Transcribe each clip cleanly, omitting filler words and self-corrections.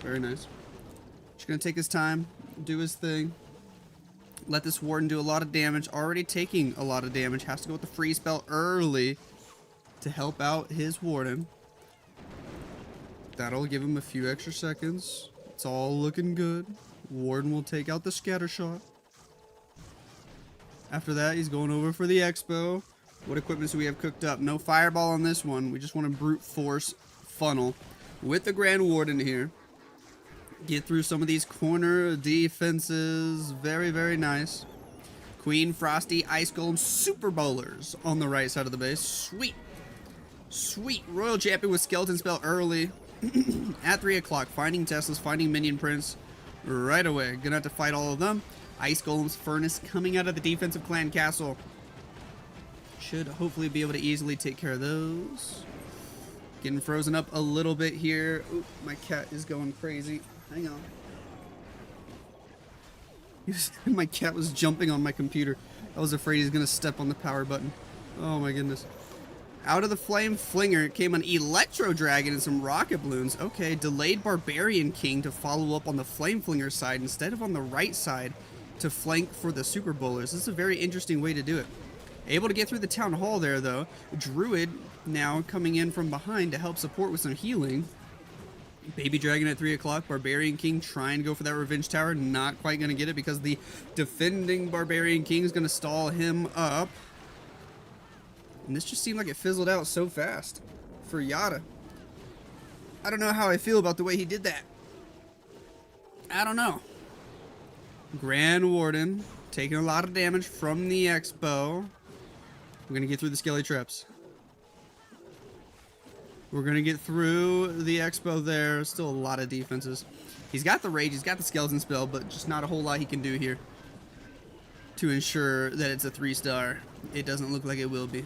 Very nice. Just gonna take his time, do his thing. Let this warden do a lot of damage. Already taking a lot of damage. Has to go with the freeze spell early to help out his warden. That'll give him a few extra seconds. It's all looking good. Warden will take out the scatter shot. After that, he's going over for the expo. What equipment do we have cooked up? No fireball on this one. We just want to brute force funnel with the Grand Warden here. Get through some of these corner defenses. Very, very nice. QueeN, Frosty, Ice Golem, Super Bowlers on the right side of the base. Sweet. Sweet. Royal Champion with Skeleton Spell early. At 3 o'clock. Finding Teslas, finding Minion Prince right away. Gonna have to fight all of them. Ice Golem's Furnace coming out of the defensive clan castle. Should hopefully be able to easily take care of those. Getting frozen up a little bit here. Oop, my cat is going crazy. Hang on. My cat was jumping on my computer. I was afraid he's gonna step on the power button. Oh my goodness. Out of the Flame Flinger came an Electro Dragon and some Rocket Balloons. Okay, delayed Barbarian King to follow up on the Flame Flinger side instead of on the right side to flank for the Super Bowlers. This is a very interesting way to do it. Able to get through the Town Hall there, though. Druid now coming in from behind to help support with some healing. Baby Dragon at 3 o'clock. Barbarian King trying to go for that Revenge Tower. Not quite going to get it because the defending Barbarian King is going to stall him up. And this just seemed like it fizzled out so fast for Yada. I don't know how I feel about the way he did that. I don't know. Grand Warden taking a lot of damage from the Expo. We're going to get through the Skelly Traps. We're going to get through the Expo there. Still a lot of defenses. He's got the Rage, he's got the Skeleton Spell, but just not a whole lot he can do here to ensure that it's a 3-star. It doesn't look like it will be.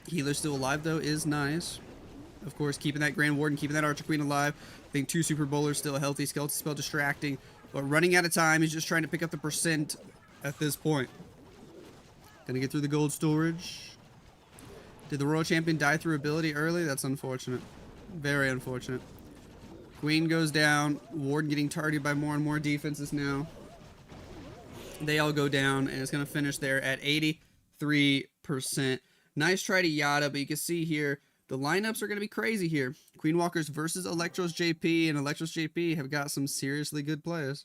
Healer still alive, though, is nice. Of course, keeping that Grand Warden, keeping that Archer Queen alive. I think 2 Super Bowlers still healthy. Skeleton Spell distracting. But running out of time, he's just trying to pick up the percent at this point. Gonna get through the gold storage. Did the Royal Champion die through ability early? That's unfortunate. Very unfortunate. QueeN goes down. Warden getting targeted by more and more defenses now. They all go down, and it's gonna finish there at 83%. Nice try to Yada, but you can see here, the lineups are going to be crazy here. Queen Walkers versus Elektros JP, and Elektros JP have got some seriously good players.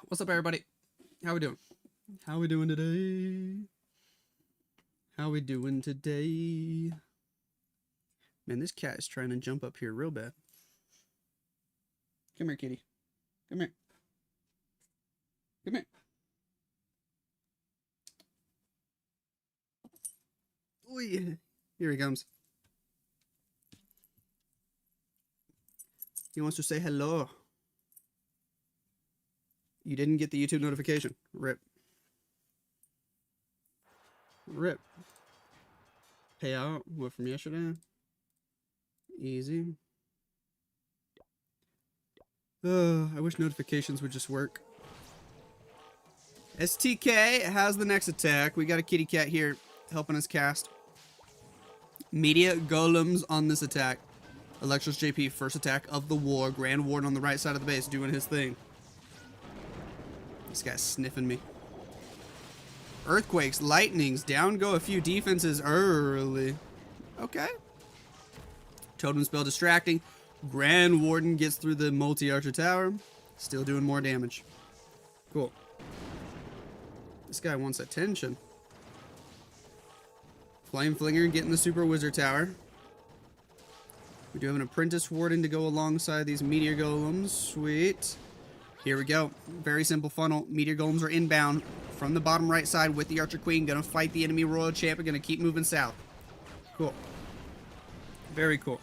What's up, everybody? How we doing? How we doing today? How we doing today? Man, this cat is trying to jump up here real bad. Come here, kitty. Come here. Come here. Oh, yeah. Here he comes. He wants to say hello. You didn't get the YouTube notification. Rip. Rip. Payout. What, from yesterday? Easy. I wish notifications would just work. STK has the next attack. We got a kitty cat here helping us cast. Media Golems on this attack. Elektros JP, first attack of the war. Grand Warden on the right side of the base doing his thing. This guy's sniffing me. Earthquakes, lightnings, down go a few defenses early. Okay. Totem Spell distracting. Grand Warden gets through the multi-archer tower. Still doing more damage. Cool. This guy wants attention. Flame Flinger getting the Super Wizard Tower. We do have an Apprentice Warden to go alongside these Meteor Golems. Sweet. Here we go. Very simple funnel. Meteor Golems are inbound from the bottom right side with the Archer Queen. Gonna fight the enemy Royal Champion. Gonna keep moving south. Cool. Very cool.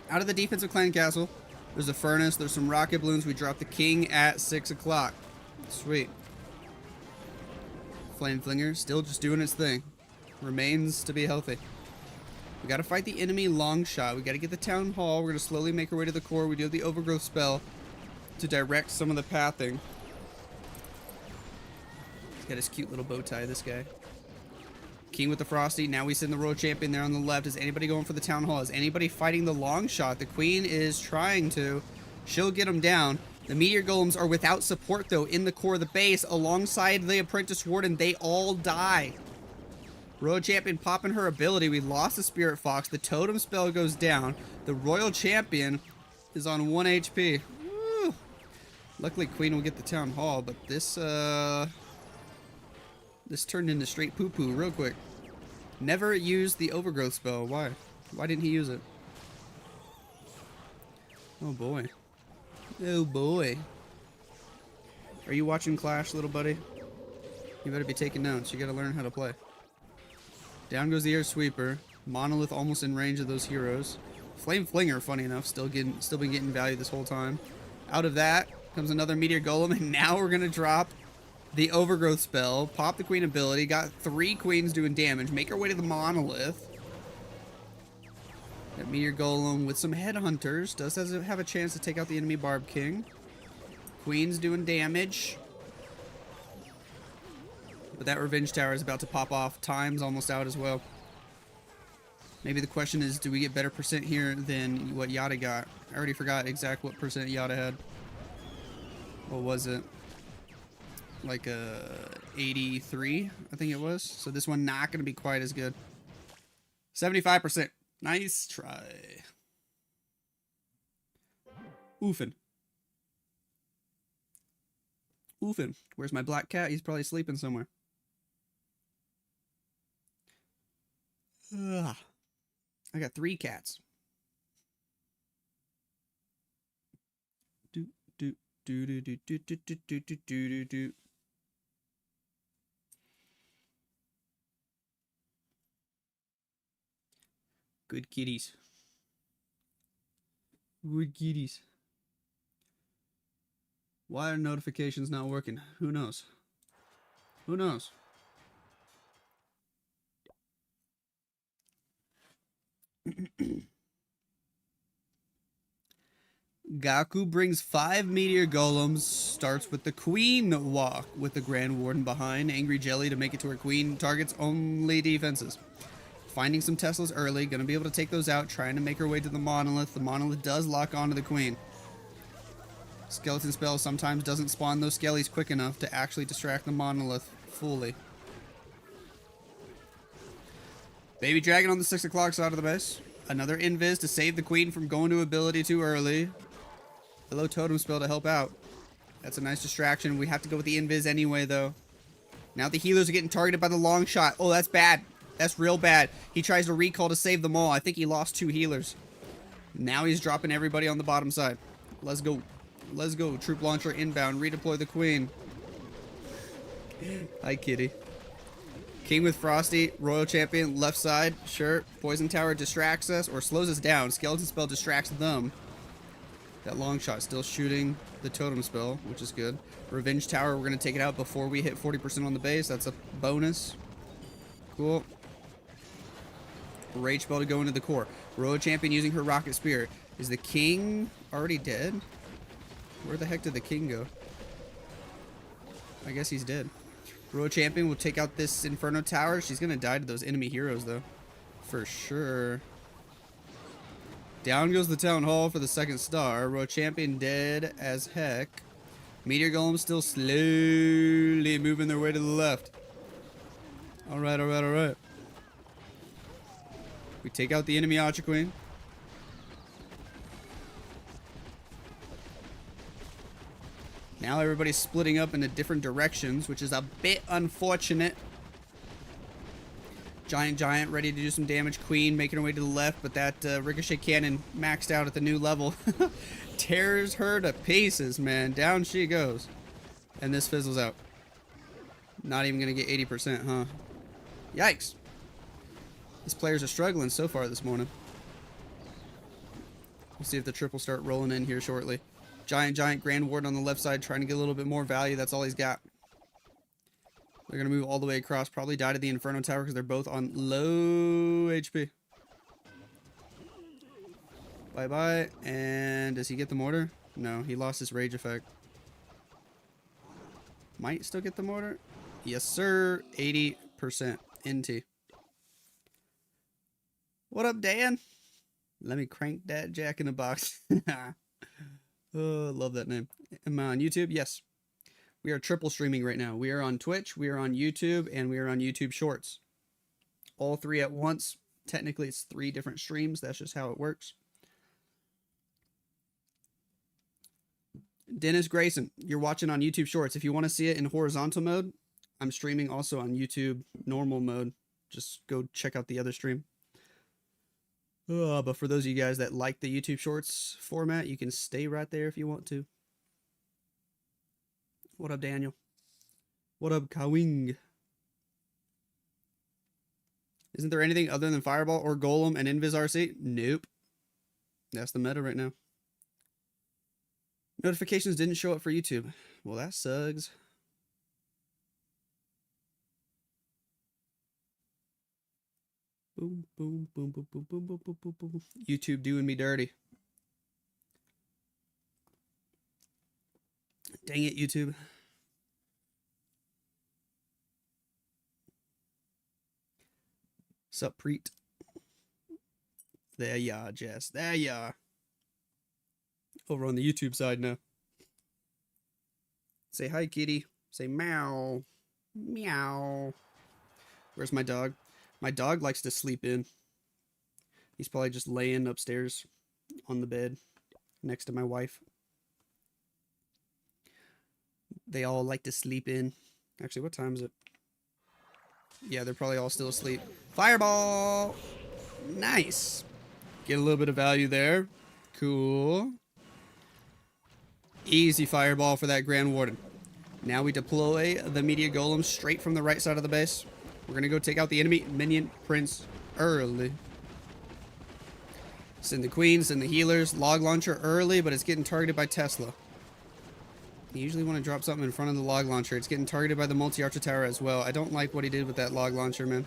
Out of the defensive clan castle, there's a Furnace. There's some Rocket Balloons. We drop the King at 6 o'clock. Sweet. Flame Flinger still just doing its thing. Remains to be healthy. We gotta fight the enemy long shot. We gotta get the Town Hall. We're gonna slowly make our way to the core. We do have the Overgrowth spell to direct some of the pathing. He's got his cute little bow tie, this guy. King with the Frosty. Now we send the Royal Champion there on the left. Is anybody going for the Town Hall? Is anybody fighting the long shot? The Queen is trying to. She'll get him down. The Meteor Golems are without support, though, in the core of the base. Alongside the Apprentice Warden, they all die. Royal Champion popping her ability. We lost the Spirit Fox. The Totem spell goes down. The Royal Champion is on 1 HP. Woo. Luckily, Queen will get the Town Hall, but this turned into straight poo-poo real quick. Never used the Overgrowth spell. Why? Why didn't he use it? Oh, boy. Oh, boy. Are you watching Clash, little buddy? You better be taking notes. You gotta learn how to play. Down goes the Air Sweeper. Monolith almost in range of those heroes. Flame Flinger, funny enough, still been getting value this whole time. Out of that comes another Meteor Golem, and now we're gonna drop the Overgrowth spell, pop the Queen ability, got 3 Queens doing damage, make our way to the Monolith. That Meteor Golem with some Headhunters does have a chance to take out the enemy Barb King. Queen's doing damage. But that Revenge Tower is about to pop off. Time's almost out as well. Maybe the question is, do we get better percent here than what Yada got? I already forgot exact what percent Yada had. What was it? Like 83, I think it was. So this one not going to be quite as good. 75%. Nice try. Oofin. Oofin. Where's my black cat? He's probably sleeping somewhere. Ugh. I got 3 cats. Do do do do do do do do do do do do. Good kitties. Good kitties. Why are notifications not working? Who knows? Who knows? Gaku brings 5 Meteor Golems, starts with the Queen walk with the Grand Warden behind. Angry Jelly to make it to her Queen. Targets only defenses. Finding some Teslas early, gonna be able to take those out, trying to make her way to the Monolith. The Monolith does lock onto the Queen. Skeleton spell sometimes doesn't spawn those skellies quick enough to actually distract the Monolith fully. Baby Dragon on the 6 o'clock side of the base. Another Invis to save the Queen from going to ability too early. Hello Totem spell to help out. That's a nice distraction. We have to go with the Invis anyway, though. Now the healers are getting targeted by the long shot. Oh, that's bad. That's real bad. He tries to recall to save them all. I think he lost 2 healers. Now he's dropping everybody on the bottom side. Let's go. Let's go. Troop launcher inbound. Redeploy the Queen. Hi, kitty. King with Frosty. Royal Champion. Left side. Sure. Poison Tower distracts us or slows us down. Skeleton spell distracts them. That long shot still shooting the Totem spell, which is good. Revenge Tower, we're going to take it out before we hit 40% on the base. That's a bonus. Cool. Rage spell to go into the core. Royal Champion using her Rocket Spear. Is the King already dead? Where the heck did the King go? I guess he's dead. Royal Champion will take out this Inferno Tower. She's going to die to those enemy heroes, though. For sure. Down goes the Town Hall for the 2nd star. Royal Champion dead as heck. Meteor Golem still slowly moving their way to the left. Alright, alright, alright. We take out the enemy Archer Queen. Now everybody's splitting up into different directions, which is a bit unfortunate. Giant ready to do some damage. Queen making her way to the left, but that Ricochet Cannon maxed out at the new level. Tears her to pieces, man. Down she goes. And this fizzles out. Not even going to get 80%, huh? Yikes. These players are struggling so far this morning. We'll see if the triple start rolling in here shortly. Giant Grand Warden on the left side trying to get a little bit more value. That's all he's got. They're going to move all the way across. Probably die to the Inferno Tower because they're both on low HP. Bye-bye. And does he get the mortar? No, he lost his rage effect. Might still get the mortar. Yes, sir. 80% NT. What up, Dan? Let me crank that jack in the box. Oh, love that name. Am I on YouTube? Yes. We are triple streaming right now. We are on Twitch, we are on YouTube, and we are on YouTube Shorts. All three at once. Technically, it's 3 different streams. That's just how it works. Dennis Grayson, you're watching on YouTube Shorts. If you want to see it in horizontal mode, I'm streaming also on YouTube normal mode. Just go check out the other stream. But for those of you guys that like the YouTube Shorts format, you can stay right there if you want to. What up, Daniel? What up, Kawing? Isn't there anything other than Fireball or Golem and Invis RC? Nope. That's the meta right now. Notifications didn't show up for YouTube. Well, that sucks. Boom, boom, boom, boom, boom, boom, boom, boom, boom, boom. YouTube doing me dirty. Dang it, YouTube. Sup, Preet? There ya are, Jess. There ya are. Over on the YouTube side now. Say hi, kitty. Say meow. Meow. Where's my dog? My dog likes to sleep in. He's probably just laying upstairs on the bed next to my wife. They all like to sleep in. Actually, what time is it? Yeah, they're probably all still asleep. Fireball! Nice. Get a little bit of value there. Cool. Easy fireball for that Grand Warden. Now we deploy the Media Golem straight from the right side of the base. We're going to go take out the enemy minion prince early. Send the queen, send the healers. Log launcher early, but it's getting targeted by Tesla. You usually want to drop something in front of the log launcher. It's getting targeted by the multi-archer tower as well. I don't like what he did with that log launcher, man.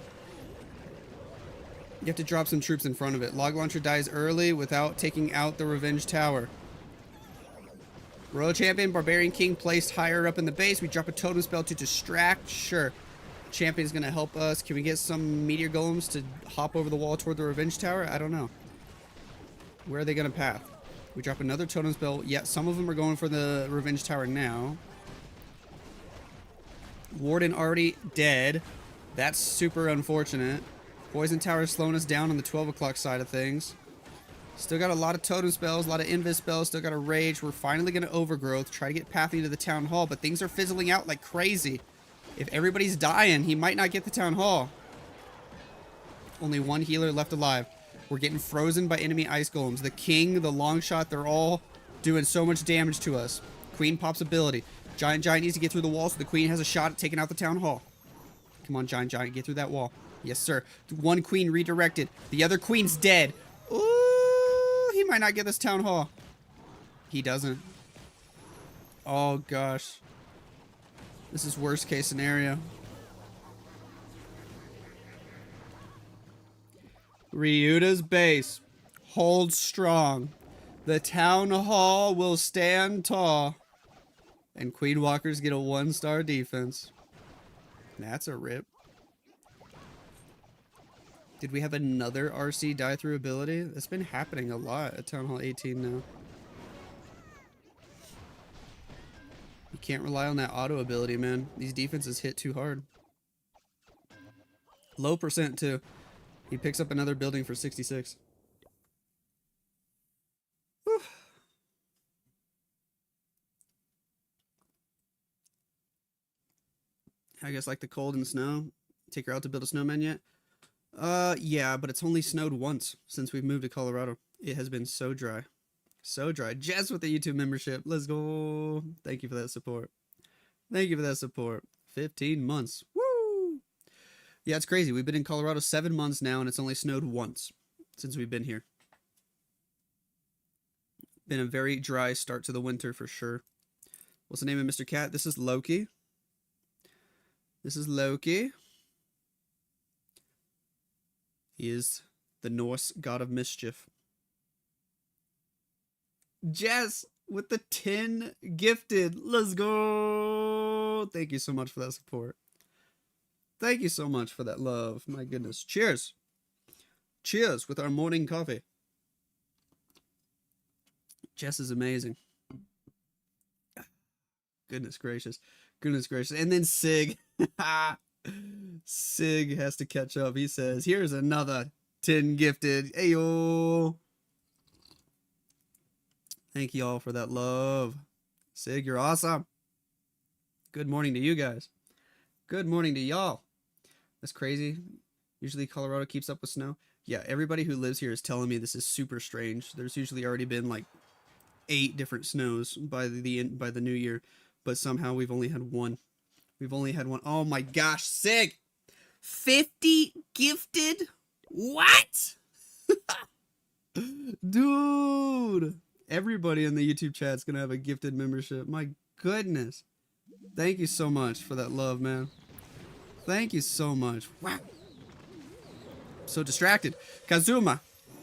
You have to drop some troops in front of it. Log launcher dies early without taking out the revenge tower. Royal Champion, Barbarian King placed higher up in the base. We drop a totem spell to distract. Sure. Champion's going to help us. Can we get some meteor golems to hop over the wall toward the revenge tower? I don't know. Where are they going to path? We drop another totem spell. Yeah, some of them are going for the revenge tower now. Warden already dead. That's super unfortunate. Poison tower is slowing us down on the 12 o'clock side of things. Still got a lot of totem spells, a lot of invis spells, still got a rage. We're finally going to overgrowth, try to get pathing to the town hall, but things are fizzling out like crazy. If everybody's dying, he might not get the town hall. Only one healer left alive. We're getting frozen by enemy ice golems. The king, the long shot, they're all doing so much damage to us. Queen pops ability. Giant needs to get through the wall so the queen has a shot at taking out the town hall. Come on, Giant, get through that wall. Yes, sir. One queen redirected. The other queen's dead. Ooh, he might not get this town hall. He doesn't. Oh, gosh. This is worst case scenario. Ryuta's base holds strong. The town hall will stand tall. And Queen Walkers get a 1-star defense. That's a rip. Did we have another RC die through ability? That's been happening a lot at Town Hall 18 now. You can't rely on that auto ability, man. These defenses hit too hard. Low percent, too. He picks up another building for 66. Whew. I guess like the cold and snow. Take her out to build a snowman yet? Yeah, but it's only snowed once since we've moved to Colorado. It has been so dry. So dry. Jess with the YouTube membership. Let's go. Thank you for that support. Thank you for that support. 15 months. Woo! Yeah, it's crazy. We've been in Colorado 7 months now, and it's only snowed once since we've been here. Been a very dry start to the winter for sure. What's the name of Mr. Cat? This is Loki. This is Loki. He is the Norse god of mischief. Jess with the 10 gifted. Let's go. Thank you so much for that support. Thank you so much for that love. My goodness. Cheers. Cheers with our morning coffee. Jess is amazing. Goodness gracious. Goodness gracious. And then Sig. Sig has to catch up. He says, here's another 10 gifted. Ayo. Thank you all for that love. Sig, you're awesome. Good morning to you guys. Good morning to y'all. That's crazy. Usually Colorado keeps up with snow. Yeah, everybody who lives here is telling me this is super strange. There's usually already been like 8 different snows by the new year, but somehow we've only had one. We've only had one. Oh my gosh, Sig! 50 gifted? What? Dude! Everybody in the YouTube chat's gonna have a gifted membership. My goodness. Thank you so much for that love, man. Thank you so much. Wow. So distracted. Kazuma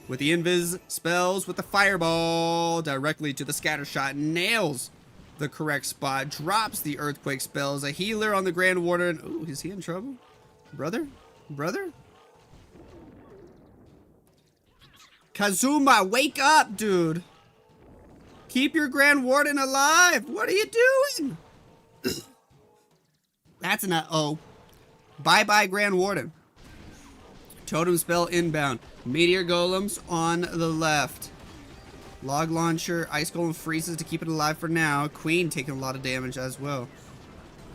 with the invis spells with the fireball directly to the scatter shot. Nails the correct spot. Drops the earthquake spells. A healer on the Grand Warden. Ooh, is he in trouble? Brother? Brother? Kazuma, wake up, dude. Keep your Grand Warden alive. What are you doing? That's an uh-oh. Bye-bye, Grand Warden. Totem spell inbound. Meteor golems on the left. Log launcher. Ice golem freezes to keep it alive for now. QueeN taking a lot of damage as well.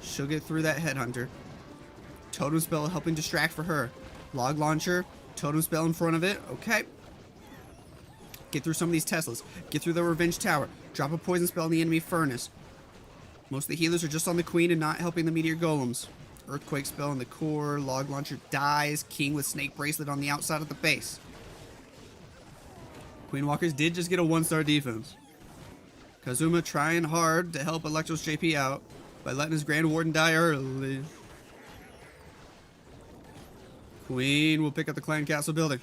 She'll get through that headhunter. Totem spell helping distract for her. Log launcher. Totem spell in front of it. Okay. Get through some of these Teslas. Get through the revenge tower. Drop a poison spell in the enemy furnace. Most of the healers are just on the QueeN and not helping the meteor golems. Earthquake spell in the core. Log launcher dies. King with snake bracelet on the outside of the base. Queen Walkers did just get a 1-star defense. Kazuma trying hard to help Elektros JP out by letting his Grand Warden die early. QueeN will pick up the clan castle building.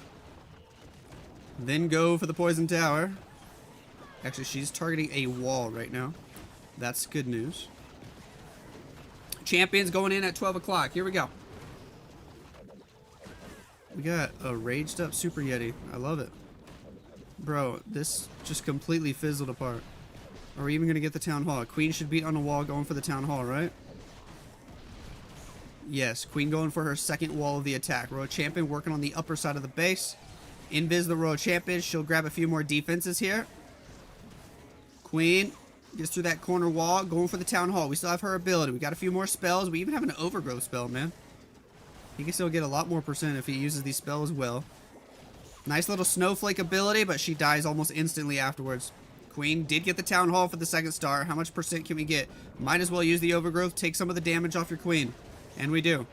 Then go for the poison tower. Actually, she's targeting a wall right now. That's good news. Champions going in at 12 o'clock. Here we go. We got a raged up Super Yeti. I love it. Bro, this just completely fizzled apart. Are we even going to get the town hall? QueeN should beat on the wall going for the town hall, right? Yes, QueeN going for her second wall of the attack. Royal Champion working on the upper side of the base. Invis the Royal Champion. She'll grab a few more defenses here. QueeN gets through that corner wall, going for the town hall. We still have her ability. We got a few more spells. We even have an overgrowth spell, man. He can still get a lot more percent if he uses these spells well. Nice little snowflake ability, but she dies almost instantly afterwards. QueeN did get the town hall for the 2nd star. How much percent can we get? Might as well use the overgrowth. Take some of the damage off your QueeN. And we do.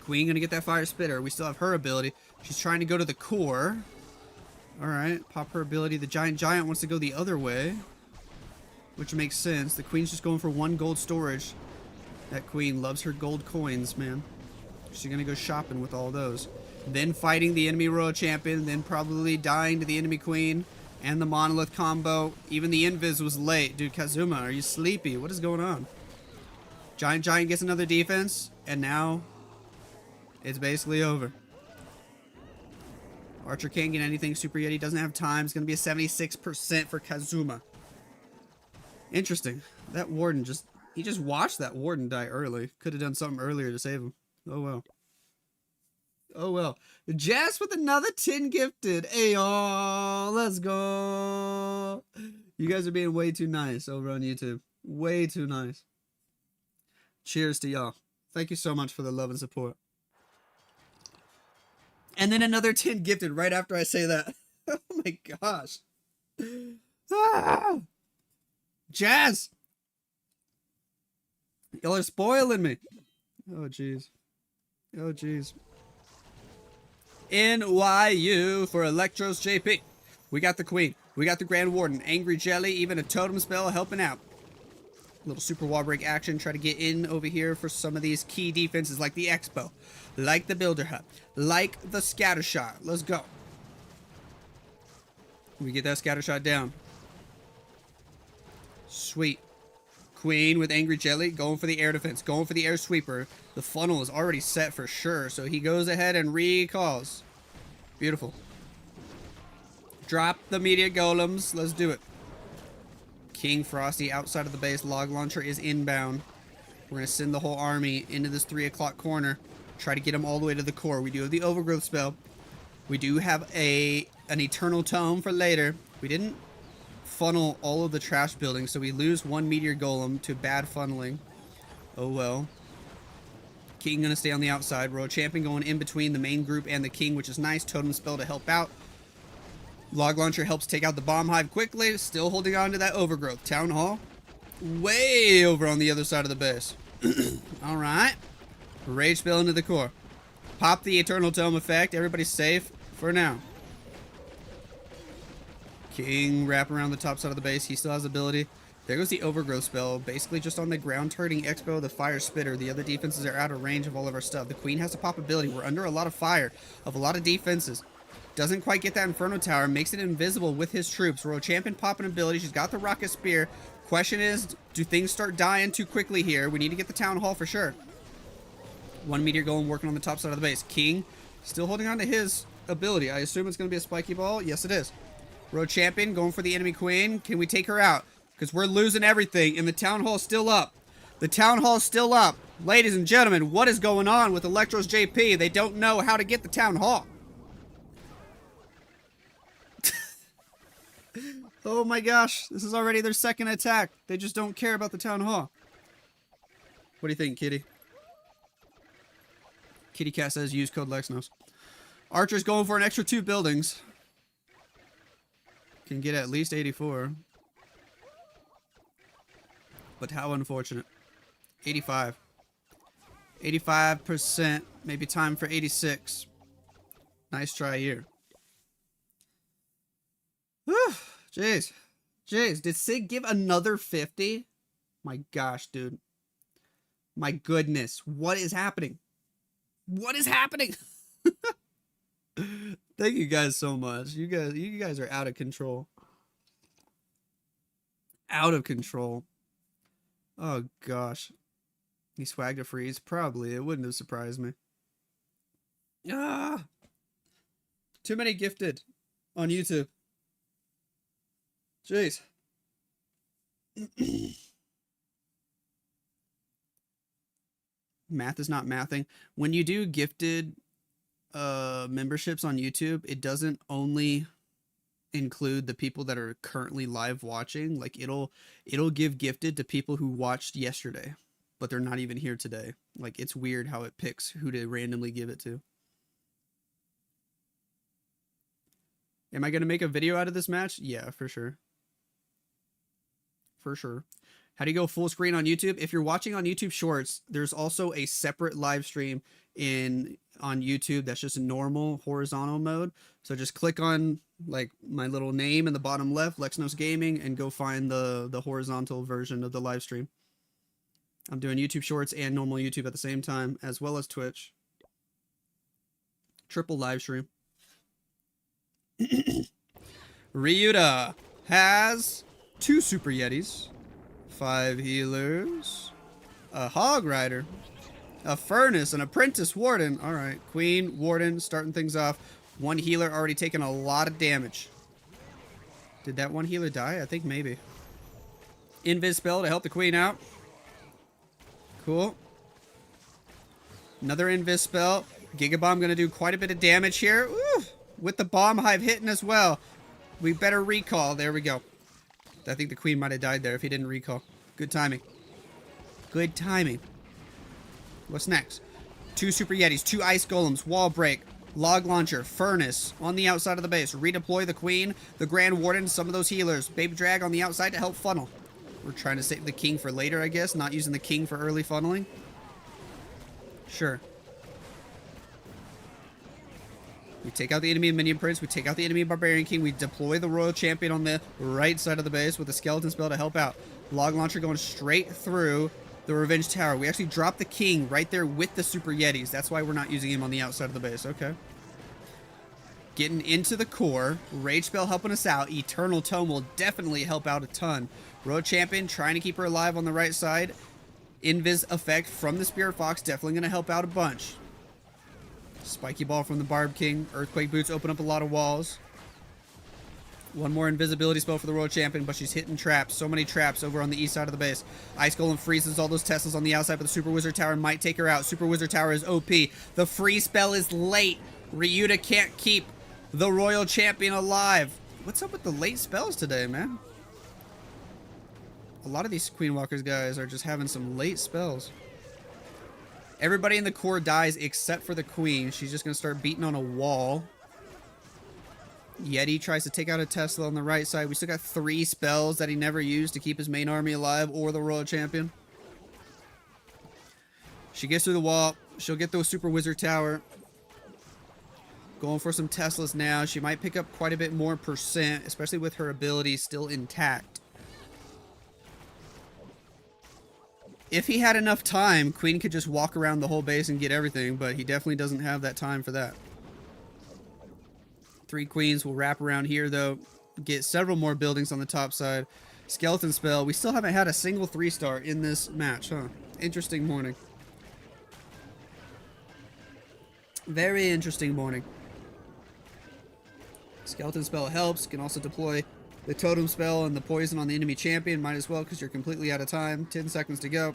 QueeN gonna get that fire spitter. We still have her ability. She's trying to go to the core. Alright, pop her ability. The giant wants to go the other way, which makes sense. The QueeN's just going for 1 gold storage. That QueeN loves her gold coins, man. She's gonna go shopping with all those. Then fighting the enemy Royal Champion, then probably dying to the enemy QueeN and the Monolith combo. Even the Invis was late. Dude, Kazuma, are you sleepy? What is going on? Giant gets another defense, and now it's basically over. Archer can't get anything. Super Yeti doesn't have time. It's going to be a 76% for Kazuma. Interesting. That Warden he just watched that Warden die early. Could have done something earlier to save him. Oh well. Oh well. Jess with another 10 gifted. Ayo, let's go. You guys are being way too nice over on YouTube. Way too nice. Cheers to y'all. Thank you so much for the love and support. And then another 10 gifted right after I say that. Oh my gosh. Ah! Jazz! Y'all are spoiling me. Oh jeez. Oh jeez. NYU for Elektros JP. We got the QueeN. We got the Grand Warden. Angry Jelly. Even a totem spell helping out. Little super wall break action. Try to get in over here for some of these key defenses like the Expo. Like the Builder Hut. Like the Scatter Shot. Let's go. We get that Scatter Shot down. Sweet. QueeN with Angry Jelly. Going for the air defense. Going for the air sweeper. The funnel is already set for sure. So he goes ahead and recalls. Beautiful. Drop the meteor golems. Let's do it. King Frosty outside of the base. Log launcher is inbound. We're going to send the whole army into this 3 o'clock corner. Try to get them all the way to the core. We do have the overgrowth spell. We do have an eternal tome for later. We didn't funnel all of the trash buildings, so we lose 1 meteor golem to bad funneling. Oh well. King going to stay on the outside. Royal Champion going in between the main group and the King, which is nice. Totem spell to help out. Log launcher helps take out the bomb hive quickly. Still holding on to that overgrowth. Town Hall way over on the other side of the base. Alright. Rage spell into the core. Pop the Eternal Tome effect. Everybody's safe for now. King wrap around the top side of the base. He still has ability. There goes the overgrowth spell. Basically just on the ground turning Expo, the fire spitter. The other defenses are out of range of all of our stuff. The Queen has to pop ability. We're under a lot of fire of a lot of defenses. Doesn't quite get that Inferno Tower. Makes it invisible with his troops. Royal Champion popping ability. She's got the Rocket Spear. Question is, do things start dying too quickly here? We need to get the Town Hall for sure. 1 meteor golem working on the top side of the base. King still holding on to his ability. I assume it's going to be a spiky ball. Yes, it is. Royal Champion going for the enemy Queen. Can we take her out? Because we're losing everything, and the Town Hall's still up. The Town Hall's still up. Ladies and gentlemen, what is going on with Elektros JP? They don't know how to get the Town Hall. Oh my gosh, this is already their second attack. They just don't care about the Town Hall. What do you think, Kitty? Kitty Cat says use code Lexnos. Archer's going for an extra 2 buildings. Can get at least 84. But how unfortunate. 85. 85%. Maybe time for 86. Nice try here. Whew. Jeez. Jeez. Did Sig give another 50? My gosh, dude. My goodness. What is happening? What is happening? Thank you guys so much. You guys are out of control. Out of control. Oh gosh. He swagged a freeze? Probably. It wouldn't have surprised me. Ah! Too many gifted on YouTube. Jeez. Math is not mathing. When you do gifted memberships on YouTube, it doesn't only include the people that are currently live watching. Like it'll give gifted to people who watched yesterday, but they're not even here today. Like it's weird how it picks who to randomly give it to. Am I going to make a video out of this match? Yeah, for sure. For sure. How do you go full screen on YouTube? If you're watching on YouTube Shorts, there's also a separate live stream on YouTube that's just a normal horizontal mode. So just click on like my little name in the bottom left, Lexnos Gaming, and go find the horizontal version of the live stream. I'm doing YouTube Shorts and normal YouTube at the same time, as well as Twitch. Triple live stream. Ryuta has 2 Super Yetis, 5 healers, a Hog Rider, a Furnace, an Apprentice Warden. Alright, Queen, Warden, starting things off. 1 healer already taking a lot of damage. Did that 1 healer die? I think maybe. Invis spell to help the Queen out. Cool. Another Invis spell. Gigabomb going to do quite a bit of damage here. Woo! With the Bomb Hive hitting as well. We better recall. There we go. I think the Queen might have died there if he didn't recall. Good timing. Good timing. What's next? 2 Super Yetis, 2 Ice Golems, Wall Break, Log Launcher, Furnace on the outside of the base. Redeploy the Queen, the Grand Warden, some of those healers. Baby Drag on the outside to help funnel. We're trying to save the King for later, I guess. Not using the King for early funneling. Sure. We take out the enemy Minion Prince. We take out the enemy Barbarian King. We deploy the Royal Champion on the right side of the base with a Skeleton spell to help out. Log Launcher going straight through the Revenge Tower. We actually dropped the King right there with the Super Yetis. That's why we're not using him on the outside of the base. Okay. Getting into the core. Rage Spell helping us out. Eternal Tome will definitely help out a ton. Royal Champion trying to keep her alive on the right side. Invis effect from the Spirit Fox definitely going to help out a bunch. Spiky ball from the Barb King. Earthquake boots open up a lot of walls. One more invisibility spell for the World Champion, but she's hitting traps. So many traps over on the east side of the base. Ice Golem freezes all those Teslas on the outside, but the Super Wizard Tower might take her out. Super Wizard Tower is OP. The free spell is late. Ryuta can't keep the Royal Champion alive. What's up with the late spells today, man? A lot of these Queen Walkers guys are just having some late spells. Everybody in the core dies except for the Queen. She's just going to start beating on a wall. Yeti tries to take out a Tesla on the right side. We still got 3 spells that he never used to keep his main army alive or the Royal Champion. She gets through the wall. She'll get the Super Wizard Tower. Going for some Teslas now. She might pick up quite a bit more percent, especially with her abilities still intact. If he had enough time, Queen could just walk around the whole base and get everything, but he definitely doesn't have that time for that. 3 Queens will wrap around here, though. Get several more buildings on the top side. Skeleton spell. We still haven't had a single 3-star in this match, huh? Interesting morning. Very interesting morning. Skeleton spell helps. Can also deploy the totem spell and the poison on the enemy champion. Might as well because you're completely out of time. 10 seconds to go.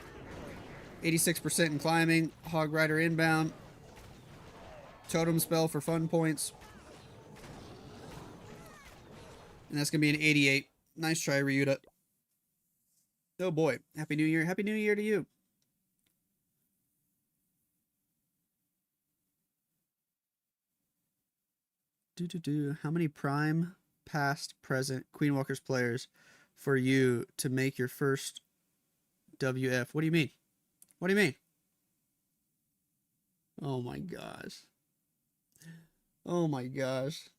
86% in climbing. Hog Rider inbound. Totem spell for fun points. And that's going to be an 88. Nice try, Ryuta. Oh boy. Happy New Year. Happy New Year to you. How many prime, past, present Queen Walkers players for you to make your first WF? What do you mean? What do you mean? Oh my gosh. Oh my gosh.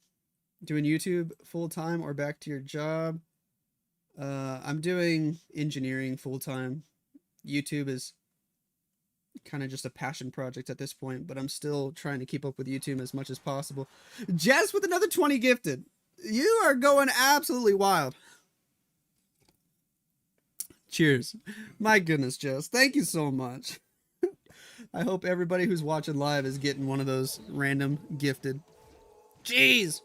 Doing YouTube full-time or back to your job? I'm doing engineering full-time. YouTube is kind of just a passion project at this point, but I'm still trying to keep up with YouTube as much as possible. Jess with another 20 gifted. You are going absolutely wild. Cheers. My goodness, Jess. Thank you so much. I hope everybody who's watching live is getting one of those random gifted. Jeez.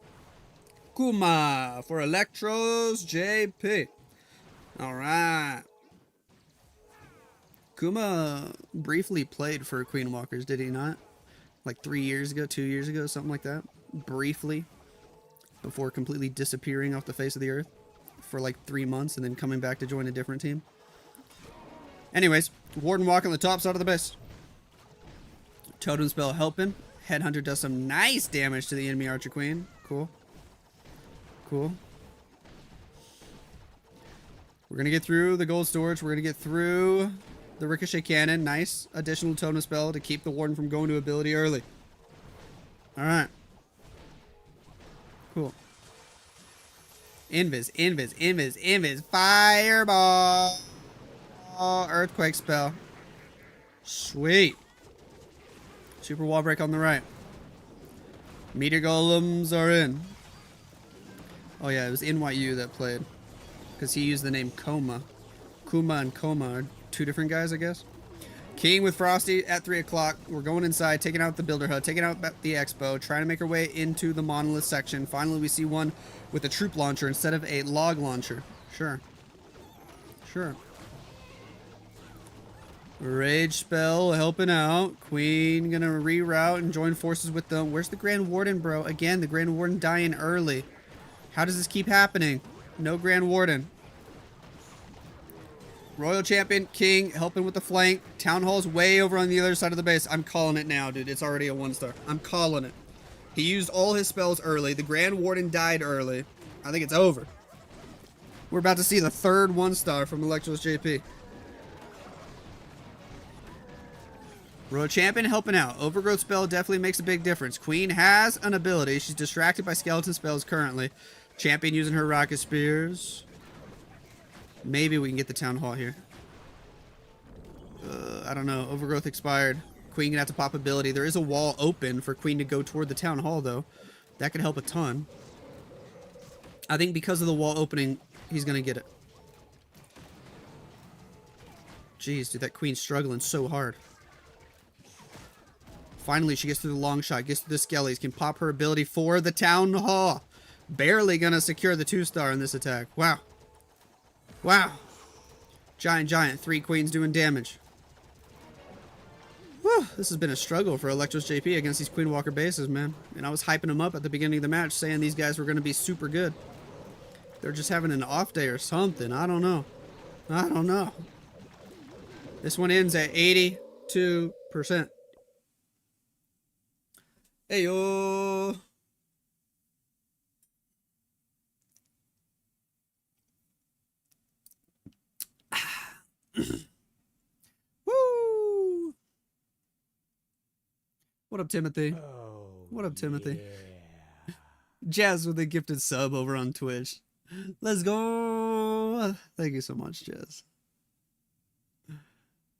Kuma for Elektros JP. All right. Kuma briefly played for Queen Walkers, did he not? Like 3 years ago, 2 years ago, something like that. Briefly. Before completely disappearing off the face of the earth for like 3 months and then coming back to join a different team. Anyways, Warden Walk on the top side of the base. Totem spell helping. Headhunter does some nice damage to the enemy Archer Queen. Cool. Cool. We're going to get through the gold storage. We're going to get through the ricochet cannon. Nice additional totem spell to keep the Warden from going to ability early. Alright. Cool. Invis. Fireball. Earthquake spell. Sweet. Super wall break on the right. Meteor golems are in. Oh yeah, it was NYU that played. Because he used the name Kuma. Kuma and Koma are 2 different guys, I guess. King with Frosty at 3 o'clock. We're going inside, taking out the Builder Hut, taking out the Expo, trying to make our way into the Monolith section. Finally, we see one with a troop launcher instead of a log launcher. Sure. Sure. Rage spell helping out. Queen gonna reroute and join forces with them. Where's the Grand Warden, bro? Again, the Grand Warden dying early. How does this keep happening? No Grand Warden. Royal Champion, King, helping with the flank. Town Hall's way over on the other side of the base. I'm calling it now, dude. It's already a 1-star. I'm calling it. He used all his spells early. The Grand Warden died early. I think it's over. We're about to see the 3rd 1-star from Elektros JP. Royal Champion helping out. Overgrowth spell definitely makes a big difference. Queen has an ability. She's distracted by skeleton spells currently. Champion using her rocket spears. Maybe we can get the town hall here. I don't know. Overgrowth expired. Queen gonna have to pop ability. There is a wall open for Queen to go toward the town hall, though. That could help a ton. I think because of the wall opening, he's gonna get it. Jeez, dude, that Queen's struggling so hard. Finally, she gets through the long shot, gets through the skellies, can pop her ability for the Town Hall. Barely gonna secure the 2-star in this attack. Wow. Wow. Giant. 3 queens doing damage. Whew, this has been a struggle for Elektros JP against these Queen Walker bases, man. And I was hyping them up at the beginning of the match, saying these guys were going to be super good. They're just having an off day or something. I don't know. This one ends at 82%. Hey, yo. Woo! What up, Timothy? Oh, what up, Timothy? Yeah. Jazz with a gifted sub over on Twitch. Let's go! Thank you so much, Jazz.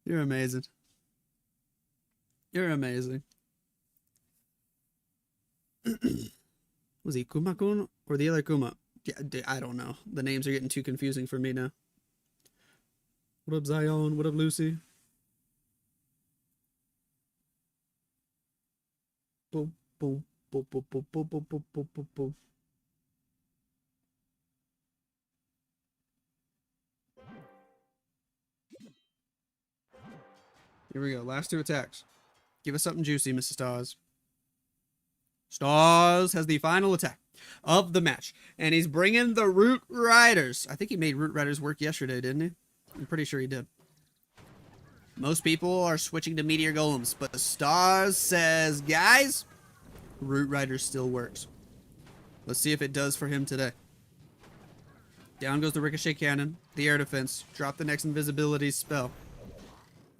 You're amazing. You're amazing. Was he Kuma-kun or the other Kuma? Yeah, I don't know. The names are getting too confusing for me now. What up, Zion? What up, Lucy? Boom, boom, boom, boom, boom, boom, boom, boom, boom, boom, boom. Here we go. Last 2 attacks. Give us something juicy, Mrs. Stars. Stars has the final attack of the match. And he's bringing the Root Riders. I think he made Root Riders work yesterday, didn't he? I'm pretty sure he did. Most people are switching to Meteor Golems, but Stars says, guys, Root Riders still works. Let's see if it does for him today. Down goes the Ricochet Cannon, the Air Defense. Drop the next Invisibility spell.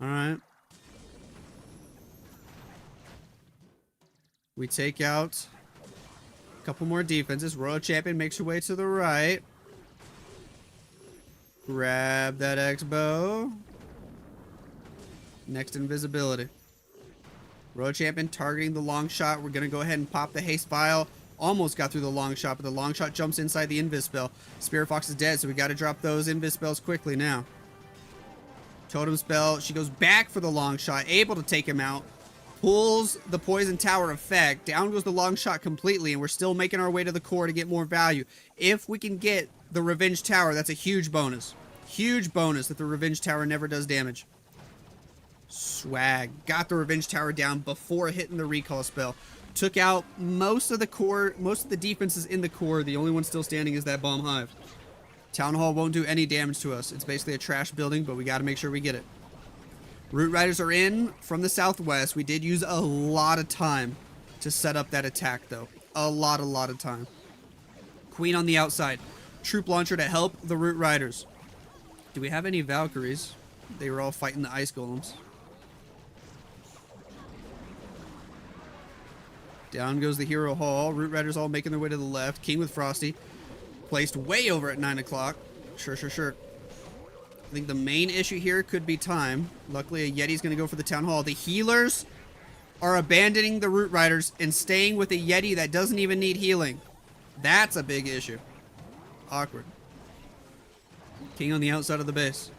Alright. We take out a couple more defenses. Royal Champion makes her way to the right. Grab that X-Bow. Next Invisibility. Royal Champion targeting the long shot. We're going to go ahead and pop the Haste Vial. Almost got through the long shot, but the long shot jumps inside the Invis spell. Spirit Fox is dead, so we got to drop those Invis spells quickly now. Totem spell. She goes back for the long shot, able to take him out. Pulls the Poison Tower effect. Down goes the long shot completely, and we're still making our way to the core to get more value. If we can get the Revenge Tower, that's a huge bonus. Huge bonus that the Revenge Tower never does damage. Swag. Got the Revenge Tower down before hitting the recall spell. Took out most of the core, most of the defenses in the core. The only one still standing is that Bomb Hive. Town Hall won't do any damage to us. It's basically a trash building, but we got to make sure we get it. Root Riders are in from the southwest. We did use a lot of time to set up that attack, though. A lot of time. QueeN on the outside. Troop Launcher to help the Root Riders. Do we have any Valkyries? They were all fighting the Ice Golems. Down goes the Hero Hall. Root Riders all making their way to the left. King with Frosty. Placed way over at 9 o'clock. Sure. I think the main issue here could be time. Luckily, a Yeti's going to go for the Town Hall. The healers are abandoning the Root Riders and staying with a Yeti that doesn't even need healing. That's a big issue. Awkward. King on the outside of the base.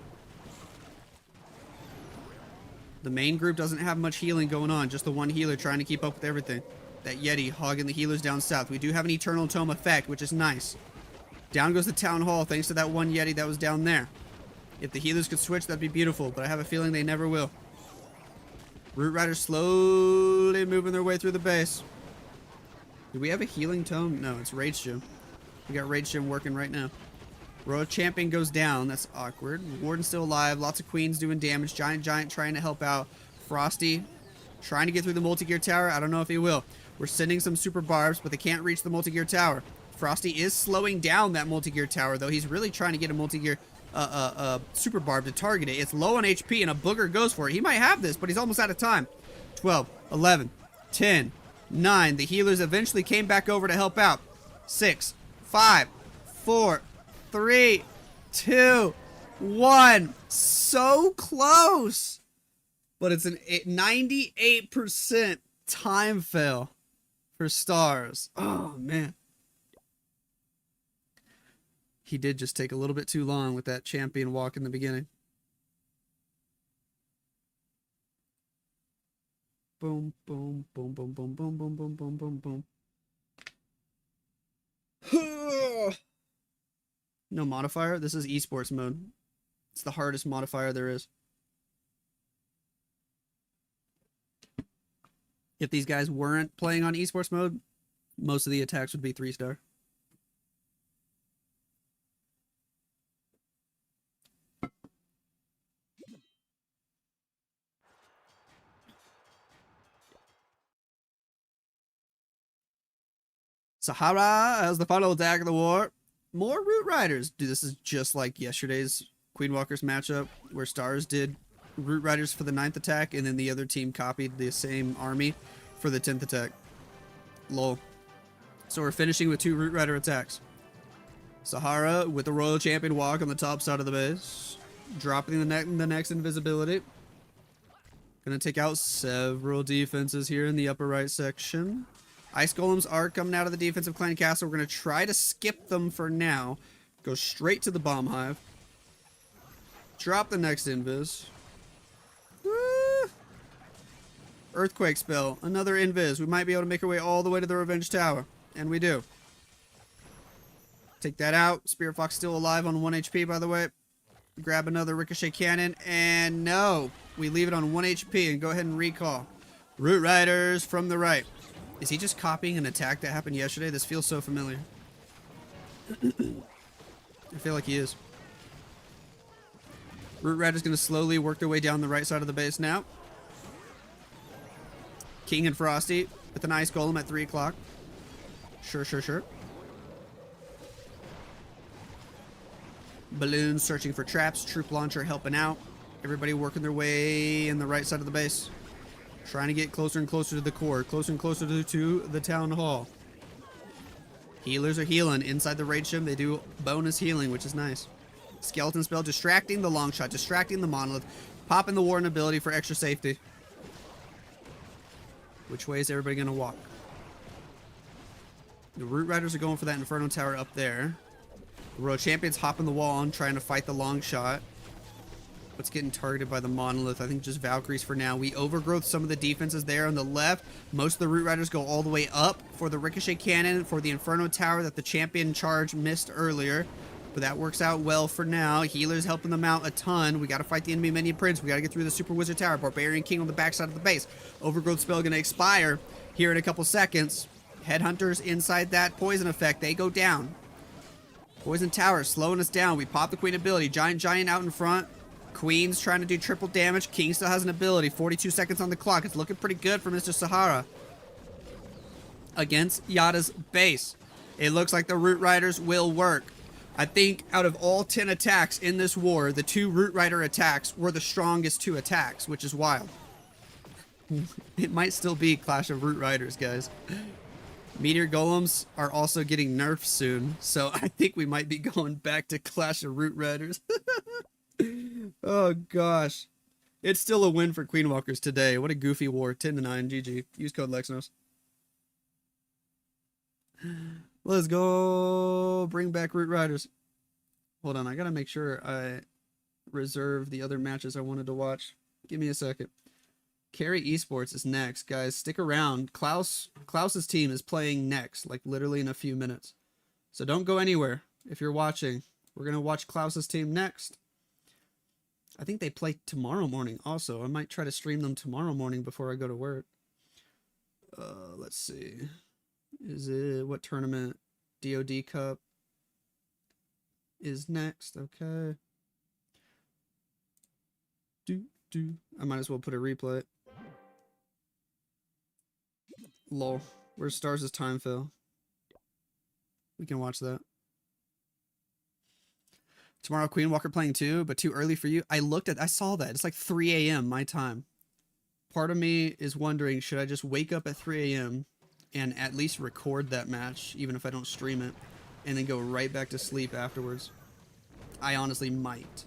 The main group doesn't have much healing going on. Just the one healer trying to keep up with everything. That Yeti hogging the healers down south. We do have an Eternal Tome effect, which is nice. Down goes the Town Hall thanks to that one Yeti that was down there. If the healers could switch, that'd be beautiful, but I have a feeling they never will. Root Riders slowly moving their way through the base. Do we have a healing tome? No, it's Rage Gem. We got Rage Gem working right now. Royal Champion goes down. That's awkward. Warden's still alive. Lots of queens doing damage. Giant trying to help out. Frosty trying to get through the multi-gear tower. I don't know if he will. We're sending some super barbs, but they can't reach the multi-gear tower. Frosty is slowing down that multi-gear tower, though. He's really trying to get a multi-gear super barb to target it. It's low on HP, and a booger goes for it. He might have this, but he's almost out of time. 12, 11, 10, 9. The healers eventually came back over to help out. 6, 5, 4, 3, 2, 1. So close. But it's an 98% time fail for Stars. Oh, man. He did just take a little bit too long with that champion walk in the beginning. boom, boom, boom, boom, boom, boom, boom, boom, boom, boom, boom. No modifier? This is esports mode. It's the hardest modifier there is. If these guys weren't playing on esports mode, most of the attacks would be 3-star. Sahara as the final attack of the war. More Root Riders. Dude, this is just like yesterday's Queen Walkers matchup where Stars did Root Riders for the 9th attack and then the other team copied the same army for the 10th attack. Lol. So we're finishing with 2 Root Rider attacks. Sahara with the Royal Champion walk on the top side of the base. Dropping the next invisibility. Gonna take out several defenses here in the upper right section. Ice Golems are coming out of the defensive clan castle. We're going to try to skip them for now. Go straight to the bomb hive. Drop the next invis. Woo! Earthquake spell. Another invis. We might be able to make our way all the way to the Revenge Tower. And we do. Take that out. Spirit Fox still alive on 1 HP, by the way. Grab another Ricochet Cannon. And no. We leave it on 1 HP and go ahead and recall. Root Riders from the right. Is he just copying an attack that happened yesterday? This feels so familiar. I feel like he is. Root Rider's going to slowly work their way down the right side of the base now. King and Frosty with an Ice Golem at 3 o'clock. Sure. Balloons searching for traps. Troop Launcher helping out. Everybody working their way in the right side of the base. Trying to get closer and closer to the core. Closer and closer to the town hall. Healers are healing. Inside the raid ship, they do bonus healing, which is nice. Skeleton spell, distracting the long shot, distracting the monolith. Popping the warden ability for extra safety. Which way is everybody going to walk? The Root Riders are going for that Inferno Tower up there. The Royal Champions hopping the wall and trying to fight the long shot. What's getting targeted by the monolith? I think just Valkyries for now. We overgrowth some of the defenses there on the left. Most of the Root Riders go all the way up for the Ricochet Cannon, for the Inferno Tower that the champion charge missed earlier. But that works out well for now. Healers helping them out a ton. We got to fight the enemy minion prince. We got to get through the Super Wizard Tower. Barbarian King on the backside of the base. Overgrowth spell going to expire here in a couple seconds. Headhunters inside that poison effect. They go down. Poison Tower slowing us down. We pop the Queen ability. Giant out in front. Queen's trying to do triple damage. King still has an ability. 42 seconds on the clock. It's looking pretty good for Mr. Sahara. Against Yada's base. It looks like the Root Riders will work. I think out of all 10 attacks in this war, the 2 Root Rider attacks were the strongest 2 attacks, which is wild. It might still be Clash of Root Riders, guys. Meteor Golems are also getting nerfed soon, so I think we might be going back to Clash of Root Riders. Oh gosh, it's still a win for Queen Walkers today. What a goofy war. 10-9. GG. Use code Lexnos. Let's go. Bring back Root Riders. Hold on, I gotta make sure I reserve the other matches I wanted to watch. Give me a second. Carrie Esports is next, guys. Stick around. Klaus's team is playing next, like literally in a few minutes. So don't go anywhere if you're watching. We're gonna watch Klaus's team next. I think they play tomorrow morning also. I might try to stream them tomorrow morning before I go to work. Let's see. Is it what tournament? DOD Cup is next. Okay. I might as well put a replay. Lol. Where's Stars' time fill? We can watch that. Tomorrow, Queen Walker playing too, but too early for you. I saw that. It's like 3 a.m. my time. Part of me is wondering, should I just wake up at 3 a.m. and at least record that match, even if I don't stream it, and then go right back to sleep afterwards? I honestly might.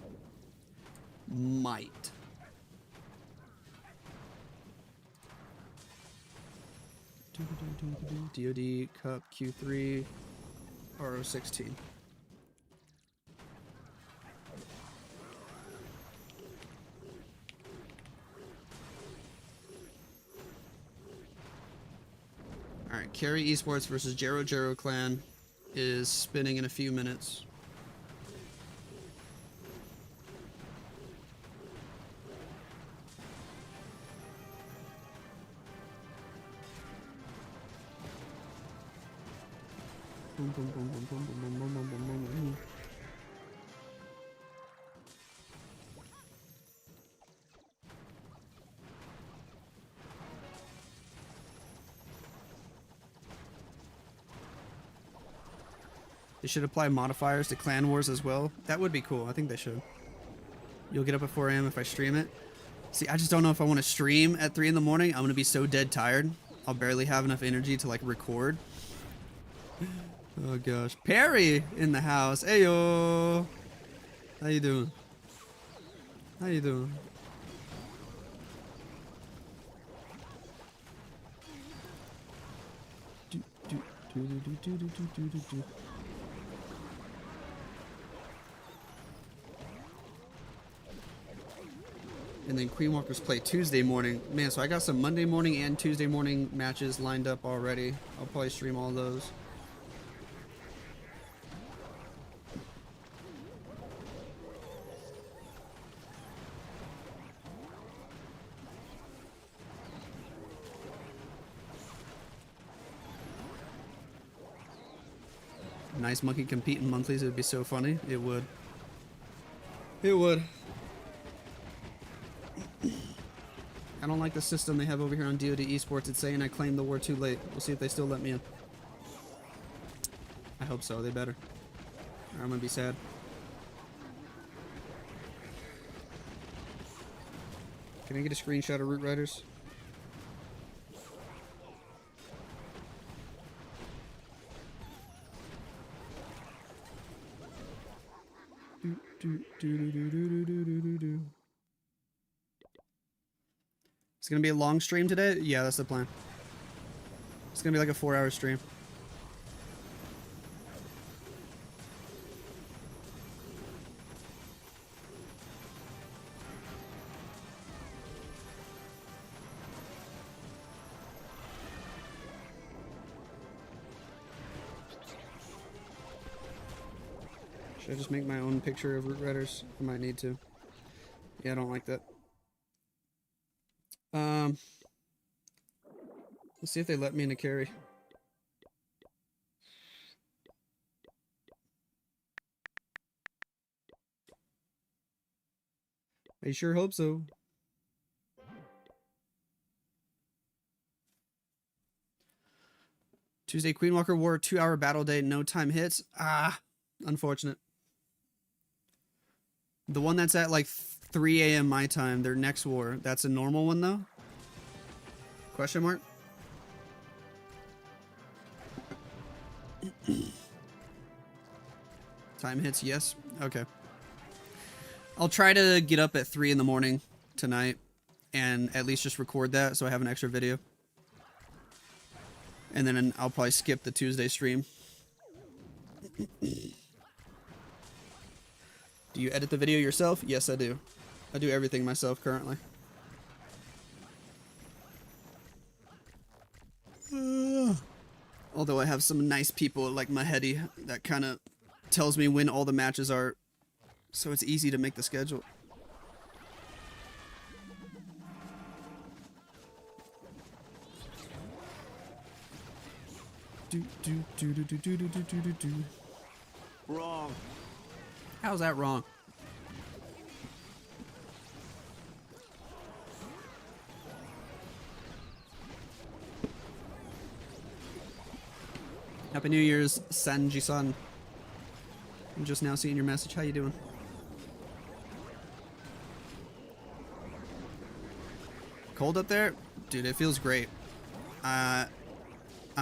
DOD Cup Q3 RO16. Carrie Esports versus Jero Jero Clan is spinning in a few minutes. Boom, boom, boom, boom, boom, boom, boom, boom, boom, boom, boom. They should apply modifiers to Clan Wars as well. That would be cool. I think they should. You'll get up at 4 a.m. if I stream it. See, I just don't know if I want to stream at 3 in the morning. I'm going to be so dead tired. I'll barely have enough energy to, like, record. Oh, gosh. Perry in the house. Ayo. How you doing? How you doing? And then Queen Walkers play Tuesday morning. Man, so I got some Monday morning and Tuesday morning matches lined up already. I'll probably stream all those. Nice Monkey compete in monthlies. It would be so funny. It would. It would. I don't like the system they have over here on DoD Esports. It's saying I claimed the war too late. We'll see if they still let me in. I hope so. They better. Or I'm gonna be sad. Can I get a screenshot of Root Riders? It's gonna be a long stream today? Yeah, that's the plan. It's gonna be like a 4-hour stream. Should I just make my own picture of Root Riders? I might need to. Yeah, I don't like that. Let's see if they let me into Carrie. I sure hope so. Tuesday Queen Walker War 2-hour battle day, no time hits. Ah, unfortunate. The one that's at like 3 a.m. my time, their next war, that's a normal one though? Question mark? Time hits, yes. Okay. I'll try to get up at 3 in the morning tonight and at least just record that so I have an extra video. And then I'll probably skip the Tuesday stream. Do you edit the video yourself? Yes, I do. I do everything myself currently. Although I have some nice people like Mahedi that kind of tells me when all the matches are, so it's easy to make the schedule. Wrong. How's that wrong? Happy New Year's, Sanji-san. I'm just now seeing your message. How you doing? Cold up there? Dude, it feels great. I'm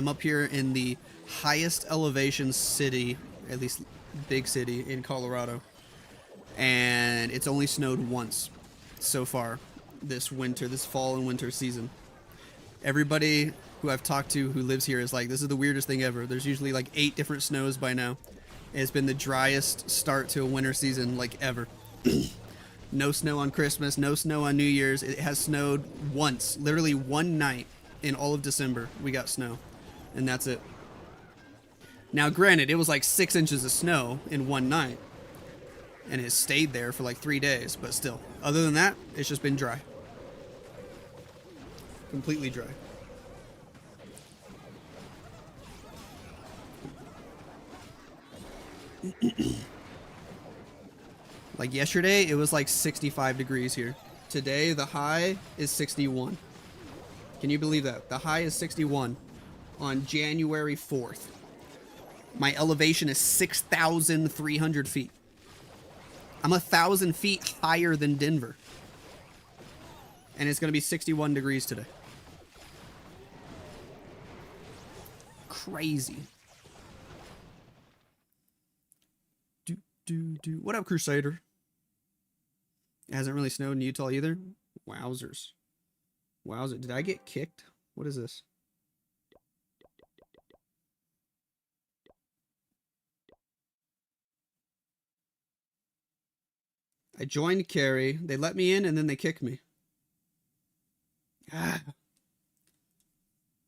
up here in the highest elevation city, at least big city, in Colorado. And it's only snowed once so far this winter, this fall and winter season. Everybody who I've talked to who lives here is like, this is the weirdest thing ever. There's usually like 8 different snows by now. It's been the driest start to a winter season like ever. No snow on Christmas, no snow on New Year's. It has snowed once, literally one night in all of December we got snow. And that's it. Now, granted, it was like 6 inches of snow in one night. And it stayed there for like 3 days. But still, other than that, it's just been dry. Completely dry. Like yesterday, it was like 65 degrees here. Today, the high is 61. Can you believe that? The high is 61 on January 4th. My elevation is 6,300 feet. I'm 1,000 feet higher than Denver. And it's going to be 61 degrees today. Crazy. What up, Crusader? It hasn't really snowed in Utah either. Wowzers. Wowzer. Did I get kicked? What is this? I joined Carrie. They let me in and then they kicked me. Ah.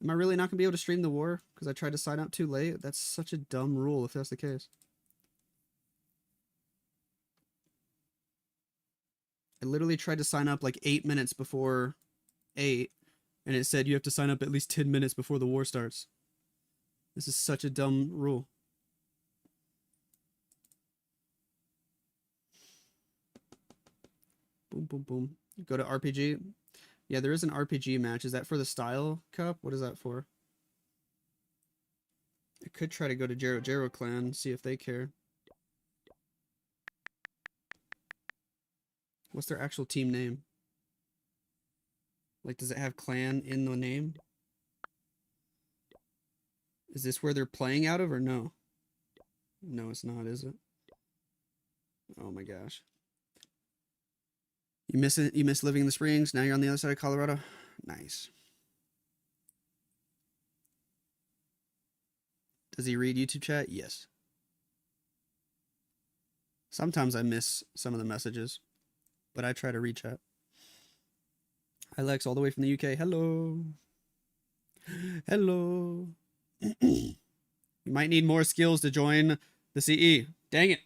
Am I really not going to be able to stream the war because I tried to sign up too late? That's such a dumb rule if that's the case. I literally tried to sign up like 8 minutes before 8, and it said you have to sign up at least 10 minutes before the war starts. This is such a dumb rule. Boom, boom, boom. Go to RPG. Yeah, there is an RPG match. Is that for the Style Cup? What is that for? I could try to go to Jero Clan, see if they care. What's their actual team name? Like, does it have clan in the name? Is this where they're playing out of or no? No, it's not, is it? Oh my gosh. You miss it? You miss living in the Springs? Now you're on the other side of Colorado? Nice. Does he read YouTube chat? Yes. Sometimes I miss some of the messages, but I try to read chat. Hi Lex, all the way from the UK. Hello. Hello. You might need more skills to join the CE. Dang it.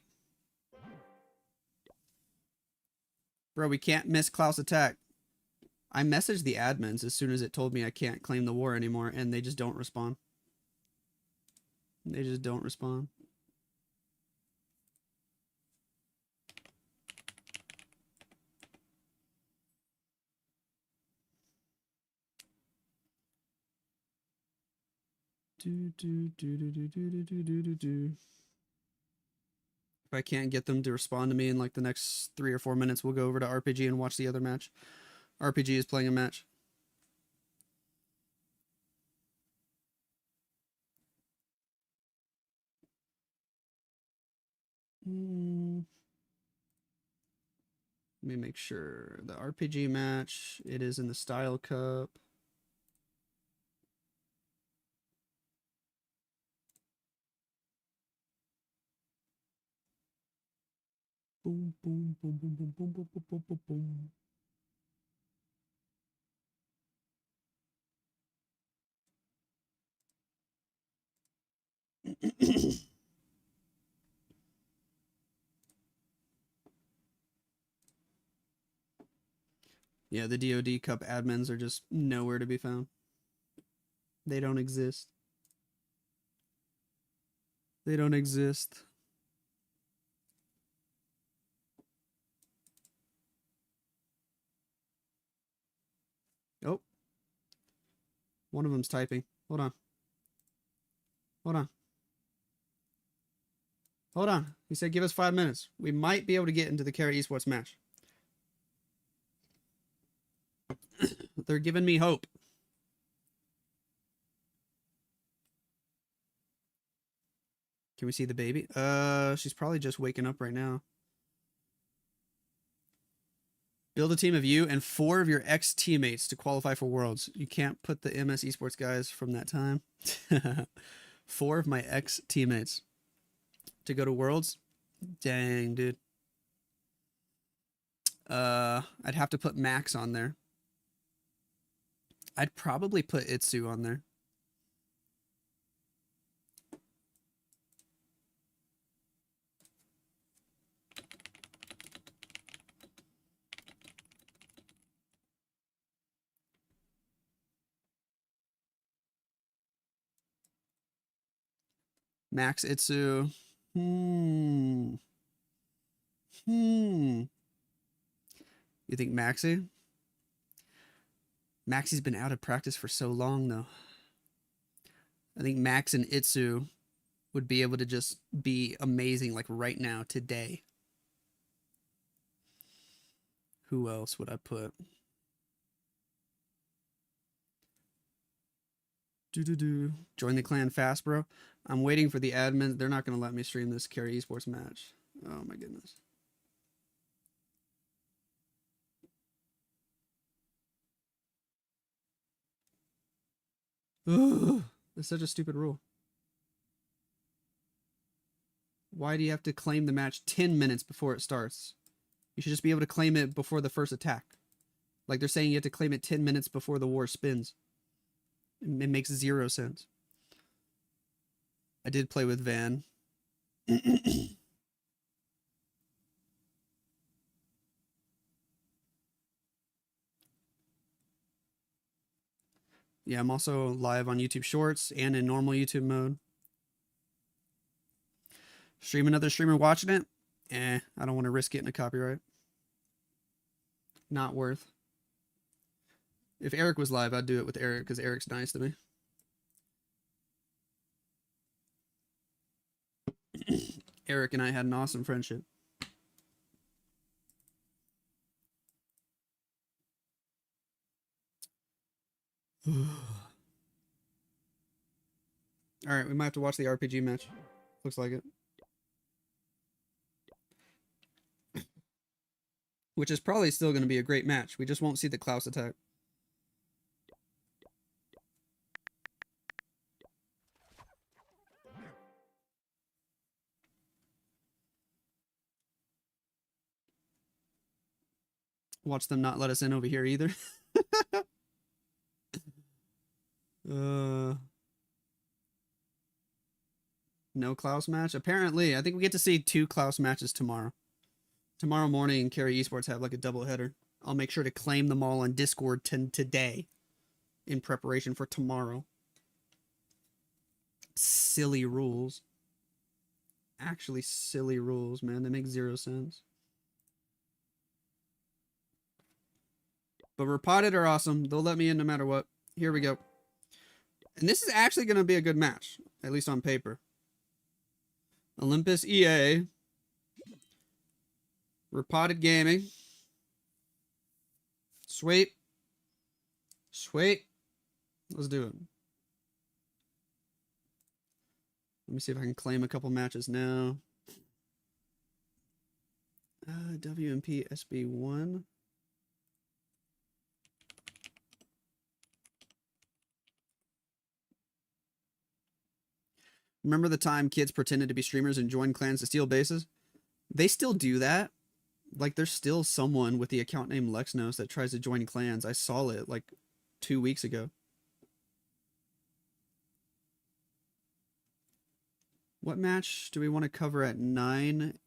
Bro, we can't miss Klaus attack. I messaged the admins as soon as it told me I can't claim the war anymore, and they just don't respond. They just don't respond. If I can't get them to respond to me in like the next 3 or 4 minutes, we'll go over to RPG and watch the other match. RPG is playing a match. Let me make sure. The RPG match, it is in the Style Cup. Boom, boom, boom, boom, boom, boom, boom, boom, boom, boom. Yeah, the DoD Cup admins are just nowhere to be found. They don't exist. They don't exist. Oh. One of them's typing. Hold on. Hold on. Hold on. He said give us 5 minutes. We might be able to get into the Carrie Esports match. They're giving me hope. Can we see the baby? She's probably just waking up right now. Build a team of you and 4 of your ex-teammates to qualify for Worlds. You can't put the MS Esports guys from that time. 4 of my ex-teammates to go to Worlds? Dang, dude. I'd have to put Max on there. I'd probably put Itsu on there. Max Itsu. You think Maxi? Maxi's been out of practice for so long, though. I think Max and Itsu would be able to just be amazing, like right now, today. Who else would I put? Join the clan fast, bro. I'm waiting for the admin. They're not going to let me stream this Carrie Esports match. Oh, my goodness. Ugh, that's such a stupid rule. Why do you have to claim the match 10 minutes before it starts? You should just be able to claim it before the first attack. Like they're saying you have to claim it 10 minutes before the war spins. It makes zero sense. I did play with Van. Yeah, I'm also live on YouTube Shorts and in normal YouTube mode. Stream another streamer watching it? I don't want to risk getting a copyright. Not worth. If Eric was live, I'd do it with Eric because Eric's nice to me. Eric and I had an awesome friendship. Alright, we might have to watch the RPG match. Looks like it. Which is probably still going to be a great match. We just won't see the Klaus attack. Watch them not let us in over here either. No Klaus match? Apparently. I think we get to see 2 Klaus matches tomorrow. Tomorrow morning, Carrie Esports have like a double header. I'll make sure to claim them all on Discord today in preparation for tomorrow. Silly rules. Actually silly rules, man. They make zero sense. But Repotted are awesome. They'll let me in no matter what. Here we go. And this is actually going to be a good match, at least on paper. Olympus EA. Repotted Gaming. Sweet. Sweet. Let's do it. Let me see if I can claim a couple matches now. WMP SB1. Remember the time kids pretended to be streamers and joined clans to steal bases? They still do that. Like, there's still someone with the account name Lexnos that tries to join clans. I saw it, like, 2 weeks ago. What match do we want to cover at 9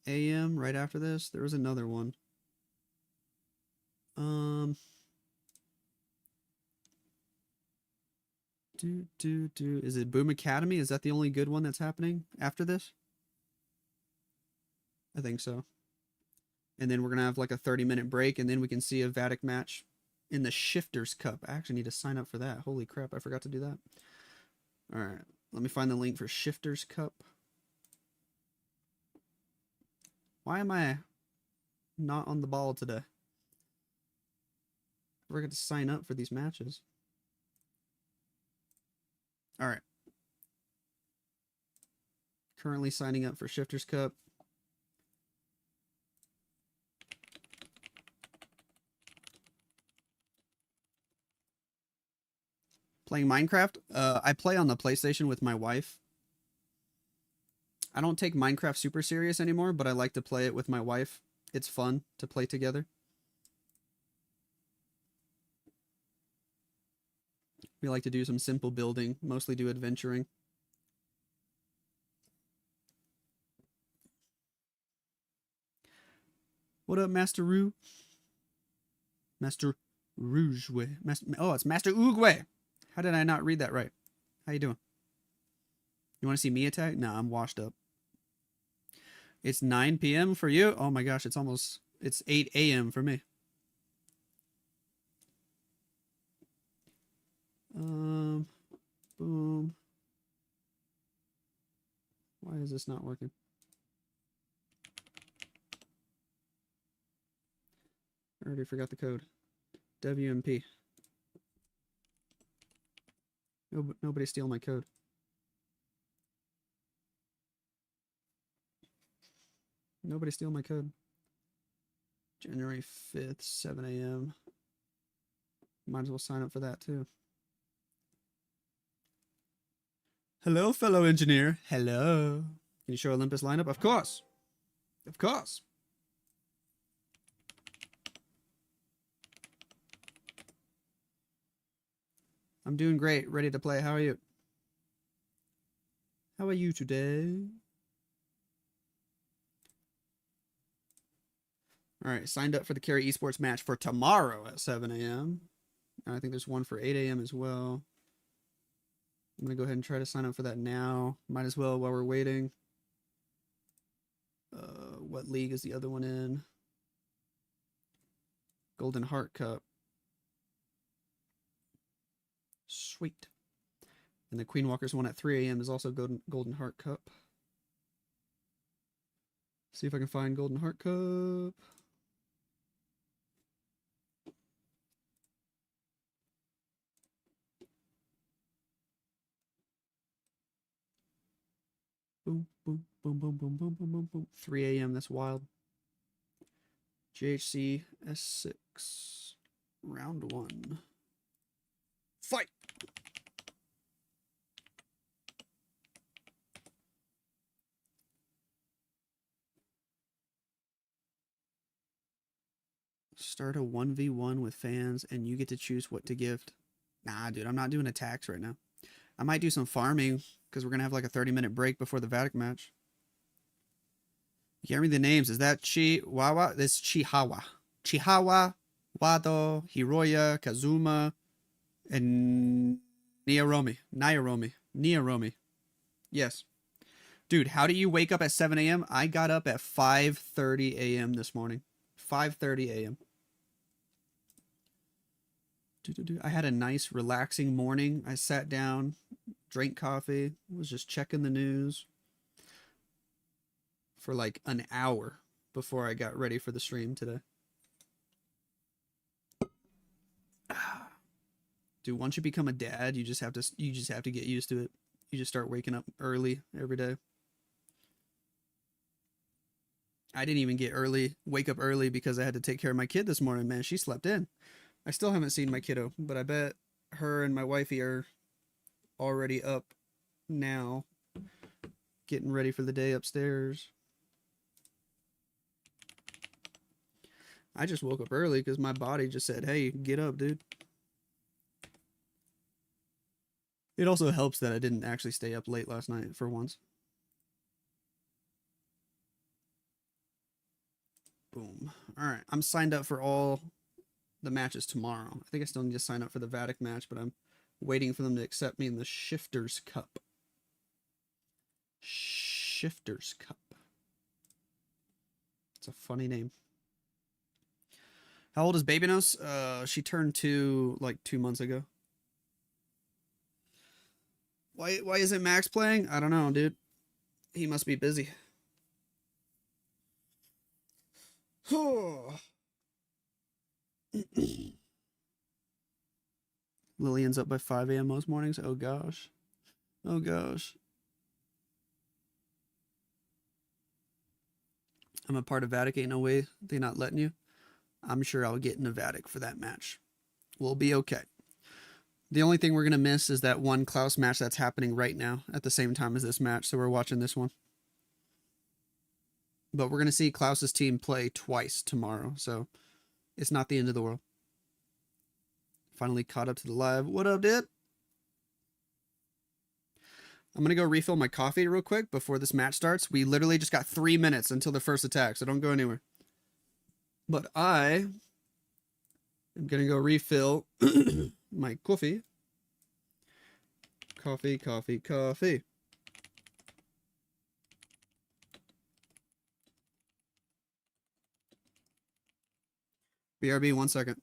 a.m. right after this? There was another one. Is it Boom Academy? Is that the only good one that's happening after this? I think so. And then we're going to have like a 30-minute break, and then we can see a Vatic match in the Shifters Cup. I actually need to sign up for that. Holy crap, I forgot to do that. All right, let me find the link for Shifters Cup. Why am I not on the ball today? We're going to sign up for these matches. All right. Currently signing up for Shifters Cup. Playing Minecraft? I play on the PlayStation with my wife. I don't take Minecraft super serious anymore, but I like to play it with my wife. It's fun to play together. We like to do some simple building, mostly do adventuring. What up, Master Roo? Master Rougeway. Oh, it's Master Oogway. How did I not read that right? How you doing? You want to see me attack? No, I'm washed up. It's 9 p.m. for you? Oh my gosh, it's 8 a.m. for me. Boom. Why is this not working? I already forgot the code. WMP. Nobody steal my code. Nobody steal my code. January 5th, 7 a.m. Might as well sign up for that too. Hello, fellow engineer. Hello. Can you show Olympus lineup? Of course. Of course. I'm doing great. Ready to play. How are you? How are you today? All right. Signed up for the Carrie Esports match for tomorrow at 7 a.m. I think there's one for 8 a.m. as well. I'm going to go ahead and try to sign up for that now. Might as well while we're waiting. What league is the other one in? Golden Heart Cup. Sweet. And the Queen Walkers one at 3 a.m. is also Golden Heart Cup. See if I can find Golden Heart Cup. Boom, boom, boom, boom, boom, boom, boom, boom, boom. 3 a.m. That's wild. JHC S6. Round 1. Fight! Start a 1v1 with fans and you get to choose what to gift. Nah, dude, I'm not doing attacks right now. I might do some farming because we're going to have like a 30-minute break before the Vatic match. You can't read the names. Is that Chihuahua? This Chihuahua. Chihuahua, Wado, Hiroya, Kazuma, and Niaromi. Yes. Dude, how do you wake up at 7 a.m.? I got up at 5:30 a.m. this morning. 5:30 a.m. I had a nice, relaxing morning. I sat down, drank coffee, was just checking the news for like an hour before I got ready for the stream today. Dude, once you become a dad, you just have to get used to it. You just start waking up early every day. I didn't even wake up early because I had to take care of my kid this morning, man. She slept in. I still haven't seen my kiddo, but I bet her and my wifey are already up now, getting ready for the day upstairs. I just woke up early because my body just said, hey, get up, dude. It also helps that I didn't actually stay up late last night for once. Boom. All right, I'm signed up for all the matches tomorrow. I think I still need to sign up for the Vatic match, but I'm waiting for them to accept me in the Shifters Cup. Shifters Cup. It's a funny name. How old is Baby Nose? She turned 2 like 2 months ago. Why isn't Max playing? I don't know, dude. He must be busy. Lillian's up by 5 a.m. most mornings. Oh gosh. Oh gosh. I'm a part of Vatic. Ain't no way they not letting you. I'm sure I'll get in a Vatic for that match. We'll be okay. The only thing we're going to miss is that one Klaus match that's happening right now at the same time as this match. So we're watching this one. But we're going to see Klaus's team play twice tomorrow. So it's not the end of the world. Finally caught up to the live. What up, dude? I'm going to go refill my coffee real quick before this match starts. We literally just got 3 minutes until the first attack. So don't go anywhere. But I am going to go refill my coffee. Coffee. BRB, 1 second.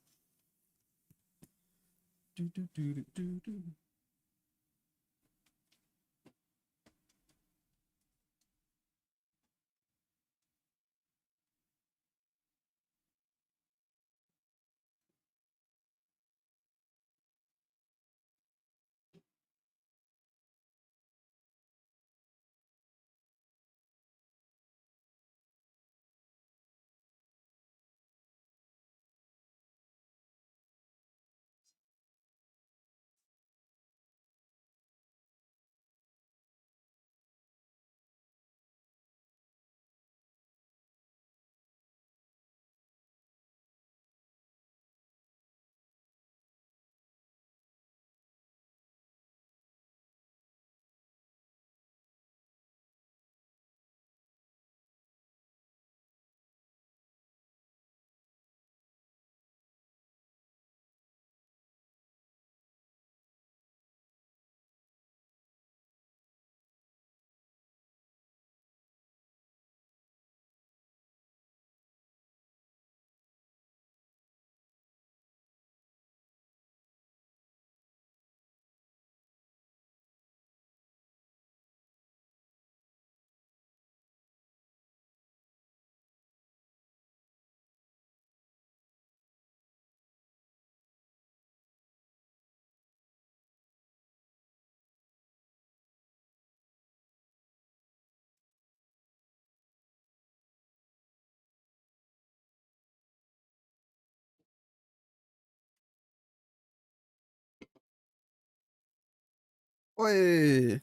Oi.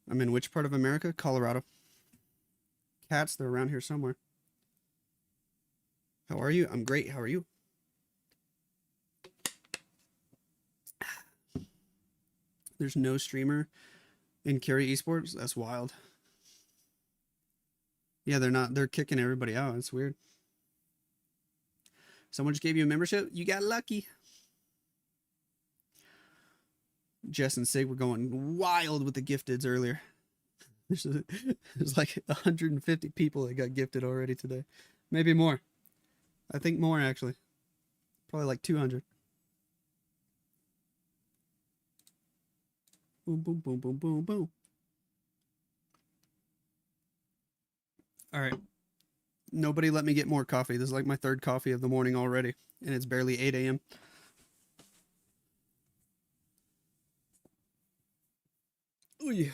I'm in which part of America? Colorado. Cats, they're around here somewhere. How are you? I'm great. How are you? There's no streamer in Carrie Esports? That's wild. Yeah, they're not. They're kicking everybody out. It's weird. Someone just gave you a membership? You got lucky. Jess and Sig were going wild with the gifteds earlier. There's like 150 people that got gifted already today. Maybe more. I think more, actually. Probably like 200. Boom, boom, boom, boom, boom, boom. All right. Nobody let me get more coffee. This is like my third coffee of the morning already. And it's barely 8 a.m. Oh, yeah.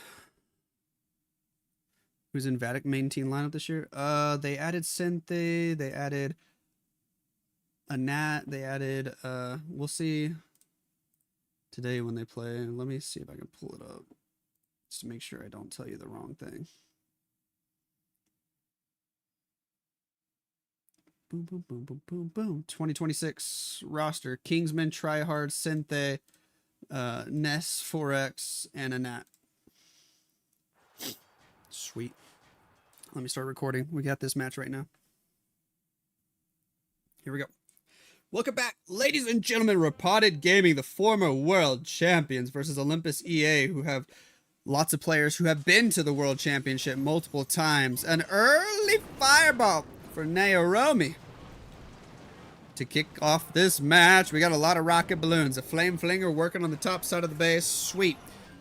Who's in Vatic main team lineup this year? They added Sente. They added a Nat. They added, we'll see today when they play. Let me see if I can pull it up just to make sure I don't tell you the wrong thing. Boom, boom, boom, boom, boom, boom. 2026 roster. Kingsman, Tryhard, Sente, Ness, Forex, and a Nat. Sweet. Let me start recording. We got this match right now. Here we go. Welcome back, ladies and gentlemen. Repotted Gaming, the former world champions, versus Olympus EA, who have lots of players who have been to the world championship multiple times. An early fireball for Naomi to kick off this match. We got a lot of rocket balloons. A flame flinger working on the top side of the base. Sweet.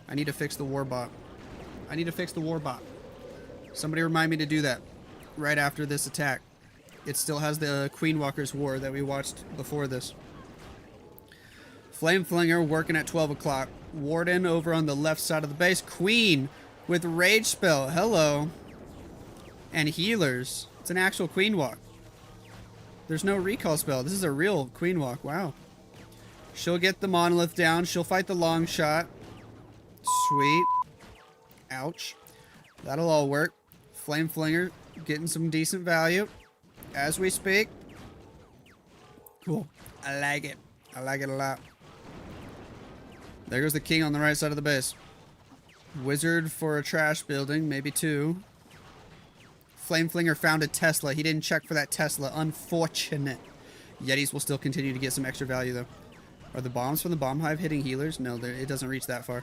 I need to fix the warbot. I need to fix the warbot. Somebody remind me to do that right after this attack. It still has the Queen Walker's War that we watched before this. Flame Flinger working at 12 o'clock. Warden over on the left side of the base. Queen with Rage Spell. Hello. And healers. It's an actual Queen Walk. There's no recall spell. This is a real Queen Walk. Wow. She'll get the Monolith down. She'll fight the long shot. Sweet. Ouch. That'll all work. Flame Flinger getting some decent value as we speak. Cool. I like it. I like it a lot. There goes the king on the right side of the base. Wizard for a trash building, maybe two. Flame Flinger found a Tesla. He didn't check for that Tesla. Unfortunate. Yetis will still continue to get some extra value, though. Are the bombs from the bomb hive hitting healers? No, it doesn't reach that far.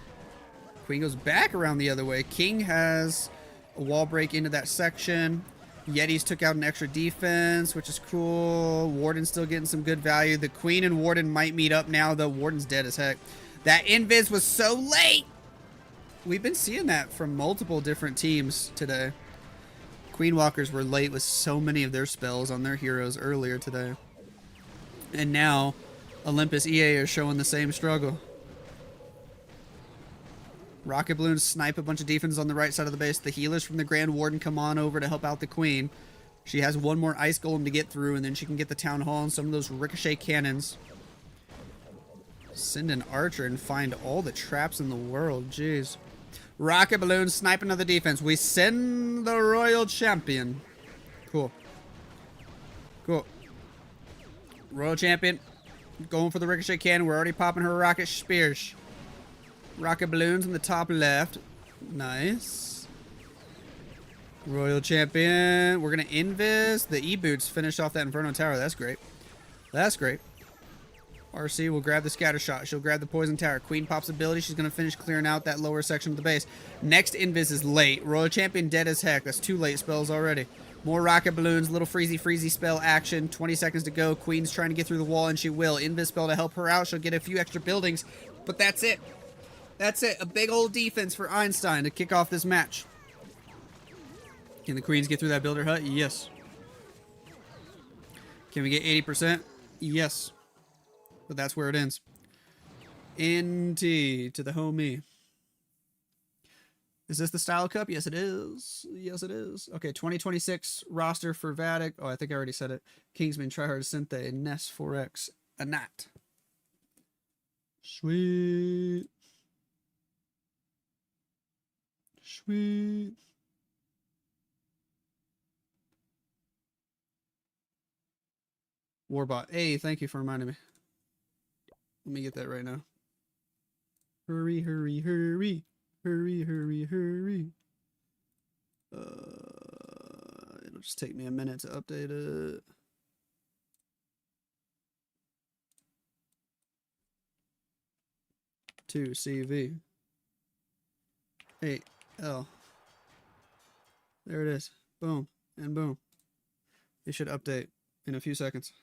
Queen goes back around the other way. King has a wall break into that section. Yetis took out an extra defense, which is cool. Warden's still getting some good value. The Queen and Warden might meet up now, though. Warden's dead as heck. That invis was so late! We've been seeing that from multiple different teams today. Queen Walkers were late with so many of their spells on their heroes earlier today. And now, Olympus EA are showing the same struggle. Rocket Balloons snipe a bunch of defenses on the right side of the base. The healers from the Grand Warden come on over to help out the Queen. She has one more Ice Golem to get through, and then she can get the Town Hall and some of those Ricochet Cannons. Send an Archer and find all the traps in the world. Jeez. Rocket Balloons snipe another defense. We send the Royal Champion. Cool. Cool. Royal Champion going for the Ricochet Cannon. We're already popping her Rocket Spears. Rocket Balloons in the top left. Nice. Royal Champion. We're going to invis. The E-Boots finish off that Inferno Tower. That's great. That's great. RC will grab the Scatter Shot. She'll grab the Poison Tower. Queen pops ability. She's going to finish clearing out that lower section of the base. Next invis is late. Royal Champion dead as heck. That's 2 late spells already. More Rocket Balloons. Little freezy spell action. 20 seconds to go. Queen's trying to get through the wall, and she will. Invis spell to help her out. She'll get a few extra buildings, but that's it. That's it. A big old defense for Einstein to kick off this match. Can the Queens get through that builder hut? Yes. Can we get 80%? Yes. But that's where it ends. NT to the homie. Is this the Style Cup? Yes, it is. Yes, it is. Okay, 2026 roster for Vatic. Oh, I think I already said it. Kingsman, Tryhard, Sinthe, Ness, 4X, Anat. Sweet. Sweet. Warbot. Hey, thank you for reminding me. Let me get that right now. Hurry, hurry, hurry. Hurry, hurry, hurry. It'll just take me a minute to update it. To CV. 8L. There it is. Boom. And boom. It should update in a few seconds.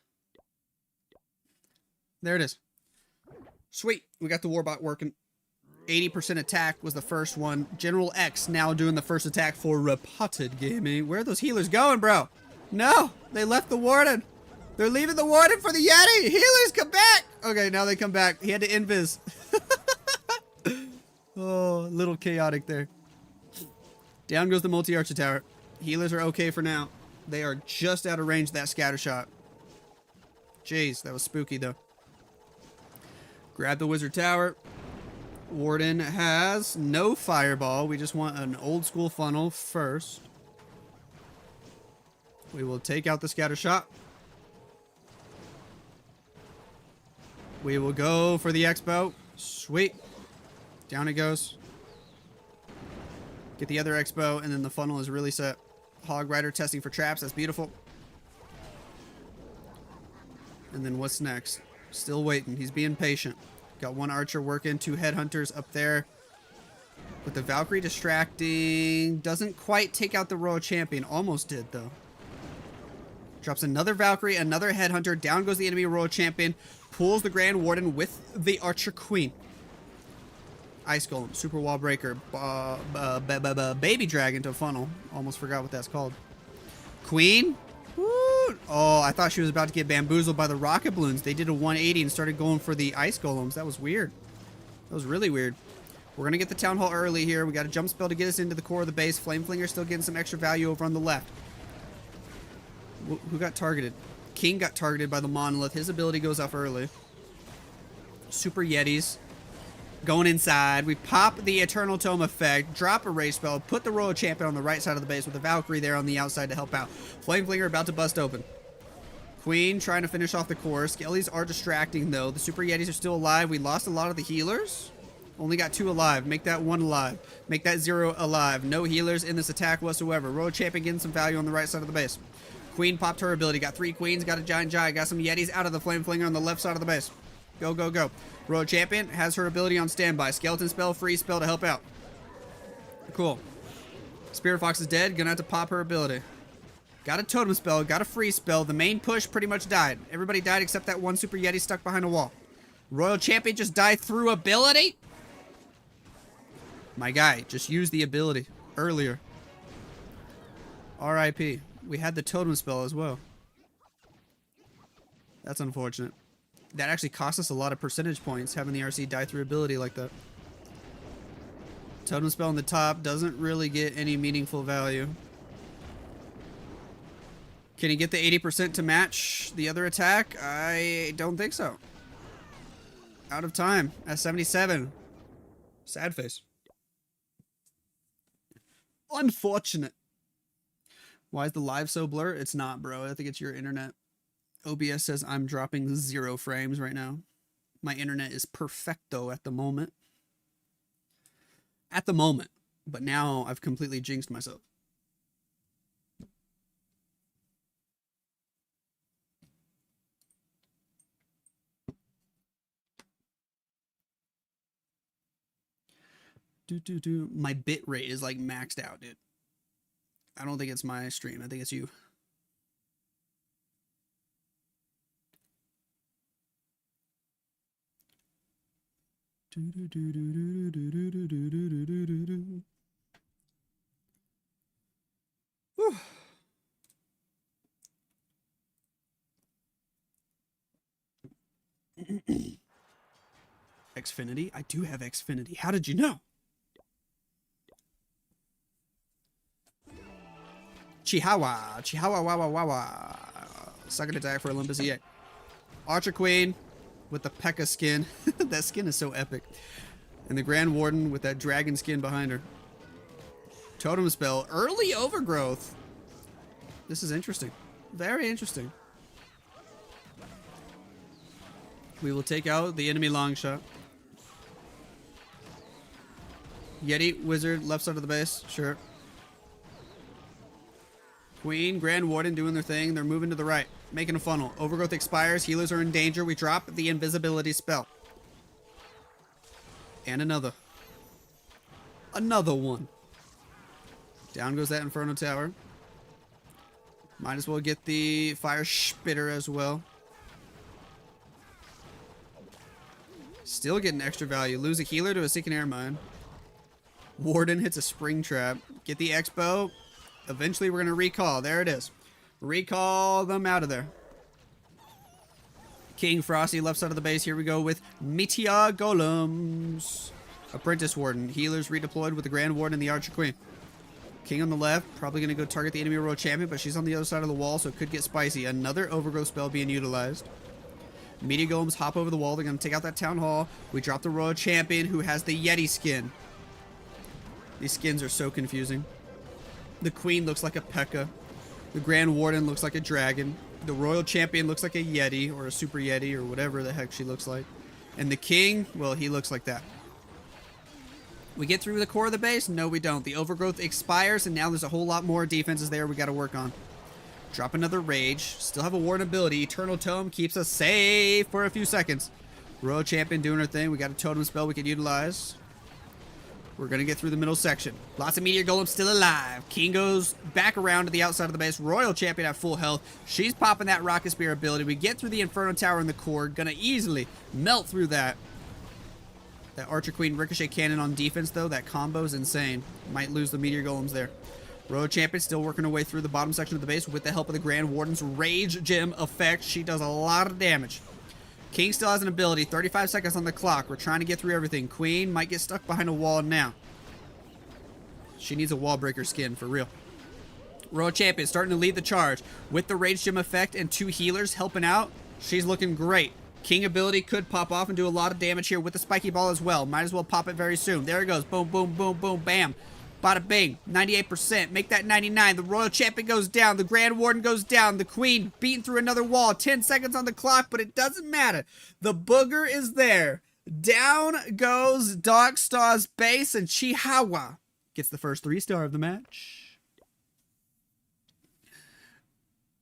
There it is. Sweet. We got the Warbot working. 80% attack was the first one. General X now doing the first attack for Repotted Gaming. Where are those healers going, bro? No, they left the Warden. They're leaving the Warden for the Yeti. Healers, come back. Okay, now they come back. He had to invis. Oh, a little chaotic there. Down goes the multi-archer tower. Healers are okay for now. They are just out of range of that scatter shot. Jeez, that was spooky though. Grab the wizard tower. Warden has no fireball. We just want an old school funnel first. We will take out the scatter shot. We will go for the Expo. Sweet. Down it goes. Get the other Expo, and then the funnel is really set. Hog Rider testing for traps. That's beautiful. And then what's next? Still waiting. He's being patient. Got one archer working, 2 headhunters up there. With the Valkyrie distracting. Doesn't quite take out the Royal Champion. Almost did, though. Drops another Valkyrie, another headhunter. Down goes the enemy Royal Champion. Pulls the Grand Warden with the Archer Queen. Ice Golem, Super Wall Breaker, Baby Dragon to funnel. Almost forgot what that's called. Queen. Woo. Oh, I thought she was about to get bamboozled by the Rocket Balloons. They did a 180 and started going for the Ice Golems. That was weird. That was really weird. We're going to get the Town Hall early here. We got a jump spell to get us into the core of the base. Flame Flinger still getting some extra value over on the left. Who got targeted? King got targeted by the Monolith. His ability goes up early. Super Yetis. Going inside. We pop the Eternal Tome effect. Drop a Ray spell. Put the Royal Champion on the right side of the base with the Valkyrie there on the outside to help out. Flame Flinger about to bust open. Queen trying to finish off the core. Skellies are distracting though. The Super Yetis are still alive. We lost a lot of the healers. Only got 2 alive. Make that 1 alive. Make that 0 alive. No healers in this attack whatsoever. Royal Champion getting some value on the right side of the base. Queen popped her ability. Got 3 Queens. Got a Giant Giant. Got some Yetis out of the Flame Flinger on the left side of the base. Go, go, go. Royal Champion has her ability on standby. Skeleton spell, free spell to help out. Cool. Spirit Fox is dead. Gonna have to pop her ability. Got a totem spell, got a free spell. The main push pretty much died. Everybody died except that one Super Yeti stuck behind a wall. Royal Champion just died through ability? My guy, just used the ability earlier. RIP. We had the totem spell as well. That's unfortunate. That actually cost us a lot of percentage points, having the RC die through ability like that. Totem spell on the top doesn't really get any meaningful value. Can he get the 80% to match the other attack? I don't think so. Out of time at 77. Sad face. Unfortunate. Why is the live so blurred? It's not, bro. I think it's your internet. OBS says I'm dropping 0 frames right now. My internet is perfecto at the moment. At the moment. But now I've completely jinxed myself. My bit rate is like maxed out, dude. I don't think it's my stream. I think it's you. Whew. Xfinity? I do have Xfinity. How did you know? Chihuahua. Chihuahua, wawa, wawa. Second attack for Olympus EA. Archer Queen with the P.E.K.K.A skin. That skin is so epic. And the Grand Warden with that dragon skin behind her. Totem spell. Early overgrowth. This is interesting. Very interesting. We will take out the enemy long shot. Yeti, Wizard, left side of the base. Sure. Queen, Grand Warden doing their thing. They're moving to the right. Making a funnel. Overgrowth expires. Healers are in danger. We drop the invisibility spell. And another. Another one. Down goes that Inferno Tower. Might as well get the Fire Spitter as well. Still getting extra value. Lose a healer to a Seeking Air Mine. Warden hits a Spring Trap. Get the Expo. Eventually we're going to recall. There it is. Recall them out of there. King Frosty, left side of the base. Here we go with Meteor Golems. Apprentice Warden. Healers redeployed with the Grand Warden and the Archer Queen. King on the left. Probably going to go target the enemy Royal Champion, but she's on the other side of the wall, so it could get spicy. Another Overgrowth spell being utilized. Meteor Golems hop over the wall. They're going to take out that Town Hall. We drop the Royal Champion, who has the Yeti skin. These skins are so confusing. The Queen looks like a P.E.K.K.A. The Grand Warden looks like a dragon. The Royal Champion looks like a Yeti or a Super Yeti or whatever the heck she looks like. And the King, well, he looks like that. We get through the core of the base? No, we don't. The Overgrowth expires, and now there's a whole lot more defenses there we got to work on. Drop another Rage. Still have a Warden ability. Eternal Tome keeps us safe for a few seconds. Royal Champion doing her thing. We got a Totem spell we could utilize. We're going to get through the middle section. Lots of Meteor Golems still alive. King goes back around to the outside of the base. Royal Champion at full health. She's popping that Rocket Spear ability. We get through the Inferno Tower in the core. Going to easily melt through that. That Archer Queen Ricochet Cannon on defense, though. That combo is insane. Might lose the Meteor Golems there. Royal Champion still working her way through the bottom section of the base with the help of the Grand Warden's Rage Gem effect. She does a lot of damage. King still has an ability. 35 seconds on the clock. We're trying to get through everything. Queen might get stuck behind a wall now. She needs a wall breaker skin for real. Royal Champion starting to lead the charge. With the Rage Gem effect and 2 healers helping out, she's looking great. King ability could pop off and do a lot of damage here with the spiky ball as well. Might as well pop it very soon. There it goes. Boom, boom, boom, boom, bam. Bada bing. 98%. Make that 99. The Royal Champion goes down. The Grand Warden goes down. The Queen beating through another wall. 10 seconds on the clock, but it doesn't matter. The booger is there. Down goes Dark Star's base, and Chihuahua gets the first 3-star of the match.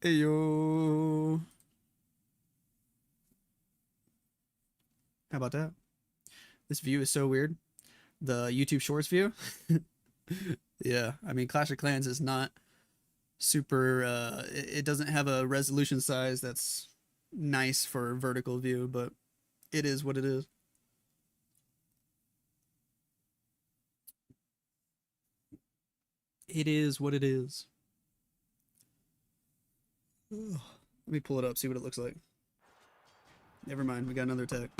Ayo. How about that? This view is so weird. The YouTube Shorts view. Yeah, I mean, Clash of Clans is not super, it doesn't have a resolution size that's nice for vertical view, but it is what it is. It is what it is. Ugh. Let me pull it up, see what it looks like. Never mind, we got another attack.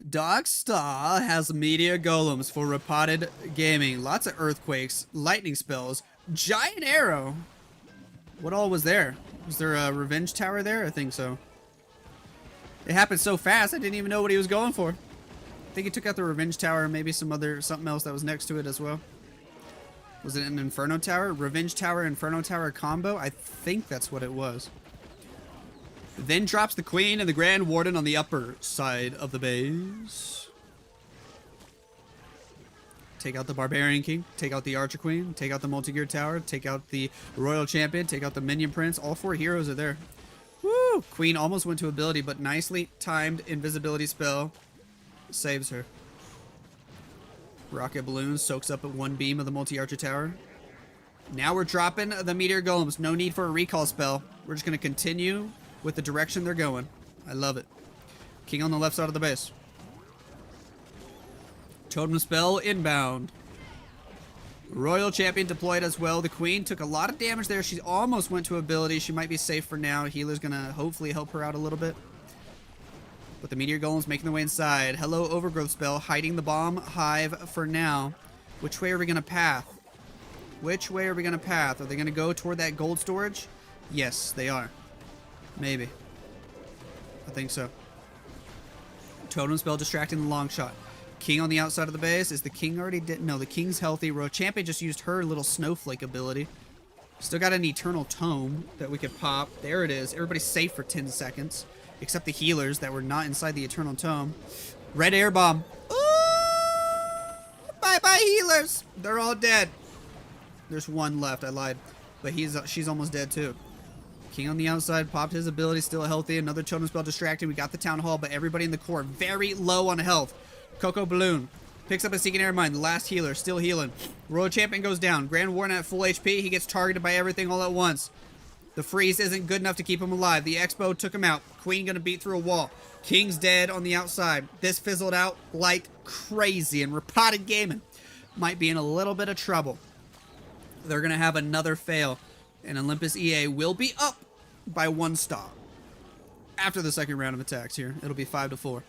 Dogstar has meteor golems for Repotted gaming. Lots of earthquakes, lightning spells, giant arrow. What all was there? Was there a revenge tower there? I think so. It happened so fast, I didn't even know what he was going for. I think he took out the revenge tower and maybe something else that was next to it as well. Was it an Inferno Tower? Revenge Tower, Inferno Tower combo? I think that's what it was. Then drops the Queen and the Grand Warden on the upper side of the base. Take out the Barbarian King. Take out the Archer Queen. Take out the Multi-Gear Tower. Take out the Royal Champion. Take out the Minion Prince. All 4 heroes are there. Woo! Queen almost went to ability, but nicely timed invisibility spell saves her. Rocket Balloon soaks up at 1 beam of the Multi-Archer Tower. Now we're dropping the Meteor Golems. No need for a recall spell. We're just going to continue with the direction they're going. I love it. King on the left side of the base. Totem spell inbound. Royal Champion deployed as well. The Queen took a lot of damage there. She almost went to ability. She might be safe for now. Healer's going to hopefully help her out a little bit. But the Meteor Golem's making their way inside. Hello, Overgrowth spell. Hiding the bomb hive for now. Which way are we going to path? Which way are we going to path? Are they going to go toward that gold storage? Yes, they are. Maybe. I think so. Totem spell distracting the long shot. King on the outside of the base. Is the King already dead? No, the King's healthy. Royal Champion just used her little snowflake ability. Still got an Eternal Tome that we could pop. There it is. Everybody's safe for 10 seconds. Except the healers that were not inside the Eternal Tome. Red Air Bomb. Ooh! Bye-bye, healers. They're all dead. There's 1 left. I lied. But she's almost dead, too. King on the outside popped his ability. Still healthy. Another Totem Spell distracting. We got the Town Hall, but everybody in the core very low on health. Coco Balloon picks up a Seeking Air Mine. The last healer still healing. Royal Champion goes down. Grand Warden at full HP. He gets targeted by everything all at once. The freeze isn't good enough to keep him alive. The Expo took him out. Queen gonna beat through a wall. King's dead on the outside. This fizzled out like crazy, and Repotted Gaming might be in a little bit of trouble. They're gonna have another fail, and Olympus EA will be up by 1 star. After the second round of attacks here, it'll be 5-4.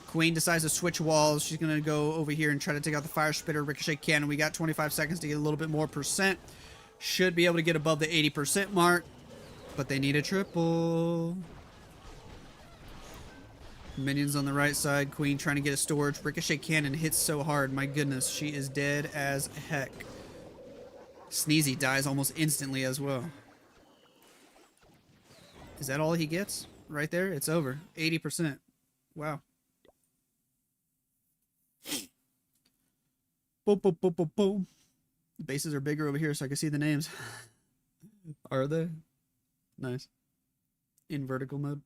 Queen decides to switch walls. She's gonna go over here and try to take out the Fire Spitter Ricochet Cannon. We got 25 seconds to get a little bit more percent. Should be able to get above the 80% mark, but they need a triple. Minions on the right side. Queen trying to get a storage. Ricochet Cannon hits so hard. My goodness, she is dead as heck. Sneezy dies almost instantly as well. Is that all he gets? Right there? It's over. 80%. Wow. Boom, boom, boom, boom, boom. The bases are bigger over here so I can see the names. Are they? Nice. In vertical mode.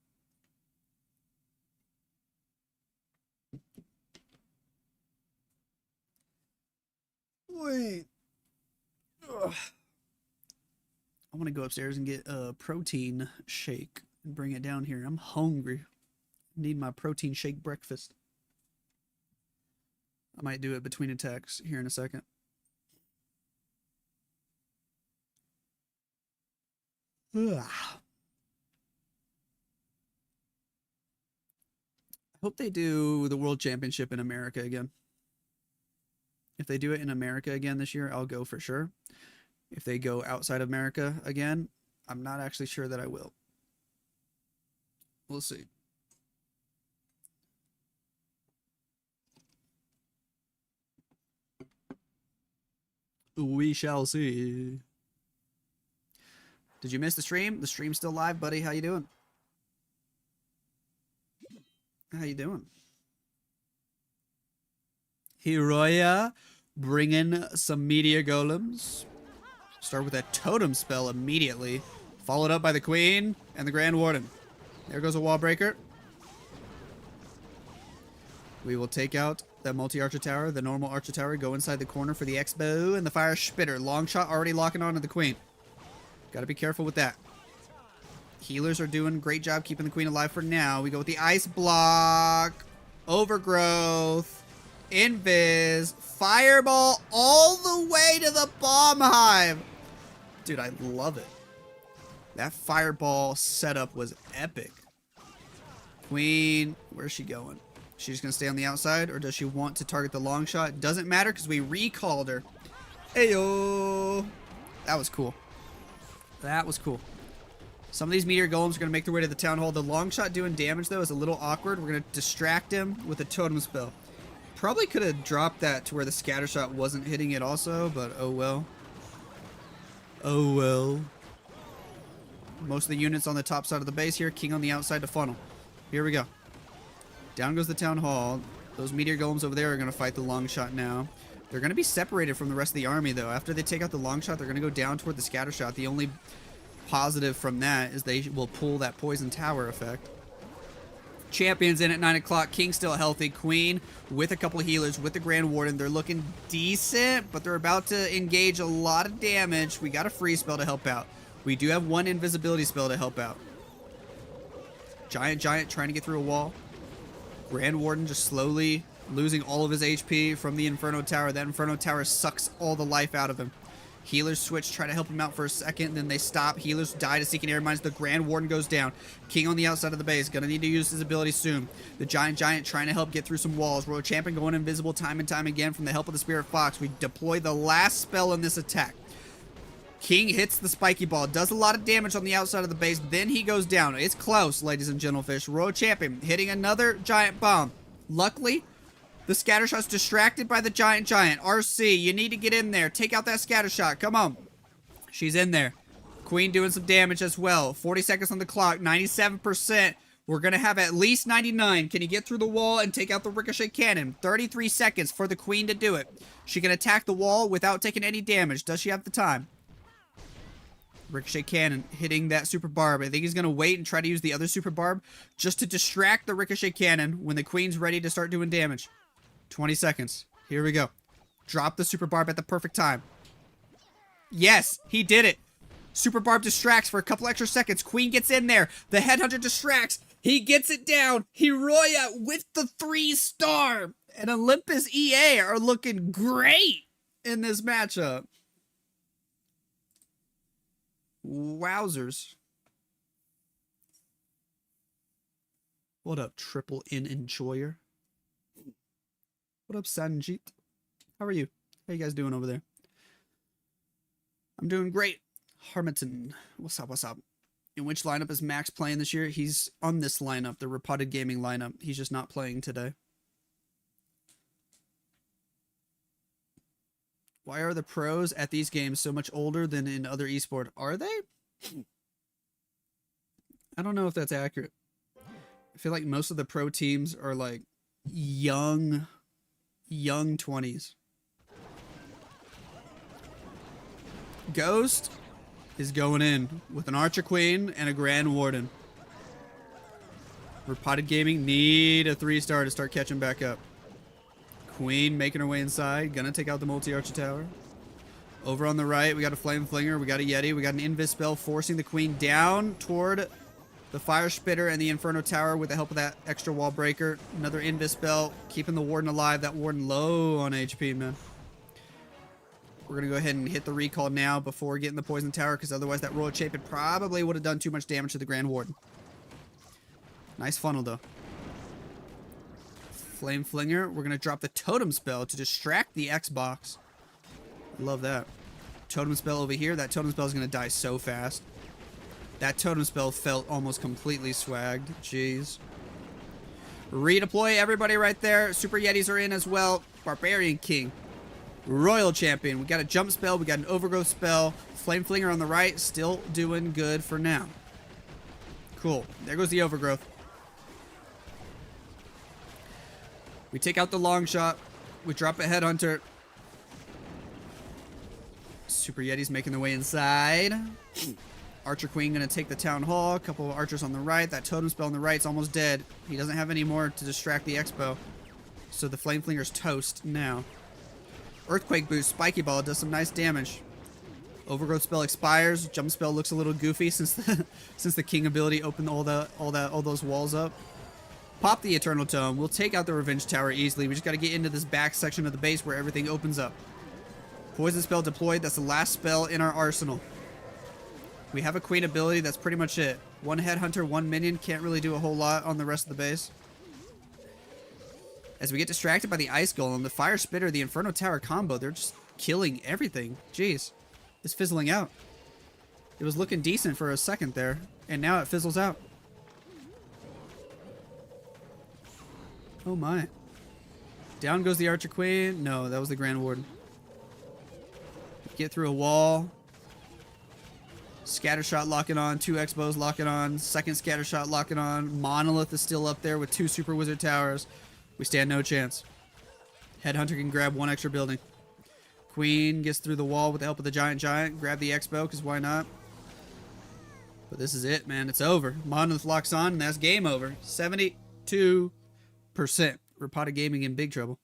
Wait. Ugh. I want to go upstairs and get a protein shake and bring it down here. I'm hungry. Need my protein shake breakfast. I might do it between attacks here in a second. Ugh. I hope they do the World Championship in America again. If they do it in America again this year, I'll go for sure. If they go outside of America again, I'm not actually sure that I will. We'll see. We shall see. Did you miss the stream? The stream's still live, buddy. How you doing? How you doing? Hiroya bringing some Meteor Golems. Start with a Totem spell immediately. Followed up by the Queen and the Grand Warden. There goes a wall breaker. We will take out That multi-archer tower, the normal archer tower, go inside the corner for the X-bow and the fire spitter. Long shot already locking onto the queen. Got to be careful with that. Healers are doing a great job keeping the queen alive for now. We go with the ice block, overgrowth, invis, fireball all the way to the bomb hive. Dude, I love it. That fireball setup was epic. Queen, where's she going? She's just going to stay on the outside, or does she want to target the long shot? Doesn't matter because we recalled her. Ayo! That was cool. That was cool. Some of these meteor golems are going to make their way to the town hall. The long shot doing damage, though, is a little awkward. We're going to distract him with a totem spell. Probably could have dropped that to where the scatter shot wasn't hitting it also, but oh well. Oh well. Most of the units on the top side of the base here. King on the outside to funnel. Here we go. Down goes the town hall. Those meteor golems over there are going to fight the long shot now. They're going to be separated from the rest of the army, though. After they take out the long shot, they're going to go down toward the scatter shot. The only positive from that is they will pull that poison tower effect. Champions in at 9 o'clock. King still healthy. Queen with a couple of healers with the Grand Warden. They're looking decent, but they're about to engage a lot of damage. We got a free spell to help out. We do have one invisibility spell to help out. Giant trying to get through a wall. Grand Warden just slowly losing all of his HP from the Inferno Tower. That Inferno Tower sucks all the life out of him. Healers switch, try to help him out for a second, then they stop. Healers die to Seeking Air Mines. The Grand Warden goes down. King on the outside of the base. Gonna need to use his ability soon. The Giant trying to help get through some walls. Royal Champion going invisible time and time again from the help of the Spirit Fox. We deploy the last spell in this attack. King hits the spiky ball. Does a lot of damage on the outside of the base. Then he goes down. It's close, ladies and gentlefish. Royal Champion hitting another giant bomb. Luckily, the scatter shot's distracted by the giant. RC, you need to get in there. Take out that scatter shot. Come on. She's in there. Queen doing some damage as well. 40 seconds on the clock. 97%. We're going to have at least 99. Can you get through the wall and take out the ricochet cannon? 33 seconds for the Queen to do it. She can attack the wall without taking any damage. Does she have the time? Ricochet cannon hitting that super barb. I think he's going to wait and try to use the other super barb just to distract the ricochet cannon when the Queen's ready to start doing damage. 20 seconds. Here we go. Drop the super barb at the perfect time. Yes, he did it. Super barb distracts for a couple extra seconds. Queen gets in there. The headhunter distracts. He gets it down. Heroya with the 3-star. And Olympus EA are looking great in this matchup. Wowzers. What up, Triple N Enjoyer? What up, Sanjit? How are you? How you guys doing over there? I'm doing great. Harmington, what's up? In which lineup is Max playing this year? He's on this lineup, the Repotted Gaming lineup. He's just not playing today. Why are the pros at these games so much older than in other esports? Are they? I don't know if that's accurate. I feel like most of the pro teams are like young 20s. Ghost is going in with an Archer Queen and a Grand Warden. Repotted Gaming need a 3-star to start catching back up. Queen making her way inside. Gonna take out the multi-archer tower. Over on the right, we got a Flame Flinger. We got a Yeti. We got an Invis spell forcing the Queen down toward the Fire Spitter and the Inferno Tower with the help of that extra wall breaker. Another Invis spell keeping the Warden alive. That Warden low on HP, man. We're gonna go ahead and hit the recall now before getting the Poison Tower, because otherwise that Royal Champion probably would have done too much damage to the Grand Warden. Nice funnel, though. Flame Flinger. We're going to drop the Totem Spell to distract the Xbox. Love that. Totem Spell over here. That Totem Spell is going to die so fast. That Totem Spell felt almost completely swagged. Jeez. Redeploy everybody right there. Super Yetis are in as well. Barbarian King. Royal Champion. We got a Jump Spell. We got an Overgrowth Spell. Flame Flinger on the right. Still doing good for now. Cool. There goes the Overgrowth. We take out the long shot. We drop a headhunter. Super Yeti's making their way inside. Archer Queen gonna take the town hall. A couple of archers on the right. That totem spell on the right's almost dead. He doesn't have any more to distract the expo. So the Flame Flinger's toast now. Earthquake boost, Spiky Ball does some nice damage. Overgrowth spell expires. Jump spell looks a little goofy since the King ability opened all those walls up. Pop the Eternal Tome. We'll take out the Revenge Tower easily. We just got to get into this back section of the base where everything opens up. Poison spell deployed. That's the last spell in our arsenal. We have a QueeN ability. That's pretty much it. One Headhunter, one minion. Can't really do a whole lot on the rest of the base. As we get distracted by the Ice Golem, the Fire Spitter, the Inferno Tower combo, they're just killing everything. Jeez. It's fizzling out. It was looking decent for a second there, and now it fizzles out. Oh my. Down goes the Archer Queen. No, that was the Grand Warden. Get through a wall. Scattershot locking on. 2 Expos locking on. Second Scattershot locking on. Monolith is still up there with 2 Super Wizard Towers. We stand no chance. Headhunter can grab 1 extra building. QueeN gets through the wall with the help of the Giant. Grab the Expo, because why not? But this is it, man. It's over. Monolith locks on, and that's game over. 72%. Repotted Gaming in big trouble.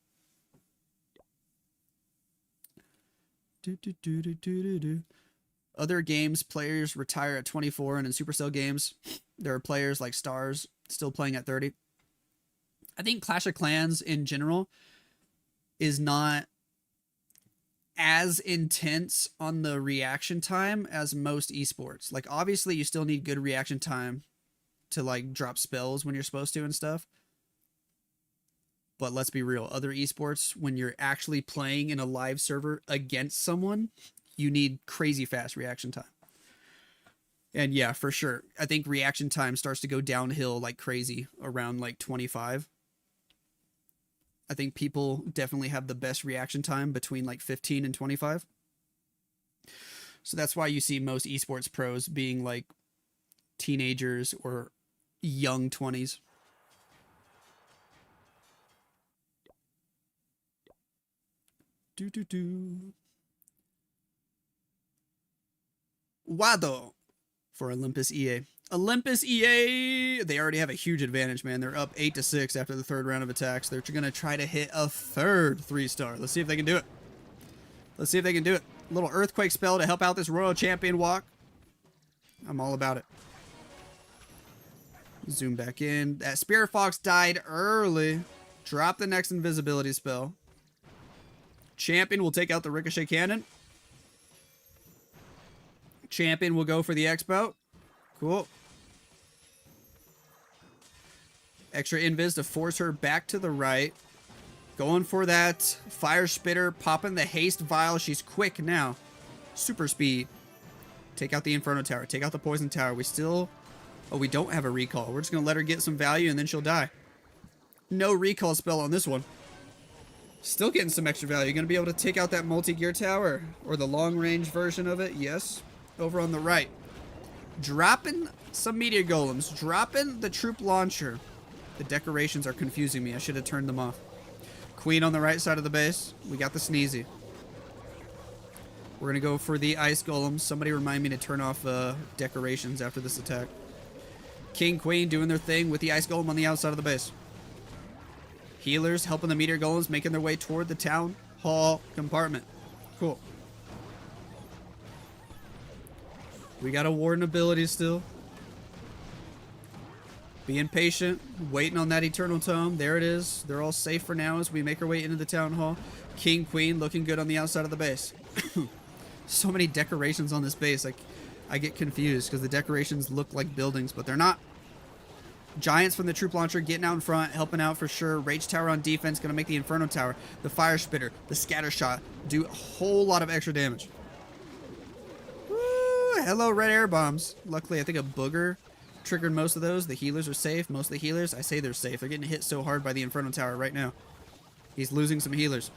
Other games, players retire at 24, and in Supercell games, there are players like Stars still playing at 30. I think Clash of Clans in general is not as intense on the reaction time as most esports. Like, obviously you still need good reaction time to like drop spells when you're supposed to and stuff. But let's be real, other esports, when you're actually playing in a live server against someone, you need crazy fast reaction time. And yeah, for sure. I think reaction time starts to go downhill like crazy around like 25. I think people definitely have the best reaction time between like 15 and 25. So that's why you see most esports pros being like teenagers or young 20s. Wado for Olympus EA. Olympus EA, they already have a huge advantage, man. They're up 8-6 after the 3rd round of attacks. They're going to try to hit a 3rd 3-star. Let's see if they can do it. Let's see if they can do it. A little Earthquake spell to help out this Royal Champion walk. I'm all about it. Zoom back in. That Spirit Fox died early. Drop the next invisibility spell. Champion will take out the Ricochet Cannon. Champion will go for the Expo. Cool. Extra invis to force her back to the right. Going for that Fire Spitter. Popping the Haste Vial. She's quick now. Super speed. Take out the Inferno Tower. Take out the Poison Tower. We still... Oh, we don't have a recall. We're just going to let her get some value and then she'll die. No recall spell on this one. Still getting some extra value. Going to be able to take out that multi-gear tower. Or the long-range version of it. Yes. Over on the right. Dropping some Meteor Golems. Dropping the Troop Launcher. The decorations are confusing me. I should have turned them off. QueeN on the right side of the base. We got the Sneezy. We're going to go for the Ice Golem. Somebody remind me to turn off decorations after this attack. King, QueeN doing their thing with the Ice Golem on the outside of the base. Healers helping the Meteor Golems making their way toward the Town Hall compartment. Cool. We got a Warden ability still. Being patient, waiting on that Eternal Tome. There it is. They're all safe for now as we make our way into the Town Hall. King, QueeN looking good on the outside of the base. So many decorations on this base. I get confused because the decorations look like buildings, but they're not. Giants from the Troop Launcher getting out in front, helping out for sure. Rage Tower on defense, going to make the Inferno Tower. The Fire Spitter, the Scatter Shot do a whole lot of extra damage. Hello, red air bombs. Luckily, I think a booger triggered most of those. The healers are safe. Most of the healers, I say they're safe. They're getting hit so hard by the Inferno Tower right now. He's losing some healers.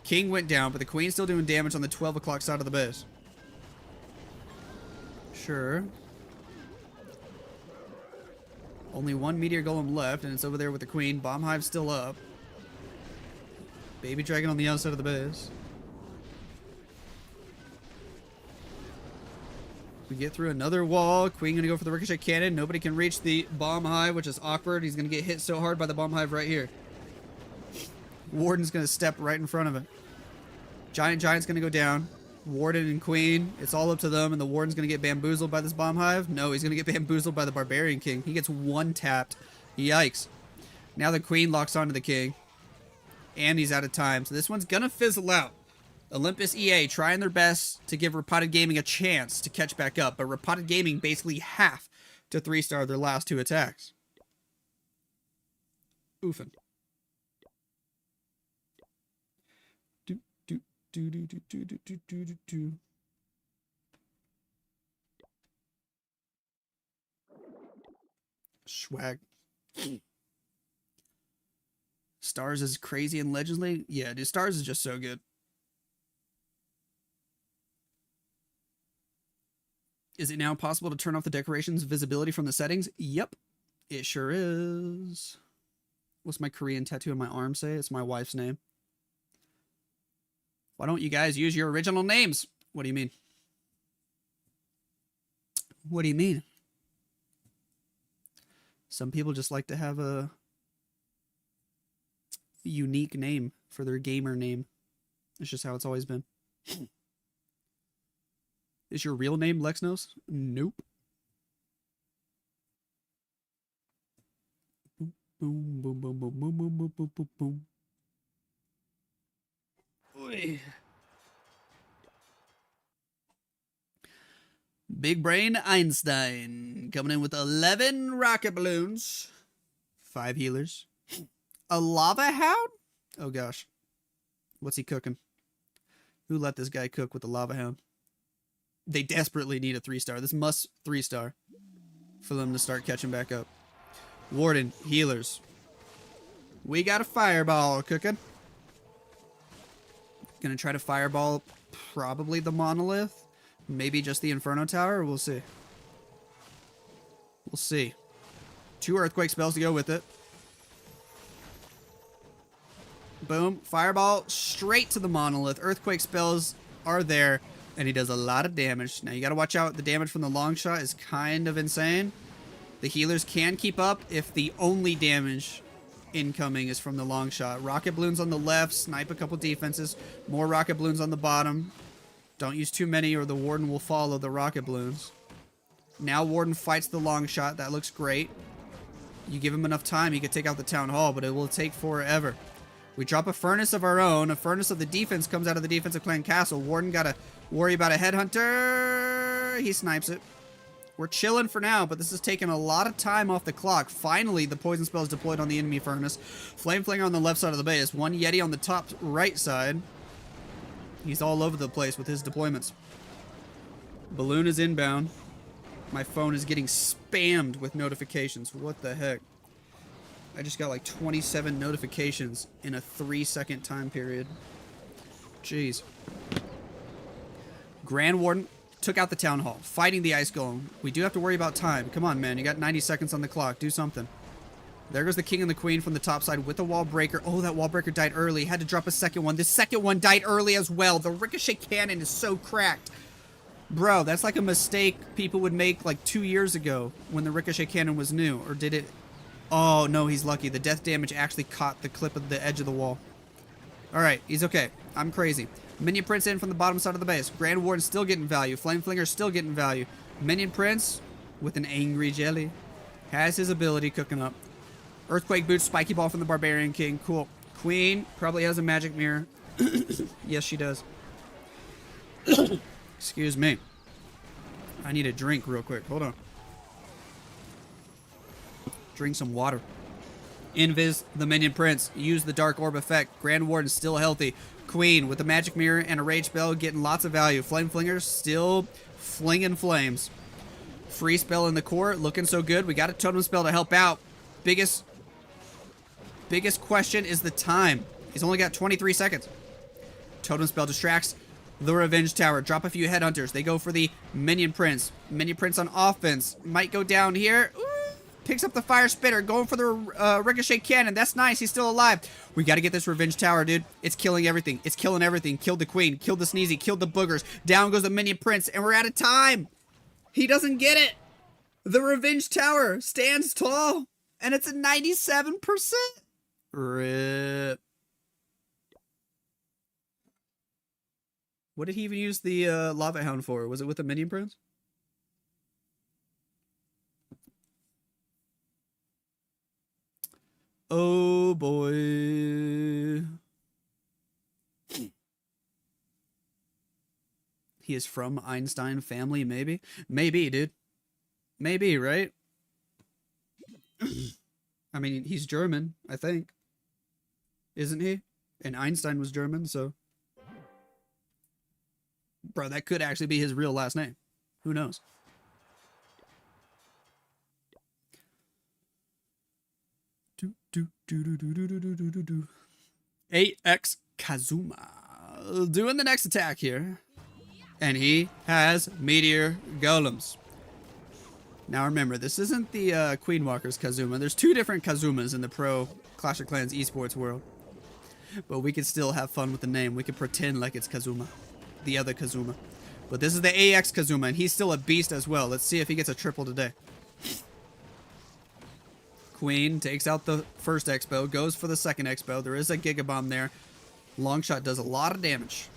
King went down, but the QueeN's still doing damage on the 12 o'clock side of the base. Sure. Only one Meteor Golem left, and it's over there with the QueeN. Bomb Hive's still up. Baby Dragon on the outside of the base. We get through another wall. QueeN gonna go for the Ricochet Cannon. Nobody can reach the Bomb Hive, which is awkward. He's gonna get hit so hard by the Bomb Hive right here. Warden's going to step right in front of it. Giant's going to go down. Warden and Queen, it's all up to them, and the Warden's going to get bamboozled by this bomb hive? No, he's going to get bamboozled by the Barbarian King. He gets one tapped. Yikes. Now the Queen locks onto the King. And he's out of time, so this one's going to fizzle out. Olympus EA trying their best to give Repotted Gaming a chance to catch back up, but Repotted Gaming basically have to 3-star their last 2 attacks. Oofing. Swag. Stars is crazy and legendly. Yeah, dude, Stars is just so good. Is it now possible to turn off the decorations visibility from the settings? Yep, it sure is. What's my Korean tattoo on my arm say? It's my wife's name. Why don't you guys use your original names? What do you mean? What do you mean? Some people just like to have a unique name for their gamer name. It's just how it's always been. Is your real name Lexnos? Nope. Boom, boom, boom, boom, boom, boom, boom, boom, boom, boom, boom. Oy. Big Brain Einstein coming in with 11 rocket balloons, 5 healers, a lava hound? Oh gosh. What's he cooking? Who let this guy cook with the lava hound? They desperately need a 3-star. This must 3-star for them to start catching back up. Warden, healers. We got a fireball cooking. Gonna try to fireball probably the monolith. Maybe just the Inferno Tower. We'll see. We'll see. 2 earthquake spells to go with it. Boom. Fireball straight to the monolith. Earthquake spells are there. And he does a lot of damage. Now you gotta watch out. The damage from the long shot is kind of insane. The healers can keep up if the only damage incoming is from the long shot. Rocket balloons on the left, snipe a couple defenses, more rocket balloons on the bottom. Don't use too many or the Warden will follow the rocket balloons. Now Warden fights the long shot. That looks great. You give him enough time, he could take out the town hall, but it will take forever. We drop a furnace of our own. A furnace of the defense comes out of the defensive clan castle. Warden gotta worry about a headhunter. He snipes it. We're chilling for now, but this is taking a lot of time off the clock. Finally, the poison spell is deployed on the enemy furnace. Flame Flinger on the left side of the base. One Yeti on the top right side. He's all over the place with his deployments. Balloon is inbound. My phone is getting spammed with notifications. What the heck? I just got like 27 notifications in a 3-second time period. Jeez. Grand Warden took out the town hall, fighting the ice golem. We do have to worry about time. Come on, man. You got 90 seconds on the clock. Do something. There goes the king and the queen from the top side with the wall breaker. Oh, that wall breaker died early. Had to drop a second one. The second one died early as well. The ricochet cannon is so cracked. Bro, that's like a mistake people would make like 2 years ago when the ricochet cannon was new. Or did it? Oh, no, he's lucky. The death damage actually caught the clip of the edge of the wall. All right, he's okay. I'm crazy. Minion Prince in from the bottom side of the base. Grand Warden still getting value. Flame Flinger still getting value. Minion Prince with an angry jelly has his ability cooking up. Earthquake Boots, Spiky Ball from the Barbarian King. Cool. Queen probably has a magic mirror. Yes, she does. Excuse me. I need a drink real quick. Hold on. Drink some water. Invis, the Minion Prince. Use the Dark Orb effect. Grand Warden still healthy. Queen with the magic mirror and a rage spell getting lots of value. Flame Flinger still flinging flames. Free spell in the core looking so good. We got a totem spell to help out. Biggest question is the time. He's only got 23 seconds. Totem spell distracts the Revenge Tower. Drop a few headhunters. They go for the Minion Prince. Minion Prince on offense. Might go down here. Ooh. Picks up the Fire Spitter. Going for the Ricochet Cannon. That's nice. He's still alive. We got to get this Revenge Tower, dude. It's killing everything. It's killing everything. Killed the Queen. Killed the Sneezy. Killed the Boogers. Down goes the Minion Prince. And we're out of time. He doesn't get it. The Revenge Tower stands tall. And it's at 97%. RIP. What did he even use the Lava Hound for? Was it with the Minion Prince? Oh boy. He is from Einstein family, maybe? Maybe, dude. Maybe, right? I mean, he's German, I think. Isn't he? And Einstein was German, so... Bro, that could actually be his real last name. Who knows? AX Kazuma. Doing the next attack here. And he has Meteor Golems. Now remember, this isn't the Queen Walker's Kazuma. There's two different Kazumas in the pro Clash of Clans esports world. But we can still have fun with the name. We can pretend like it's Kazuma. The other Kazuma. But this is the AX Kazuma, and he's still a beast as well. Let's see if he gets a triple today. QueeN takes out the first Expo, goes for the second Expo. There is a Giga Bomb there. Longshot does a lot of damage.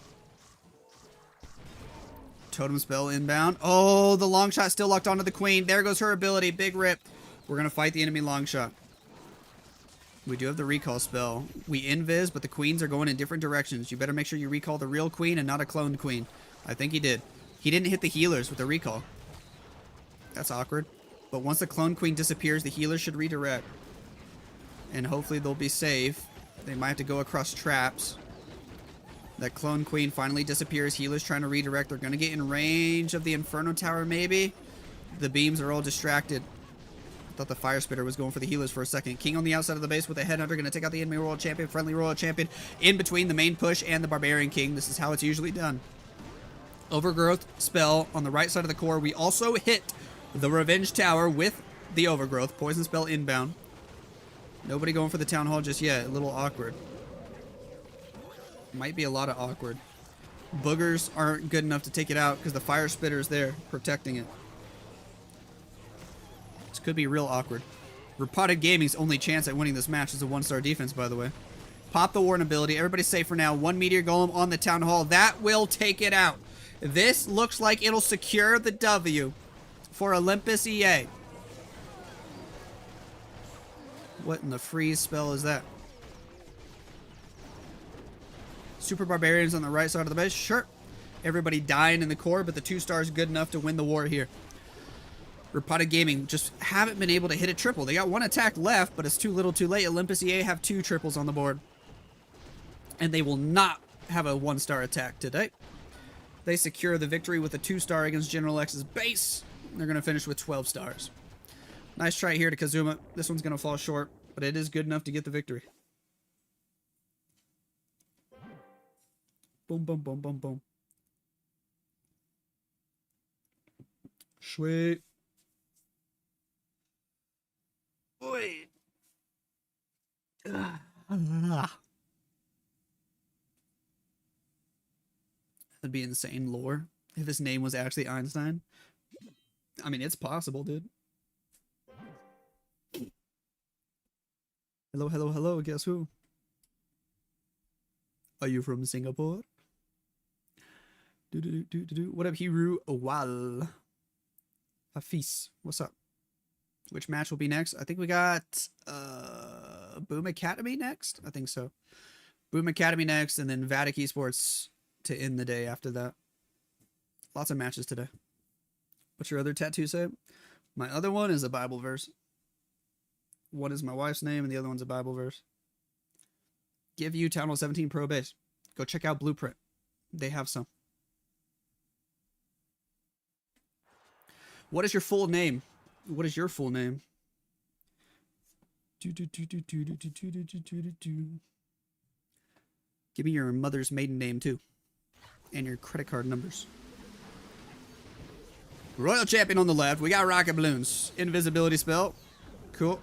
Totem Spell inbound. Oh, the Longshot still locked onto the QueeN. There goes her ability. Big rip. We're going to fight the enemy Longshot. We do have the recall spell. We invis, but the queens are going in different directions. You better make sure you recall the real queen and not a cloned queen. I think he did. He didn't hit the healers with the recall. That's awkward. But once the clone queen disappears, the healers should redirect. And hopefully they'll be safe. They might have to go across traps. That clone queen finally disappears. Healers trying to redirect. They're going to get in range of the Inferno Tower, maybe. The beams are all distracted. I thought the Fire Spitter was going for the healers for a second. King on the outside of the base with a Headhunter. Going to take out the enemy Royal Champion. Friendly Royal Champion in between the main push and the Barbarian King. This is how it's usually done. Overgrowth spell on the right side of the core. We also hit the Revenge Tower with the Overgrowth. Poison spell inbound. Nobody going for the Town Hall just yet. A little awkward. Might be a lot of awkward. Boogers aren't good enough to take it out because the Fire Spitter is there protecting it. This could be real awkward. Repotted Gaming's only chance at winning this match is a 1-star defense, by the way. Pop the Warden ability. Everybody's safe for now. One Meteor Golem on the Town Hall. That will take it out. This looks like it'll secure the W for Olympus EA. What in the freeze spell is that? Super Barbarians on the right side of the base. Sure. Everybody dying in the core, but the 2-star is good enough to win the war here. Repotted Gaming just haven't been able to hit a triple. They got one attack left, but it's too little too late. Olympus EA have 2 triples on the board. And they will not have a 1-star attack today. They secure the victory with a 2-star against General X's base. They're going to finish with 12 stars. Nice try here to Kazuma. This one's going to fall short, but it is good enough to get the victory. Boom, boom, boom, boom, boom. Sweet. Boy. That'd be insane lore if his name was actually Einstein. I mean, it's possible, dude. Hello, hello, hello. Guess who? Are you from Singapore? What up, Hiru Owal? Hafiz, what's up? Which match will be next? I think we got Boom Academy next. I think so. Boom Academy next, and then Vatic Esports to end the day after that. Lots of matches today. What's your other tattoo say? My other one is a Bible verse. One is my wife's name, and the other one's a Bible verse. Give you Town Hall 17 Pro Base. Go check out Blueprint. They have some. What is your full name? What is your full name? Give me your mother's maiden name, too. And your credit card numbers. Royal Champion on the left. We got rocket balloons. Invisibility spell. Cool.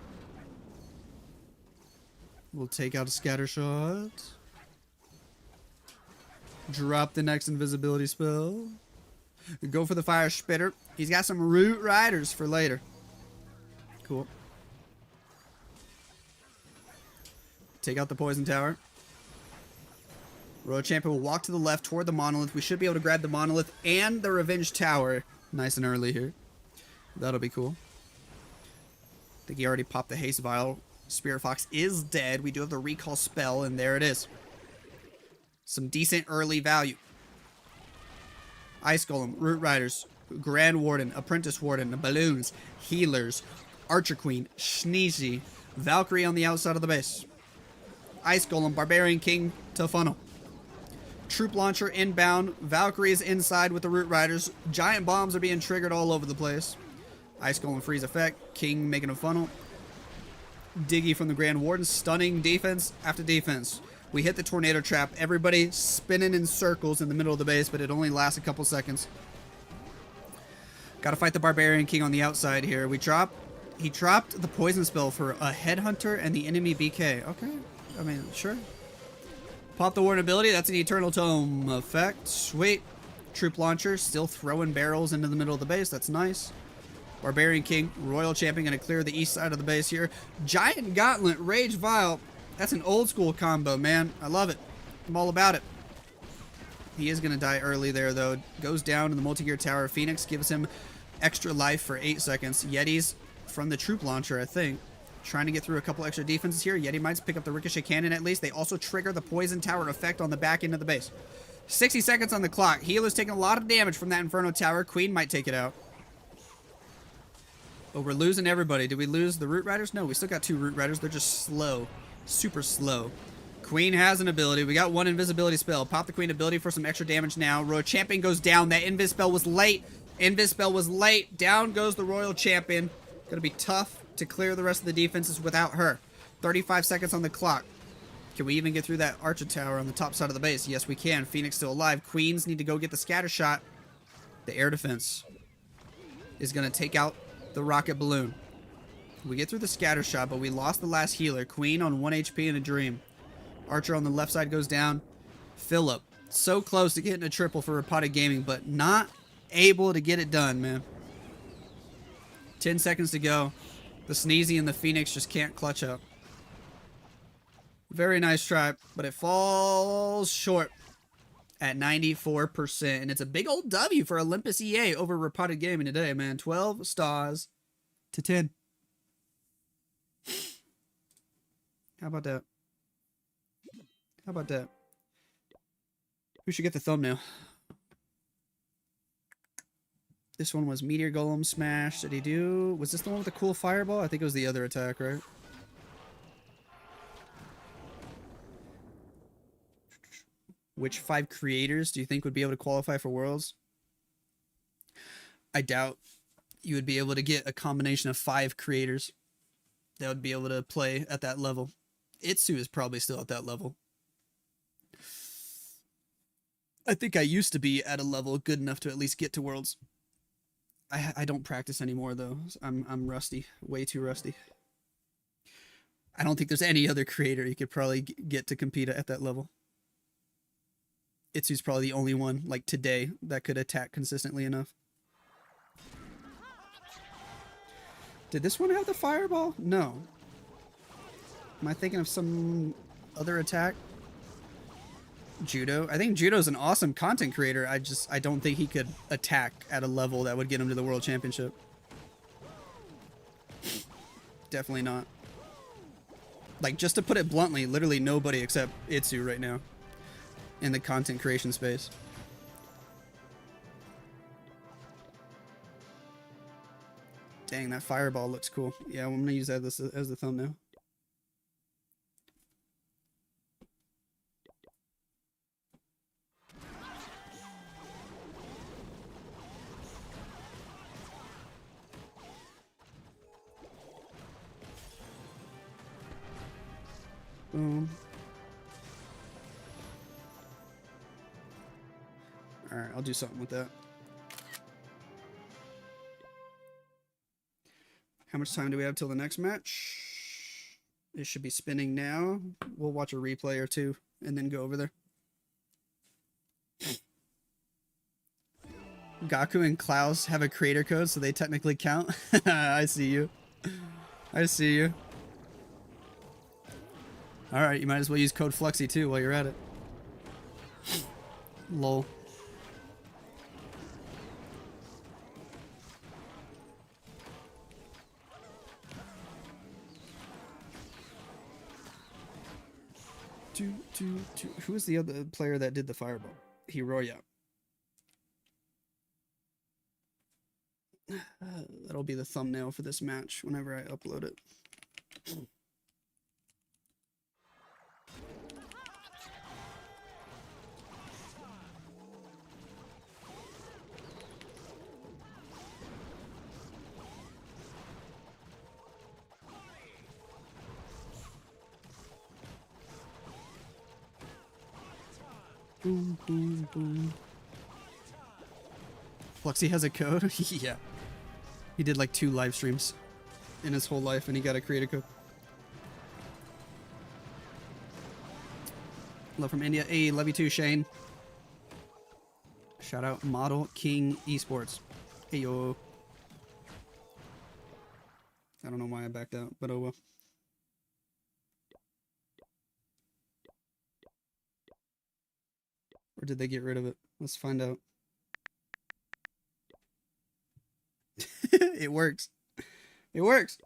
We'll take out a scatter shot. Drop the next invisibility spell. Go for the Fire Spitter. He's got some Root Riders for later. Cool. Take out the Poison Tower. Royal Champion will walk to the left toward the monolith. We should be able to grab the monolith and the revenge tower nice and early here. That'll be cool. I think he already popped the haste vial. Spirit Fox is dead. We do have the recall spell, and there it is. Some decent early value. Ice Golem, Root Riders, Grand Warden, Apprentice Warden, Balloons, Healers, Archer Queen, Sneezy, Valkyrie on the outside of the base. Ice Golem, Barbarian King to funnel. Troop Launcher inbound. Valkyrie is inside with the Root Riders. Giant bombs are being triggered all over the place. Ice Golem freeze effect. King making a funnel. Diggy from the Grand Warden. Stunning defense after defense. We hit the tornado trap. Everybody spinning in circles in the middle of the base, but it only lasts a couple seconds. Gotta fight the Barbarian King on the outside here. He dropped the poison spell for a headhunter and the enemy BK. Okay. I mean, sure. Pop the Warden ability. That's an Eternal Tome effect. Sweet. Troop Launcher still throwing barrels into the middle of the base. That's nice. Barbarian King, Royal Champion going to clear the east side of the base here. Giant Gauntlet, Rage Vial. That's an old school combo, man. I love it. I'm all about it. He is going to die early there, though. Goes down in the multi-gear tower. Phoenix gives him extra life for 8 seconds. Yetis from the Troop Launcher, I think. Trying to get through a couple extra defenses here. Yeti might pick up the Ricochet Cannon at least. They also trigger the Poison Tower effect on the back end of the base. 60 seconds on the clock. Healer's taking a lot of damage from that Inferno Tower. QueeN might take it out. But we're losing everybody. Did we lose the Root Riders? No, we still got 2 Root Riders. They're just slow. Super slow. QueeN has an ability. We got 1 invisibility spell. Pop the QueeN ability for some extra damage now. Royal Champion goes down. That Invis spell was late. Invis spell was late. Down goes the Royal Champion. Gonna be tough to clear the rest of the defenses without her. 35 seconds on the clock. Can we even get through that Archer Tower on the top side of the base? Yes, we can. Phoenix still alive. Queens need to go get the scatter shot. The air defense is going to take out the rocket balloon. We get through the scatter shot, but we lost the last healer. QueeN on 1 HP in a dream. Archer on the left side goes down. Philip, so close to getting a triple for Repotted Gaming, but not able to get it done, man. 10 seconds to go. The Sneezy and the Phoenix just can't clutch up. Very nice try, but it falls short at 94%. And it's a big old W for Olympus EA over Repotted Gaming today, man. 12 stars to 10. How about that? How about that? Who should get the thumbnail? This one was Meteor Golem Smash. Did he do... Was this the one with the cool fireball? I think it was the other attack, right? Which 5 creators do you think would be able to qualify for Worlds? I doubt you would be able to get a combination of 5 creators that would be able to play at that level. Itsu is probably still at that level. I think I used to be at a level good enough to at least get to Worlds. I don't practice anymore, though. I'm rusty. Way too rusty. I don't think there's any other creator you could probably get to compete at that level. Itsu's probably the only one, like today, that could attack consistently enough. Did this one have the fireball? No. Am I thinking of some other attack? Judo. I think Judo's an awesome content creator. I don't think he could attack at a level that would get him to the World Championship. Definitely not. Like, just to put it bluntly, literally nobody except Itsu right now in the content creation space. Dang, that fireball looks cool. Yeah, I'm gonna use that as the thumbnail. Boom. Alright, I'll do something with that. How much time do we have till the next match? It should be spinning now. We'll watch a replay or two and then go over there. Gaku and Klaus have a creator code, so they technically count. I see you. I see you. Alright, you might as well use code Flexi too while you're at it. Lol. Who was the other player that did the fireball? Hiroya. That'll be the thumbnail for this match whenever I upload it. Boom, boom, boom. Fluxy has a code? Yeah. He did like 2 live streams in his whole life and he got a creator code. Love from India. Hey, love you too, Shane. Shout out Model King Esports. Hey, yo. I don't know why I backed out, but oh well. Or did they get rid of it? Let's find out. It works. It works.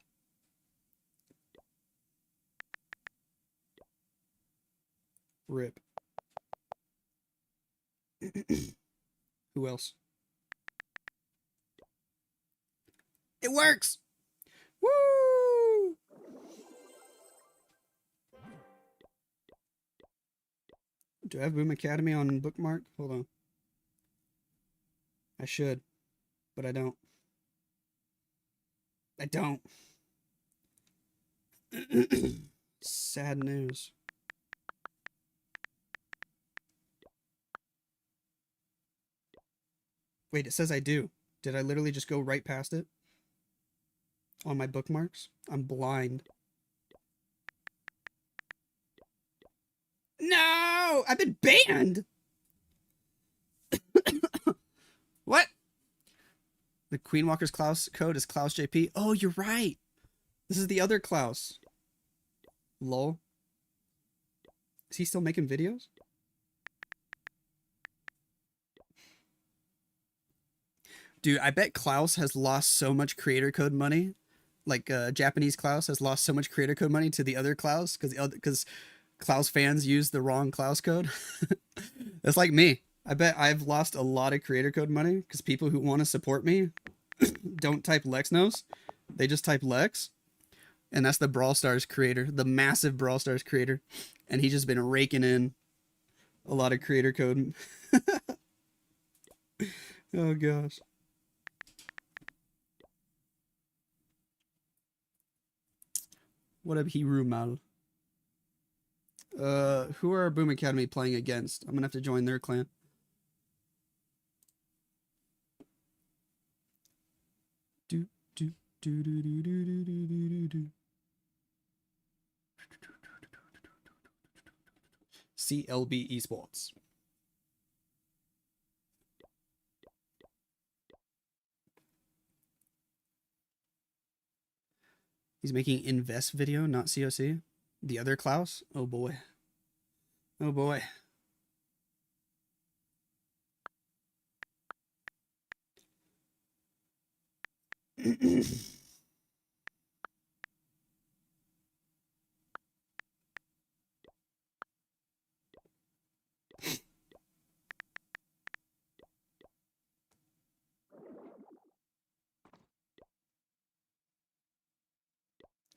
Rip. Who else? It works! Woo! Do I have Boom Academy on bookmark? Hold on. I should, but I don't. I don't. Sad news. Wait, it says I do. Did I literally just go right past it? On my bookmarks? I'm blind. No! I've been banned! What? The Queen Walker's Klaus code is Klaus JP. Oh, you're right. This is the other Klaus. Lol. Is he still making videos? Dude, I bet Klaus has lost so much creator code money. Like, Japanese Klaus has lost so much creator code money to the other Klaus because Klaus fans use the wrong Klaus code. That's like me. I bet I've lost a lot of creator code money because people who want to support me don't type Lexnos. They just type Lex. And that's the Brawl Stars creator, the massive Brawl Stars creator. And he's just been raking in a lot of creator code. Oh, gosh. What up, Hiru Mal? Who are Boom Academy playing against? I'm gonna have to join their clan. Do do do do do do do do do. CLB Esports. He's making invest video, not COC. The other Klaus? Oh boy. Oh boy.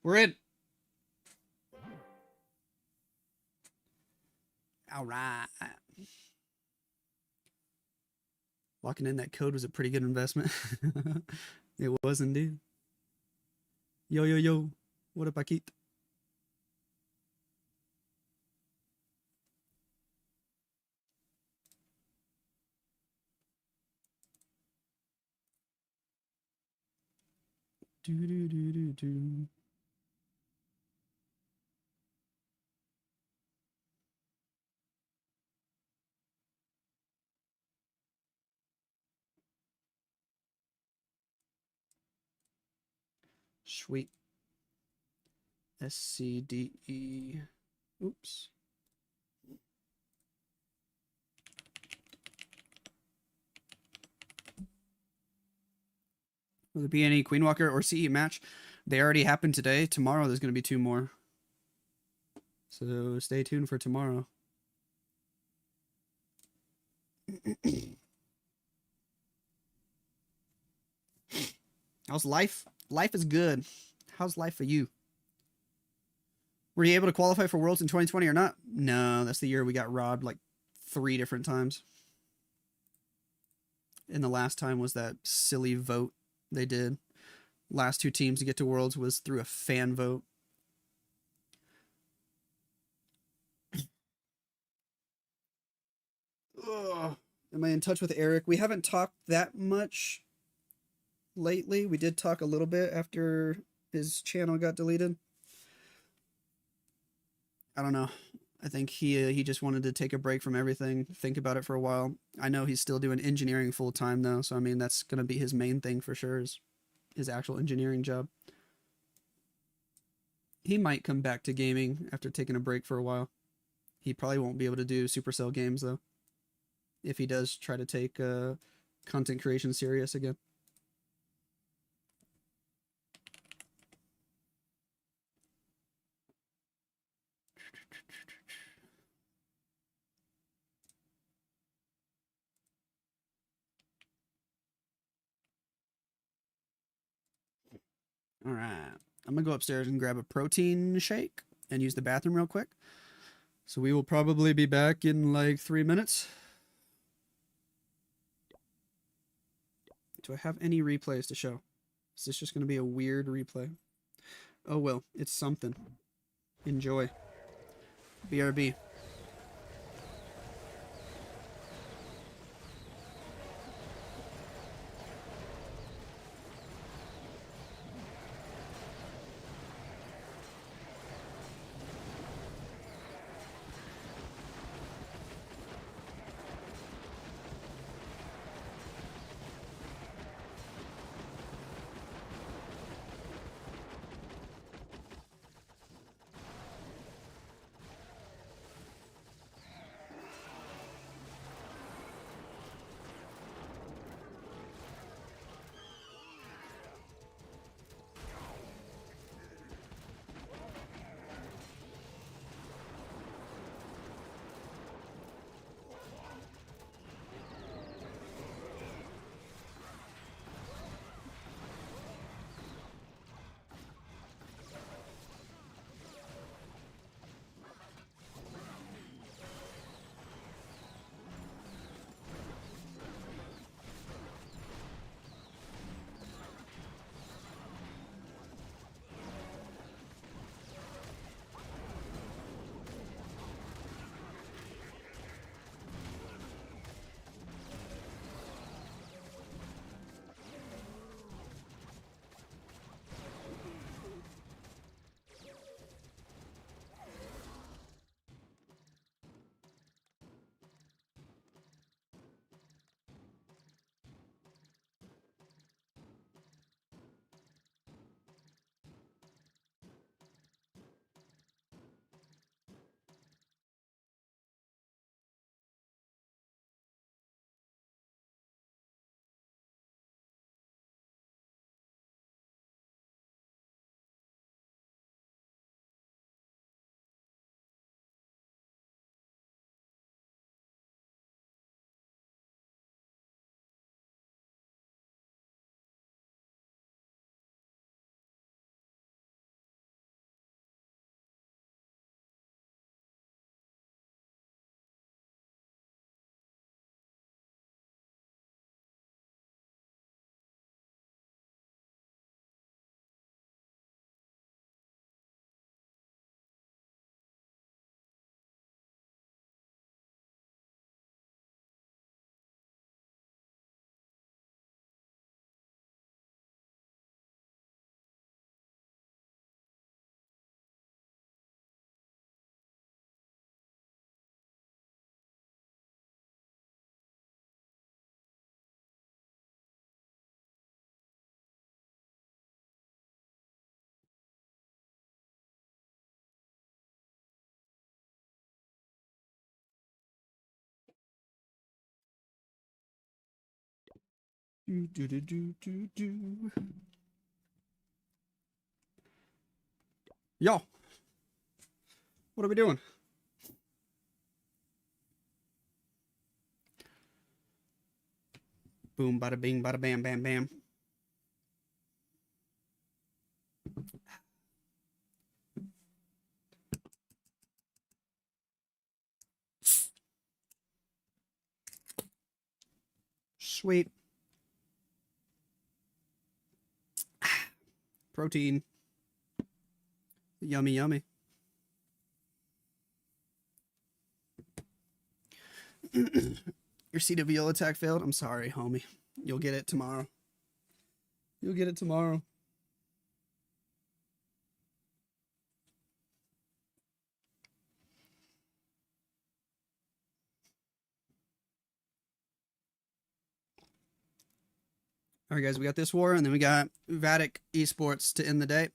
We're in. All right. Locking in that code was a pretty good investment. It was indeed. Yo, yo, yo. What up, Akit? Do, do, do, do, do. Sweet. SCDE. Oops. Will there be any Queen Walker or CE match? They already happened today. Tomorrow there's going to be 2 more. So stay tuned for tomorrow. How's life? Life is good. How's life for you? Were you able to qualify for Worlds in 2020 or not? No, that's the year we got robbed like 3 different times. And the last time was that silly vote they did. Last 2 teams to get to Worlds was through a fan vote. Ugh. Am I in touch with Eric? We haven't talked that much lately. We did talk a little bit after his channel got deleted. I don't know. I think he just wanted to take a break from everything, think about it for a while. I know he's still doing engineering full time though, so I mean that's gonna be his main thing for sure, is his actual engineering job. He might come back to gaming after taking a break for a while. He probably won't be able to do Supercell games though, if he does try to take content creation serious again. All right, I'm gonna go upstairs and grab a protein shake and use the bathroom real quick. So we will probably be back in like 3 minutes. Do I have any replays to show? Is this just gonna be a weird replay? Oh well, it's something. Enjoy. BRB. Do, do, do, do, do, do. Yo, what are we doing? Boom, bada bing, bada bam, bam, bam. Sweet. Protein. Yummy, yummy. Your CWO attack failed? I'm sorry, homie. You'll get it tomorrow. You'll get it tomorrow. All right, guys, we got this war, and then we got Vatic Esports to end the day.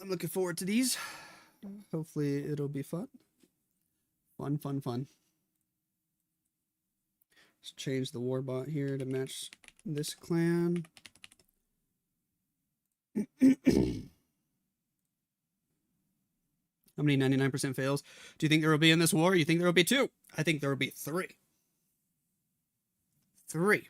I'm looking forward to these. Hopefully, it'll be fun. Fun, fun, fun. Let's change the warbot here to match this clan. How many 99% fails do you think there will be in this war? You think there will be 2? I think there will be 3. 3.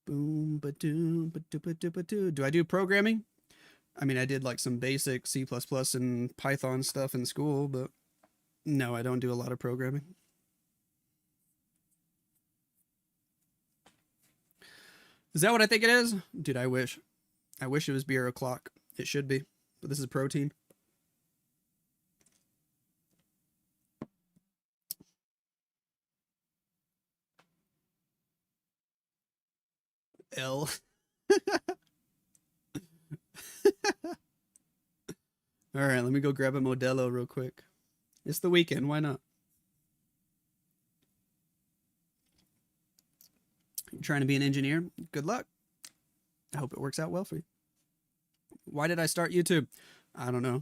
Boom, ba-doom, ba-doo-ba-doo-ba-doo. Do I do programming? I mean, I did like some basic C++ and Python stuff in school, but no, I don't do a lot of programming. Is that what I think it is? Dude, I wish. I wish it was beer o'clock. It should be, but this is protein. L. All right, let me go grab a Modelo real quick. It's the weekend. Why not? You're trying to be an engineer? Good luck. I hope it works out well for you. Why did I start YouTube? I don't know.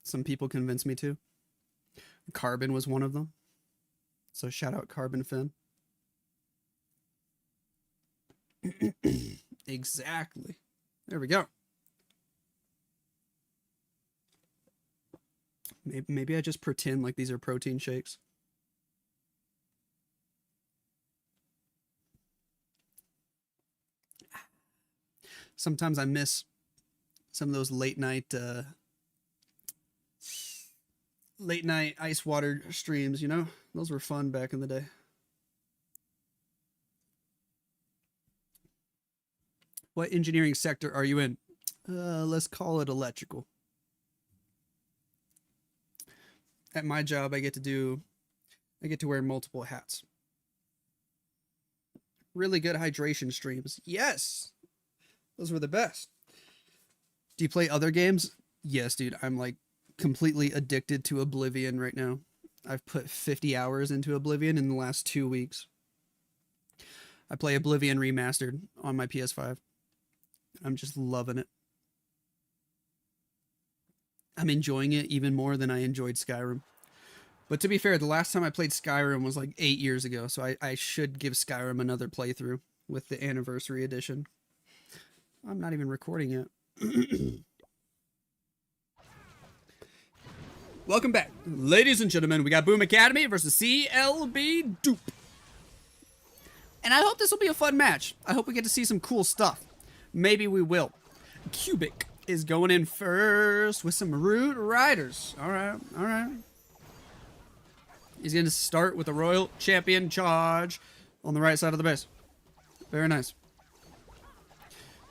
Some people convinced me to. Carbon was one of them. So shout out Carbon Fin. Exactly. There we go. Maybe I just pretend like these are protein shakes. Sometimes I miss some of those late night ice water streams, you know? Those were fun back in the day. What engineering sector are you in? Let's call it electrical. At my job, I get to wear multiple hats. Really good hydration streams. Yes. Those were the best. Do you play other games? Yes, dude. I'm like completely addicted to Oblivion right now. I've put 50 hours into Oblivion in the last 2 weeks. I play Oblivion Remastered on my PS5. I'm just loving it. I'm enjoying it even more than I enjoyed Skyrim. But to be fair, the last time I played Skyrim was like 8 years ago, so I should give Skyrim another playthrough with the Anniversary Edition. I'm not even recording yet. Welcome back. Ladies and gentlemen, we got Boom Academy versus CLB Dupe. And I hope this will be a fun match. I hope we get to see some cool stuff. Maybe we will. Cubic is going in first with some Root Riders. All right, all right. He's going to start with the Royal Champion charge on the right side of the base. Very nice.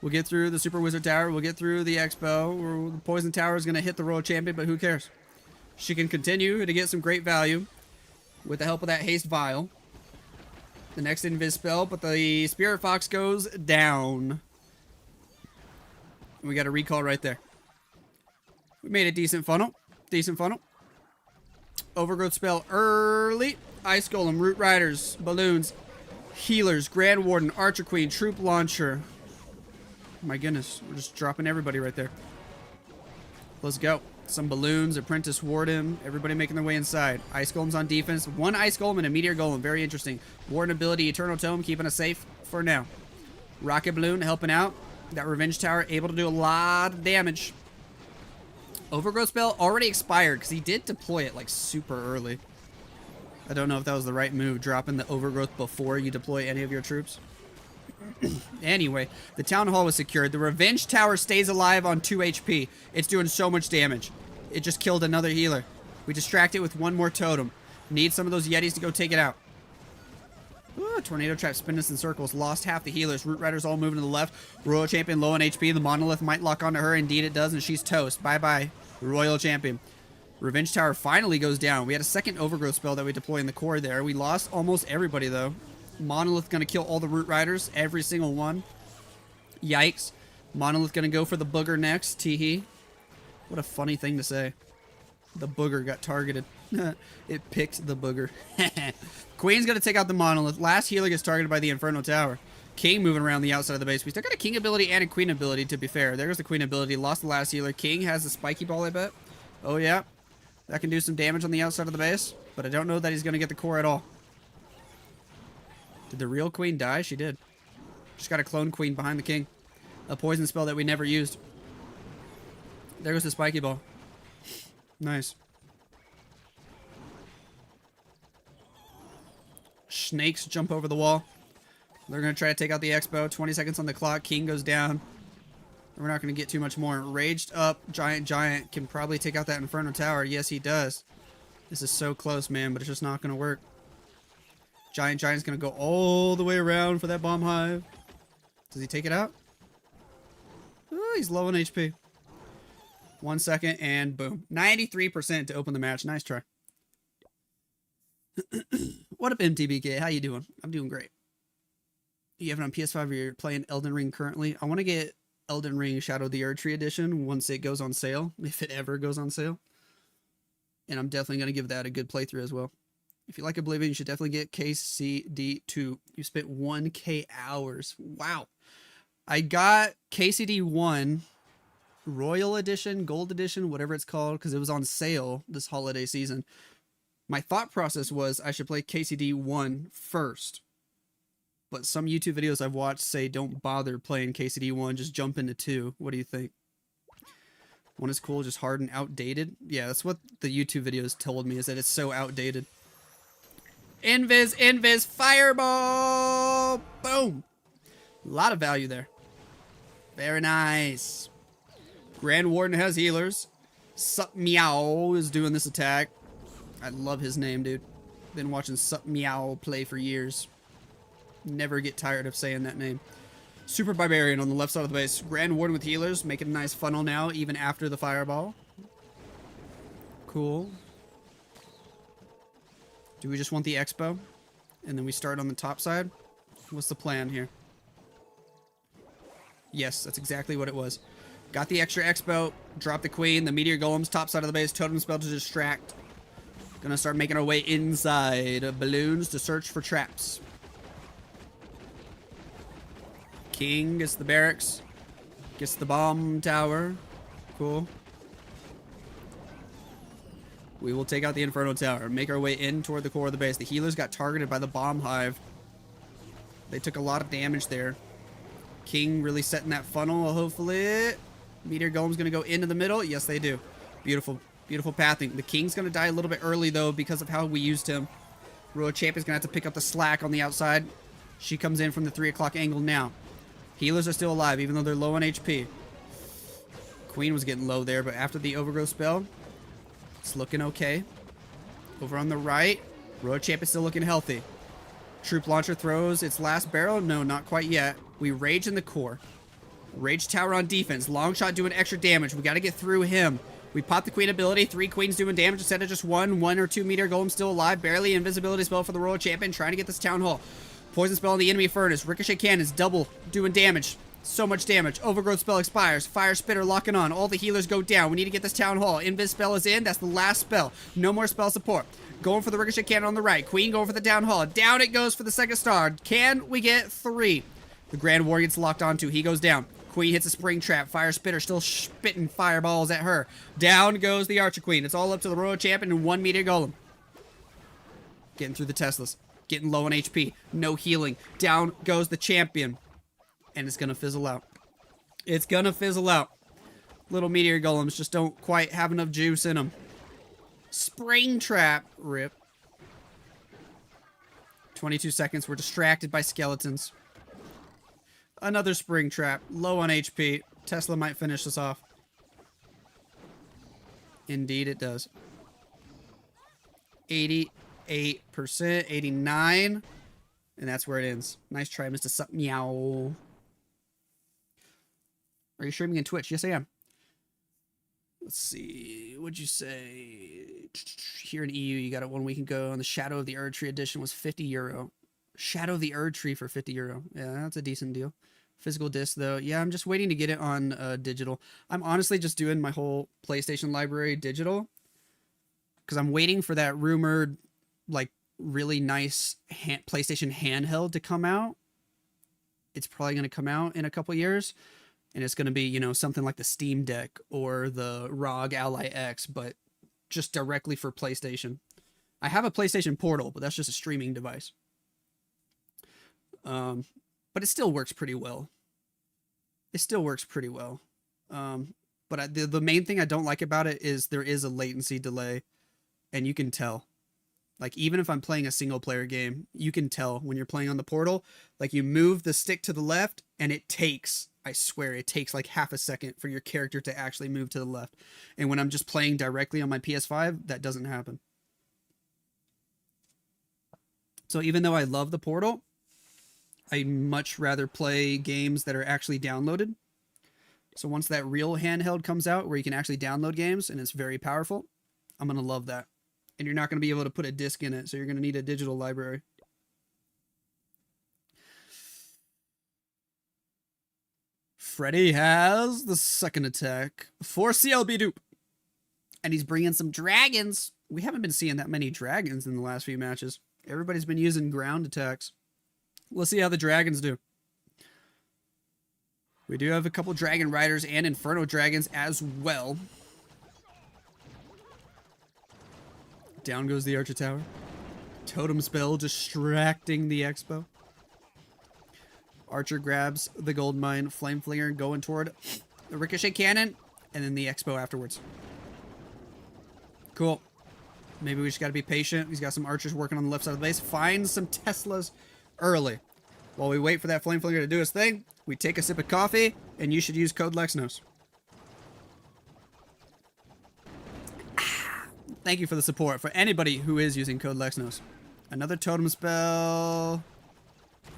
We'll get through the Super Wizard Tower. We'll get through the Expo. The Poison Tower is going to hit the Royal Champion, but who cares? She can continue to get some great value with the help of that Haste Vial. The next Invis spell, but the Spirit Fox goes down. We got a recall right there. We made a decent funnel. Decent funnel. Overgrowth spell early. Ice Golem, Root Riders, Balloons, Healers, Grand Warden, Archer Queen, Troop Launcher. My goodness. We're just dropping everybody right there. Let's go. Some balloons. Apprentice Warden. Everybody making their way inside. Ice Golem's on defense. One Ice Golem and a Meteor Golem. Very interesting. Warden ability, Eternal Tome, keeping us safe for now. Rocket Balloon helping out. That Revenge Tower able to do a lot of damage. Overgrowth spell already expired because he did deploy it like super early. I don't know if that was the right move, dropping the Overgrowth before you deploy any of your troops. Anyway, the Town Hall was secured. The Revenge Tower stays alive on 2 HP. It's doing so much damage. It just killed another healer. We distract it with one more totem. Need some of those Yetis to go take it out. Ooh, Tornado Trap spin us in circles. Lost half the healers. Root Riders all moving to the left. Royal Champion low on HP. The Monolith might lock onto her. Indeed it does, and she's toast. Bye-bye, Royal Champion. Revenge Tower finally goes down. We had a second Overgrowth spell that we deploy in the core there. We lost almost everybody, though. Monolith going to kill all the Root Riders. Every single one. Yikes. Monolith going to go for the booger next. Teehee. What a funny thing to say. The booger got targeted. It picked the booger. Queen's going to take out the Monolith. Last healer gets targeted by the Inferno Tower. King moving around the outside of the base. We still got a King ability and a Queen ability, to be fair. There's the Queen ability. Lost the last healer. King has the spiky ball, I bet. Oh, yeah. That can do some damage on the outside of the base. But I don't know that he's going to get the core at all. Did the real Queen die? She did. Just got a clone Queen behind the King. A poison spell that we never used. There goes the spiky ball. Nice. Snakes jump over the wall. They're going to try to take out the Expo. 20 seconds on the clock. King goes down. We're not going to get too much more. Raged up Giant can probably take out that Inferno Tower. Yes, he does. This is so close, man, but it's just not going to work. Giant's going to go all the way around for that bomb hive. Does he take it out? Ooh, he's low on HP. 1 second, and boom. 93% to open the match. Nice try. What up, MTBK? How you doing? I'm doing great. You have it on PS5 or you're playing Elden Ring currently? I want to get Elden Ring Shadow of the Erdtree edition once it goes on sale, if it ever goes on sale. And I'm definitely going to give that a good playthrough as well. If you like Oblivion, you should definitely get KCD2. You spent 1K hours. Wow. I got KCD1 Royal Edition, Gold Edition, whatever it's called, because it was on sale this holiday season. My thought process was I should play KCD1 first. But some YouTube videos I've watched say don't bother playing KCD1, just jump into 2. What do you think? One is cool, just hard and outdated? Yeah, that's what the YouTube videos told me, is that it's so outdated. Invis, fireball! Boom! A lot of value there. Very nice. Grand Warden has healers. Sup Meow is doing this attack. I love his name, dude. Been watching Sup Meow play for years. Never get tired of saying that name. Super Barbarian on the left side of the base. Grand Warden with healers, making a nice funnel now, even after the fireball. Cool. Do we just want the Expo? And then we start on the top side? What's the plan here? Yes, that's exactly what it was. Got the extra Expo, drop the Queen, the Meteor Golems, top side of the base, totem spell to distract. Gonna start making our way inside. Balloons to search for traps. King gets the barracks. Gets the bomb tower. Cool. We will take out the Inferno Tower. Make our way in toward the core of the base. The healers got targeted by the bomb hive. They took a lot of damage there. King really setting that funnel, hopefully. Meteor Golem's going to go into the middle. Yes, they do. Beautiful. Beautiful pathing. The King's going to die a little bit early, though, because of how we used him. Royal Champion's going to have to pick up the slack on the outside. She comes in from the 3 o'clock angle now. Healers are still alive, even though they're low on HP. Queen was getting low there, but after the Overgrowth spell, it's looking okay. Over on the right, Royal Champion's still looking healthy. Troop Launcher throws its last barrel. No, not quite yet. We Rage in the core. Rage Tower on defense. Long Shot doing extra damage. We got to get through him. We pop the Queen ability. 3 Queens doing damage instead of just 1. 1 or 2 Meteor Golems still alive. Barely invisibility spell for the Royal Champion. Trying to get this Town Hall. Poison spell on the enemy furnace. Ricochet cannons double doing damage. So much damage. Overgrowth spell expires. Fire Spitter locking on. All the healers go down. We need to get this Town Hall. Invis spell is in. That's the last spell. No more spell support. Going for the Ricochet cannon on the right. Queen going for the Town Hall. Down it goes for the second star. Can we get 3? The Grand Warrior gets locked onto. He goes down. QueeN hits a spring trap. Fire Spitter still spitting fireballs at her. Down goes the Archer Queen. It's all up to the Royal Champion and 1 meteor golem. Getting through the Teslas. Getting low on HP. No healing. Down goes the champion. And it's going to fizzle out. It's going to fizzle out. Little meteor golems just don't quite have enough juice in them. Spring trap. Rip. 22 seconds. We're distracted by skeletons. Another spring trap. Low on HP. Tesla might finish this off. Indeed it does. 88%. 89%. And that's where it ends. Nice try, Mr. Sup Meow. Are you streaming on Twitch? Yes, I am. Let's see. What'd you say? Here in EU, you got it 1 week ago. And the Shadow of the Erd Tree edition was €50. Shadow of the Erd Tree for €50. Yeah, that's a decent deal. Physical disc, though. Yeah, I'm just waiting to get it on digital. I'm honestly just doing my whole PlayStation library digital. Because I'm waiting for that rumored, like, really nice PlayStation handheld to come out. It's probably going to come out in a couple years. And it's going to be, you know, something like the Steam Deck or the ROG Ally X, but just directly for PlayStation. I have a PlayStation Portal, but that's just a streaming device. But it still works pretty well. It still works pretty well. But the main thing I don't like about it is there is a latency delay, and you can tell. Like, even if I'm playing a single player game, you can tell when you're playing on the Portal. Like, you move the stick to the left, and it takes, I swear, it takes like half a second for your character to actually move to the left. And when I'm just playing directly on my PS5, that doesn't happen. So even though I love the Portal, I much rather play games that are actually downloaded. So once that real handheld comes out where you can actually download games and it's very powerful, I'm going to love that. And you're not going to be able to put a disc in it, so you're going to need a digital library. Freddy has the second attack for CLB Dupe. And he's bringing some dragons. We haven't been seeing that many dragons in the last few matches. Everybody's been using ground attacks. Let's see how the dragons do. We do have a couple dragon riders and inferno dragons as well. Down goes the Archer Tower. Totem spell distracting the Expo. Archer grabs the gold mine. Flame Flinger going toward the ricochet cannon. And then the Expo afterwards. Cool. Maybe we just got to be patient. He's got some archers working on the left side of the base. Find some Teslas early. While we wait for that Flame Flinger to do his thing, we take a sip of coffee, and you should use code Lexnos. Thank you for the support for anybody who is using code Lexnos. Another totem spell.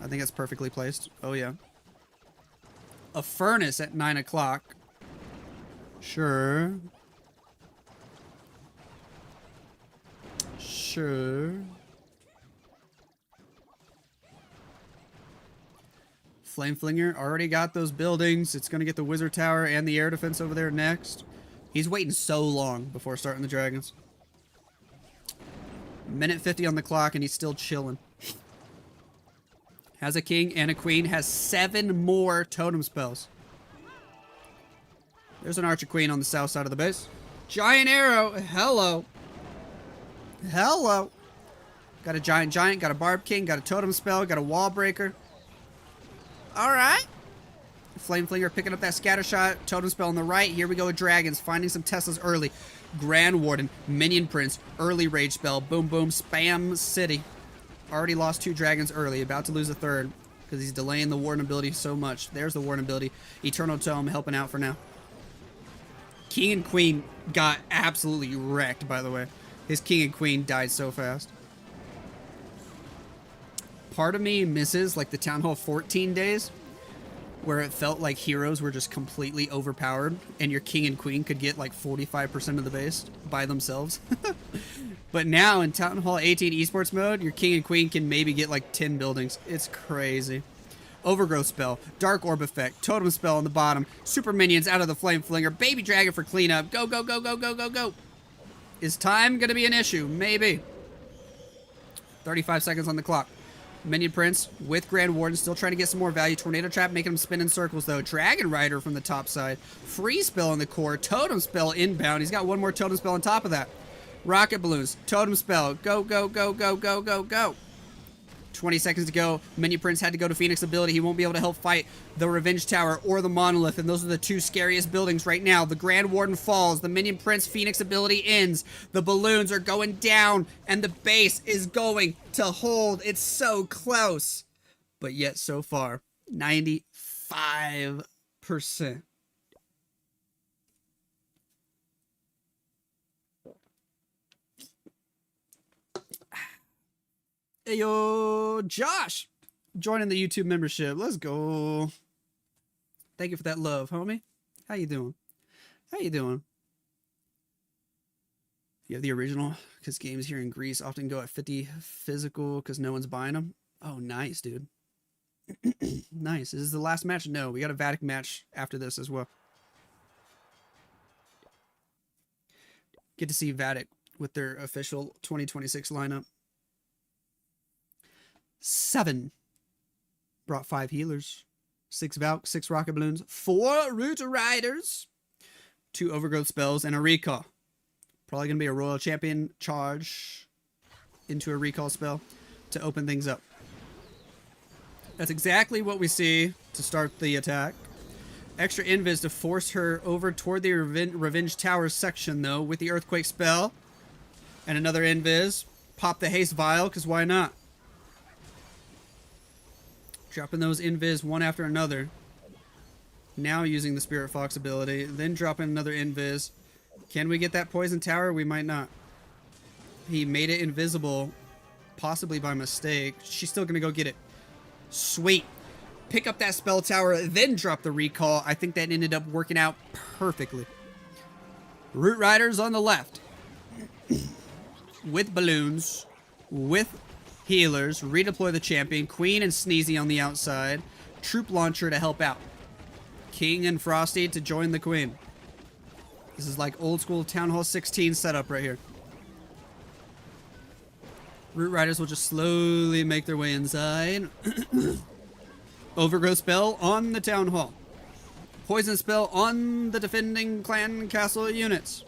I think it's perfectly placed. Oh, yeah. A furnace at 9 o'clock. Sure. Sure. Flame Flinger already got those buildings. It's going to get the Wizard Tower and the air defense over there next. He's waiting so long before starting the dragons. Minute 50 on the clock, and he's still chilling. Has a king and a queen. Has 7 more totem spells. There's an Archer Queen on the south side of the base. Giant arrow. Hello. Hello. Got a giant, got a Barb King, got a totem spell, got a wall breaker. Alright. Flame Flinger picking up that scatter shot. Totem spell on the right. Here we go with dragons. Finding some Teslas early. Grand Warden. Minion Prince. Early rage spell. Boom, boom. Spam City. Already lost 2 dragons early. About to lose a third. Because he's delaying the Warden ability so much. There's the Warden ability. Eternal Tome helping out for now. King and Queen got absolutely wrecked, by the way. His King and Queen died so fast. Part of me misses like the Town Hall 14 days where it felt like heroes were just completely overpowered and your King and Queen could get like 45% of the base by themselves. But now in Town Hall 18 Esports mode, your King and Queen can maybe get like 10 buildings. It's crazy. Overgrowth spell, Dark Orb effect, Totem spell on the bottom, Super Minions out of the Flame Flinger, Baby Dragon for cleanup. Go, go, go, go, go, go, go. Is time going to be an issue? Maybe. 35 seconds on the clock. Minion Prince with Grand Warden, still trying to get some more value. Tornado Trap making him spin in circles, though. Dragon Rider from the top side. Free Spell in the core. Totem Spell inbound. He's got one more Totem Spell on top of that. Rocket Balloons. Totem Spell. Go, go, go, go, go, go, go. 20 seconds to go. Minion Prince had to go to Phoenix ability. He won't be able to help fight the Revenge Tower or the Monolith, and those are the two scariest buildings right now. The Grand Warden falls. The Minion Prince Phoenix ability ends. The balloons are going down, and the base is going to hold. It's so close. But yet, so far, 95%. Hey, yo, Josh, joining the YouTube membership. Let's go. Thank you for that love, homie. How you doing? How you doing? You have the original, because games here in Greece often go at 50 physical because no one's buying them. Oh, nice, dude. Nice. Is this the last match? No, we got a Vatic match after this as well. Get to see Vatic with their official 2026 lineup. 7 brought 5 healers, 6 Valk, 6 Rocket Balloons, 4 Root Riders, 2 Overgrowth Spells, and a Recall. Probably going to be a Royal Champion charge into a Recall spell to open things up. That's exactly what we see to start the attack. Extra Invis to force her over toward the Revenge Tower section, though, with the Earthquake spell. And another Invis. Pop the Haste Vial, because why not? Dropping those Invis one after another. Now using the Spirit Fox ability. Then dropping another Invis. Can we get that Poison Tower? We might not. He made it invisible. Possibly by mistake. She's still going to go get it. Sweet. Pick up that Spell Tower. Then drop the Recall. I think that ended up working out perfectly. Root Riders on the left. With balloons. With healers, redeploy the champion, QueeN and Sneezy on the outside, troop launcher to help out, King and Frosty to join the Queen. This is like old school Town Hall 16 setup right here. Root Riders will just slowly make their way inside. Overgrowth spell on the Town Hall. Poison spell on the defending clan castle units.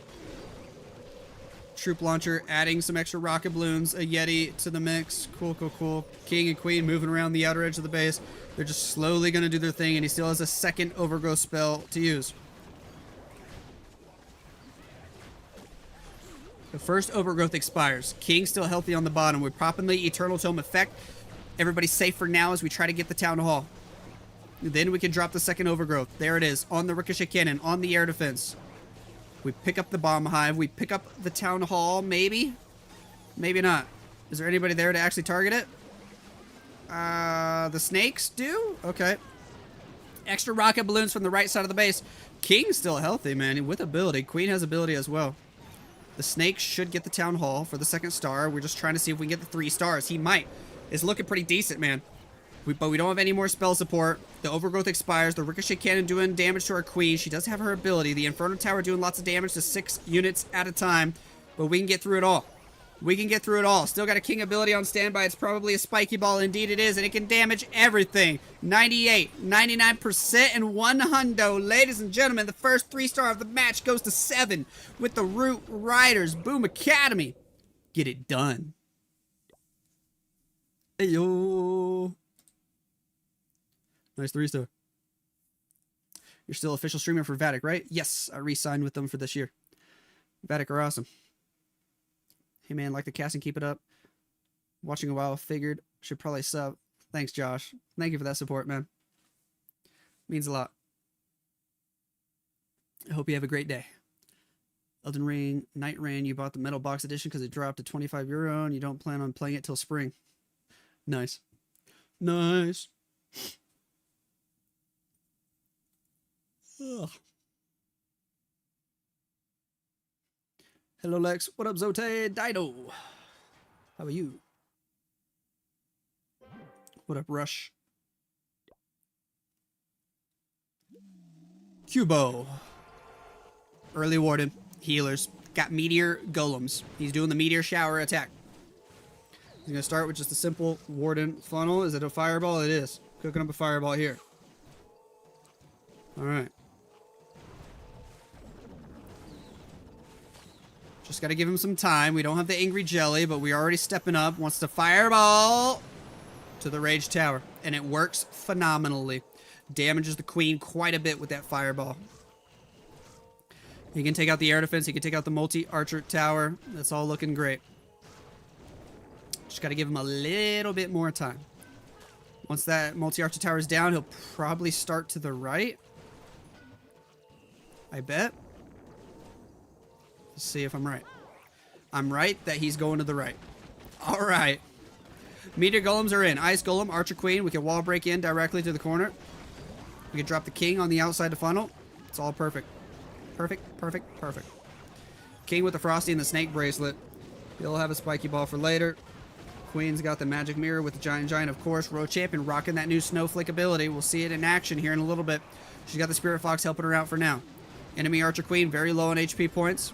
Troop launcher, adding some extra rocket balloons, a Yeti to the mix. Cool, cool, cool. King and Queen moving around the outer edge of the base. They're just slowly going to do their thing, and he still has a second overgrowth spell to use. The first overgrowth expires. King still healthy on the bottom. We're popping the Eternal Tome effect. Everybody's safe for now as we try to get the Town Hall. Then we can drop the second overgrowth. There it is, on the Ricochet Cannon, on the air defense. We pick up the Bomb Hive. We pick up the Town Hall, maybe? Maybe not. Is there anybody there to actually target it? The snakes do? Okay. Extra rocket balloons from the right side of the base. King's still healthy, man, with ability. Queen has ability as well. The snakes should get the Town Hall for the second star. We're just trying to see if we can get the 3 stars. He might. It's looking pretty decent, man. But we don't have any more spell support. The overgrowth expires. The Ricochet Cannon doing damage to our Queen. She does have her ability. The Inferno Tower doing lots of damage to 6 units at a time. But we can get through it all. We can get through it all. Still got a King ability on standby. It's probably a spiky ball. Indeed it is. And it can damage everything. 98, 99%, and 100. Ladies and gentlemen, the first 3-star of the match goes to 7 with the Root Riders. Boom Academy. Get it done. Hey, yo. Nice 3-star. You're still official streamer for Vatic, right? Yes, I re-signed with them for this year. Vatic are awesome. Hey man, like the cast and keep it up. Watching a while, figured should probably sub. Thanks, Josh. Thank you for that support, man. Means a lot. I hope you have a great day. Elden Ring, Night Rain, you bought the metal box edition because it dropped to €25 and you don't plan on playing it till spring. Nice. Nice. Ugh. Hello, Lex. What up, Zote? Dido. How are you? What up, Rush? Cubo. Early Warden. Healers. Got Meteor Golems. He's doing the Meteor Shower attack. He's going to start with just a simple Warden funnel. Is it a fireball? It is. Cooking up a fireball here. Alright. Just got to give him some time. We don't have the Angry Jelly, but we're already stepping up. Wants to fireball to the Rage Tower. And it works phenomenally. Damages the Queen quite a bit with that fireball. He can take out the air defense. He can take out the multi-archer tower. That's all looking great. Just got to give him a little bit more time. Once that multi-archer tower is down, he'll probably start to the right. I bet. Let's see if I'm right. I'm right that he's going to the right. All right. Meteor golems are in. Ice golem, archer queen. We can wall break in directly to the corner. We can drop the king on the outside to funnel. It's all perfect. Perfect, perfect, perfect. King with the frosty and the snake bracelet. He'll have a spiky ball for later. Queen's got the magic mirror with the giant, of course. Road champion rocking that new snowflake ability. We'll see it in action here in a little bit. She's got the spirit fox helping her out for now. Enemy archer queen, very low on HP points.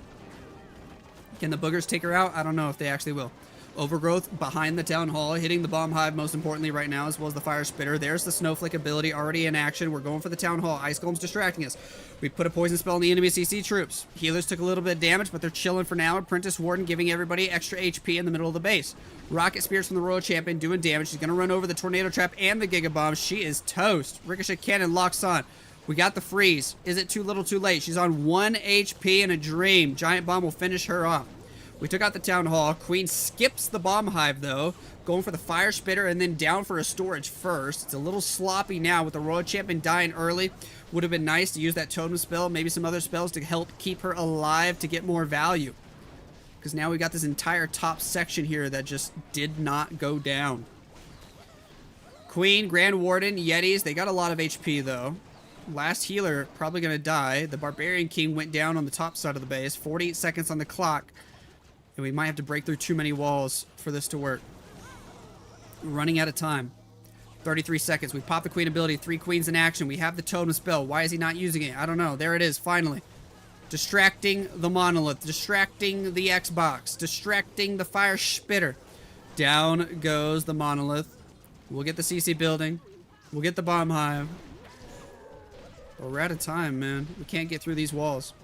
Can the boogers take her out? I don't know if they actually will. Overgrowth behind the town hall, hitting the bomb hive most importantly right now, as well as the fire spitter. There's the snowflake ability already in action. We're going for the town hall. Ice golem's distracting us. We put a poison spell on the enemy CC troops. Healers took a little bit of damage, but they're chilling for now. Apprentice Warden giving everybody extra HP in the middle of the base. Rocket Spears from the Royal Champion doing damage. She's going to run over the Tornado Trap and the Giga Bomb. She is toast. Ricochet Cannon locks on. We got the freeze. Is it too little too late? She's on 1 HP in a dream. Giant Bomb will finish her off. We took out the town hall. Queen skips the bomb hive though, going for the fire spitter and then down for a storage first. It's a little sloppy now with the Royal Champion dying early. Would have been nice to use that totem spell, maybe some other spells to help keep her alive to get more value. Because now we got this entire top section here that just did not go down. Queen, Grand Warden, Yetis, they got a lot of HP though. Last healer probably going to die. The Barbarian King went down on the top side of the base. 48 seconds on the clock. And we might have to break through too many walls for this to work. Running out of time. 33 seconds. We pop the Queen ability. 3 queens in action. We have the totem spell. Why is he not using it? I don't know. There it is, finally. Distracting the monolith. Distracting the Xbox. Distracting the fire spitter. Down goes the monolith. We'll get the CC building. We'll get the bomb hive. But we're out of time, man. We can't get through these walls.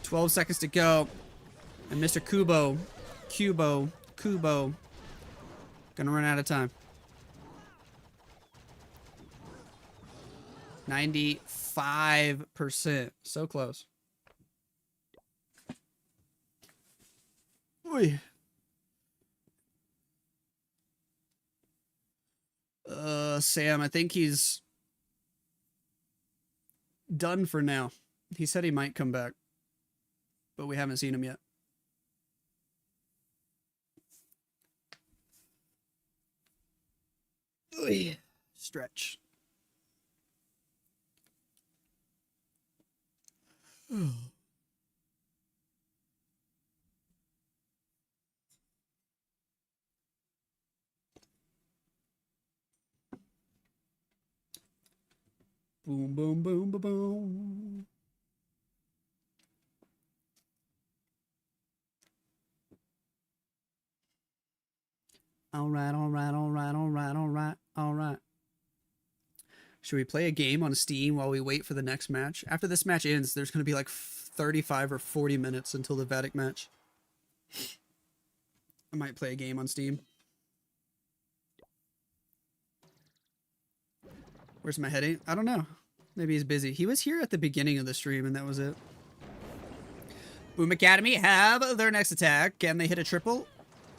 12 seconds to go. And Mr. Kubo, gonna run out of time. 95%. So close. Oy. Sam, I think he's done for now. He said he might come back, but we haven't seen him yet. Oy. Stretch. Boom, boom, boom, boom, boom. All right, all right, all right, all right, all right, all right. Should we play a game on Steam while we wait for the next match? After this match ends, there's going to be like 35 or 40 minutes until the Vatic match. I might play a game on Steam. Where's my headache? I don't know. Maybe he's busy. He was here at the beginning of the stream and that was it. Boom Academy have their next attack. Can they hit a triple?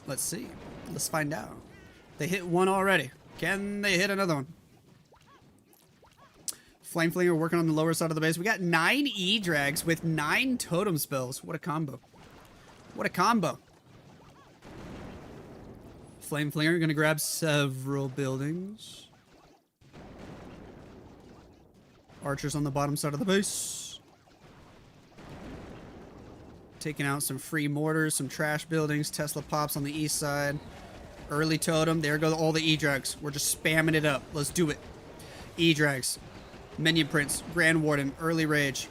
Let's see. Let's find out. They hit one already. Can they hit another one? Flame Flinger working on the lower side of the base. We got 9 E-Drags with 9 totem spells. What a combo. What a combo. Flame Flinger gonna grab several buildings. Archers on the bottom side of the base. Taking out some free mortars, some trash buildings. Tesla pops on the east side. Early totem. There go all the E-Drags. We're just spamming it up. Let's do it. E-Drags. Minion Prince. Grand Warden. Early Rage.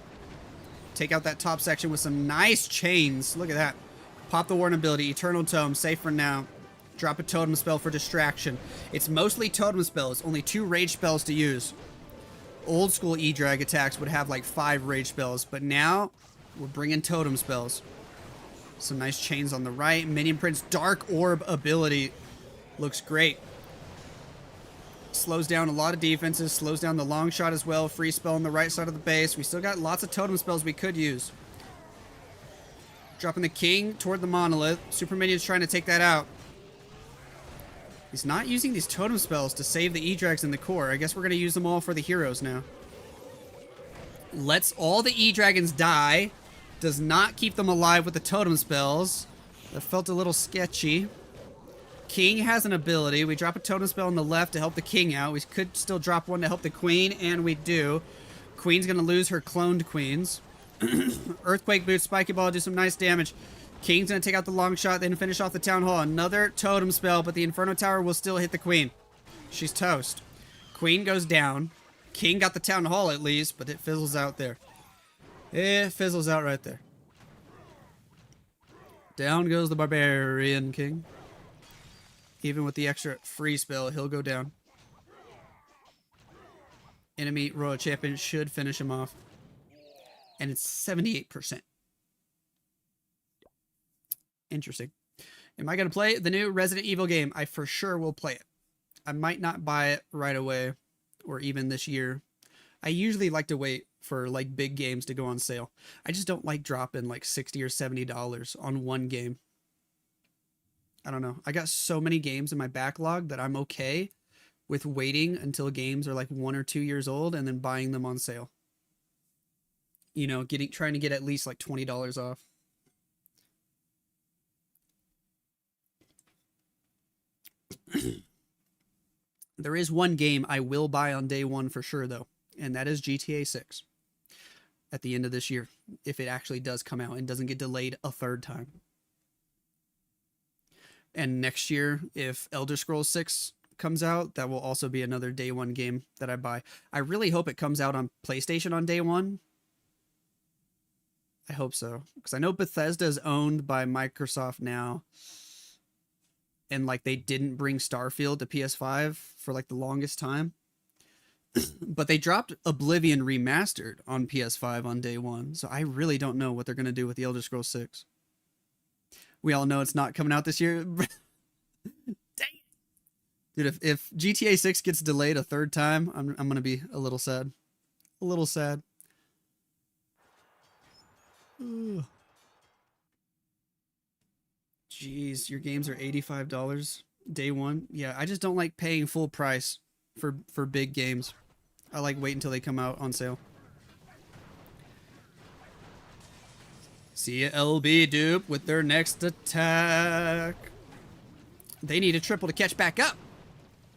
Take out that top section with some nice chains. Look at that. Pop the Warden ability. Eternal Tome. Safe for now. Drop a totem spell for distraction. It's mostly totem spells. Only 2 rage spells to use. Old school E-Drag attacks would have like 5 rage spells, but now we're bringing totem spells. Some nice chains on the right. Minion Prince Dark Orb ability looks great. Slows down a lot of defenses. Slows down the long shot as well. Free spell on the right side of the base. We still got lots of totem spells we could use. Dropping the king toward the monolith. Super Minion's trying to take that out. He's not using these totem spells to save the E-Drags in the core. I guess we're going to use them all for the heroes now. Lets all the E-Dragons die. Does not keep them alive with the totem spells. That felt a little sketchy. King has an ability. We drop a totem spell on the left to help the king out. We could still drop one to help the queen, and we do. Queen's going to lose her cloned queens. Earthquake Boot, Spiky Ball, do some nice damage. King's going to take out the long shot, then finish off the Town Hall. Another totem spell, but the Inferno Tower will still hit the queen. She's toast. Queen goes down. King got the Town Hall at least, but it fizzles out there. It fizzles out right there. Down goes the Barbarian King. Even with the extra free spell, he'll go down. Enemy Royal Champion should finish him off. And it's 78%. Interesting. Am I going to play the new Resident Evil game? I for sure will play it. I might not buy it right away or even this year. I usually like to wait for like big games to go on sale. I just don't like dropping like $60 or $70 on one game. I don't know. I got so many games in my backlog that I'm okay with waiting until games are like 1 or 2 years old and then buying them on sale. You know, trying to get at least like $20 off. There is one game I will buy on day one for sure, though, and that is GTA 6 at the end of this year, if it actually does come out and doesn't get delayed a 3rd time. And next year, if Elder Scrolls 6 comes out, that will also be another day one game that I buy. I really hope it comes out on PlayStation on day one. I hope so, because I know Bethesda is owned by Microsoft now. And like they didn't bring Starfield to PS5 for like the longest time. But they dropped Oblivion Remastered on PS5 on day one. So I really don't know what they're going to do with the Elder Scrolls 6. We all know it's not coming out this year. Dang it. Dude, if GTA 6 gets delayed a 3rd time, I'm going to be a little sad. A little sad. Ugh. Jeez, your games are $85 day one. Yeah, I just don't like paying full price for big games. I like wait until they come out on sale. See ya, LB Dupe with their next attack. They need a triple to catch back up.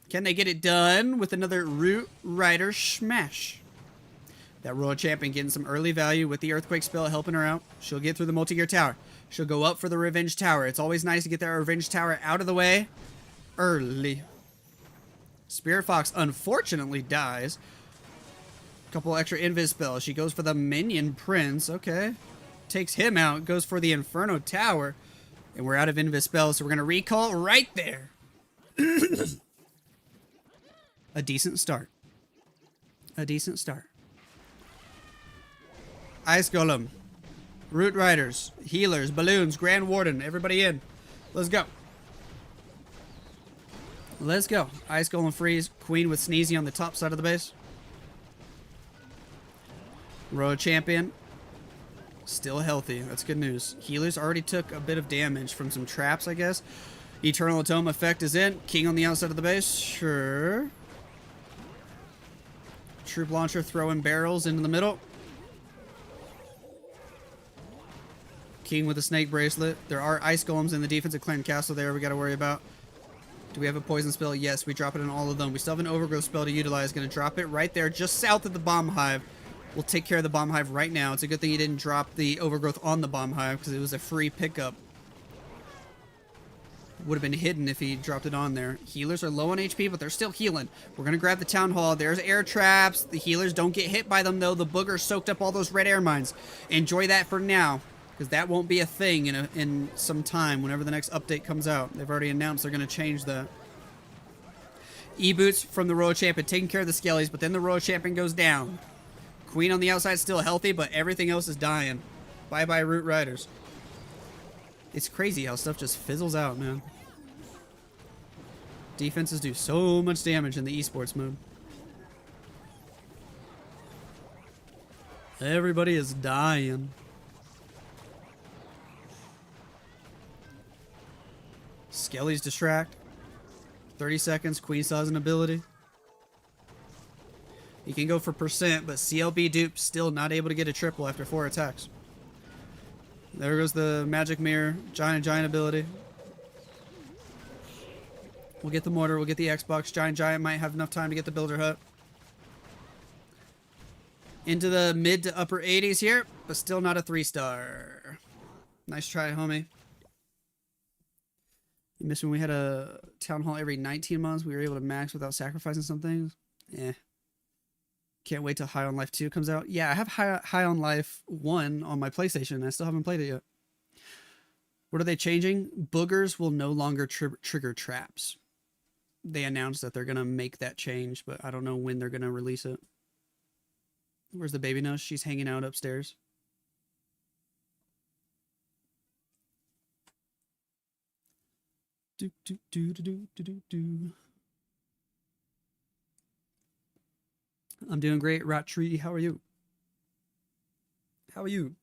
Can they get it done with another Root Rider smash? That Royal Champion getting some early value with the Earthquake spell helping her out. She'll get through the multi-gear tower. She'll go up for the Revenge Tower. It's always nice to get that Revenge Tower out of the way early. Spirit Fox unfortunately dies. Couple extra Invis spells. She goes for the Minion Prince. Okay. Takes him out. Goes for the Inferno Tower. And we're out of Invis spells, so we're going to recall right there. A decent start. A decent start. Ice Golem. Root Riders, Healers, Balloons, Grand Warden, everybody in. Let's go. Let's go. Ice Golem freeze. Queen with Sneezy on the top side of the base. Royal Champion. Still healthy. That's good news. Healers already took a bit of damage from some traps, I guess. Eternal Atome effect is in. King on the outside of the base. Sure. Troop Launcher throwing barrels into the middle. King with a snake bracelet. There are ice golems in the defensive clan castle there we got to worry about. Do we have a poison spell? Yes, we drop it on all of them. We still have an overgrowth spell to utilize. Going to drop it right there just south of the bomb hive. We'll take care of the bomb hive right now. It's a good thing he didn't drop the overgrowth on the bomb hive because it was a free pickup. Would have been hidden if he dropped it on there. Healers are low on HP, but they're still healing. We're going to grab the town hall. There's air traps. The healers don't get hit by them, though. The booger soaked up all those red air mines. Enjoy that for now. Because that won't be a thing in some time whenever the next update comes out. They've already announced they're going to change that. E-boots from the Royal Champion taking care of the Skellies, but then the Royal Champion goes down. QueeN on the outside still healthy, but everything else is dying. Bye-bye Root Riders. It's crazy how stuff just fizzles out, man. Defenses do so much damage in the esports mode. Everybody is dying. Skellies distract. 30 seconds. QueeN still has an ability. He can go for percent, but CLB Dupe still not able to get a triple after 4 attacks. There goes the Magic Mirror. Giant ability. We'll get the mortar. We'll get the Xbox. Giant might have enough time to get the Builder Hut. Into the mid to upper 80s here, but still not a 3-star. Nice try, homie. You missed when we had a town hall every 19 months. We were able to max without sacrificing some things. Eh. Can't wait till High on Life 2 comes out. Yeah, I have High on Life 1 on my PlayStation. I still haven't played it yet. What are they changing? Boogers will no longer trigger traps. They announced that they're going to make that change, but I don't know when they're going to release it. Where's the baby nose? She's hanging out upstairs. Do, do, do, do, do, do, do. I'm doing great, Rat Tree. How are you? How are you?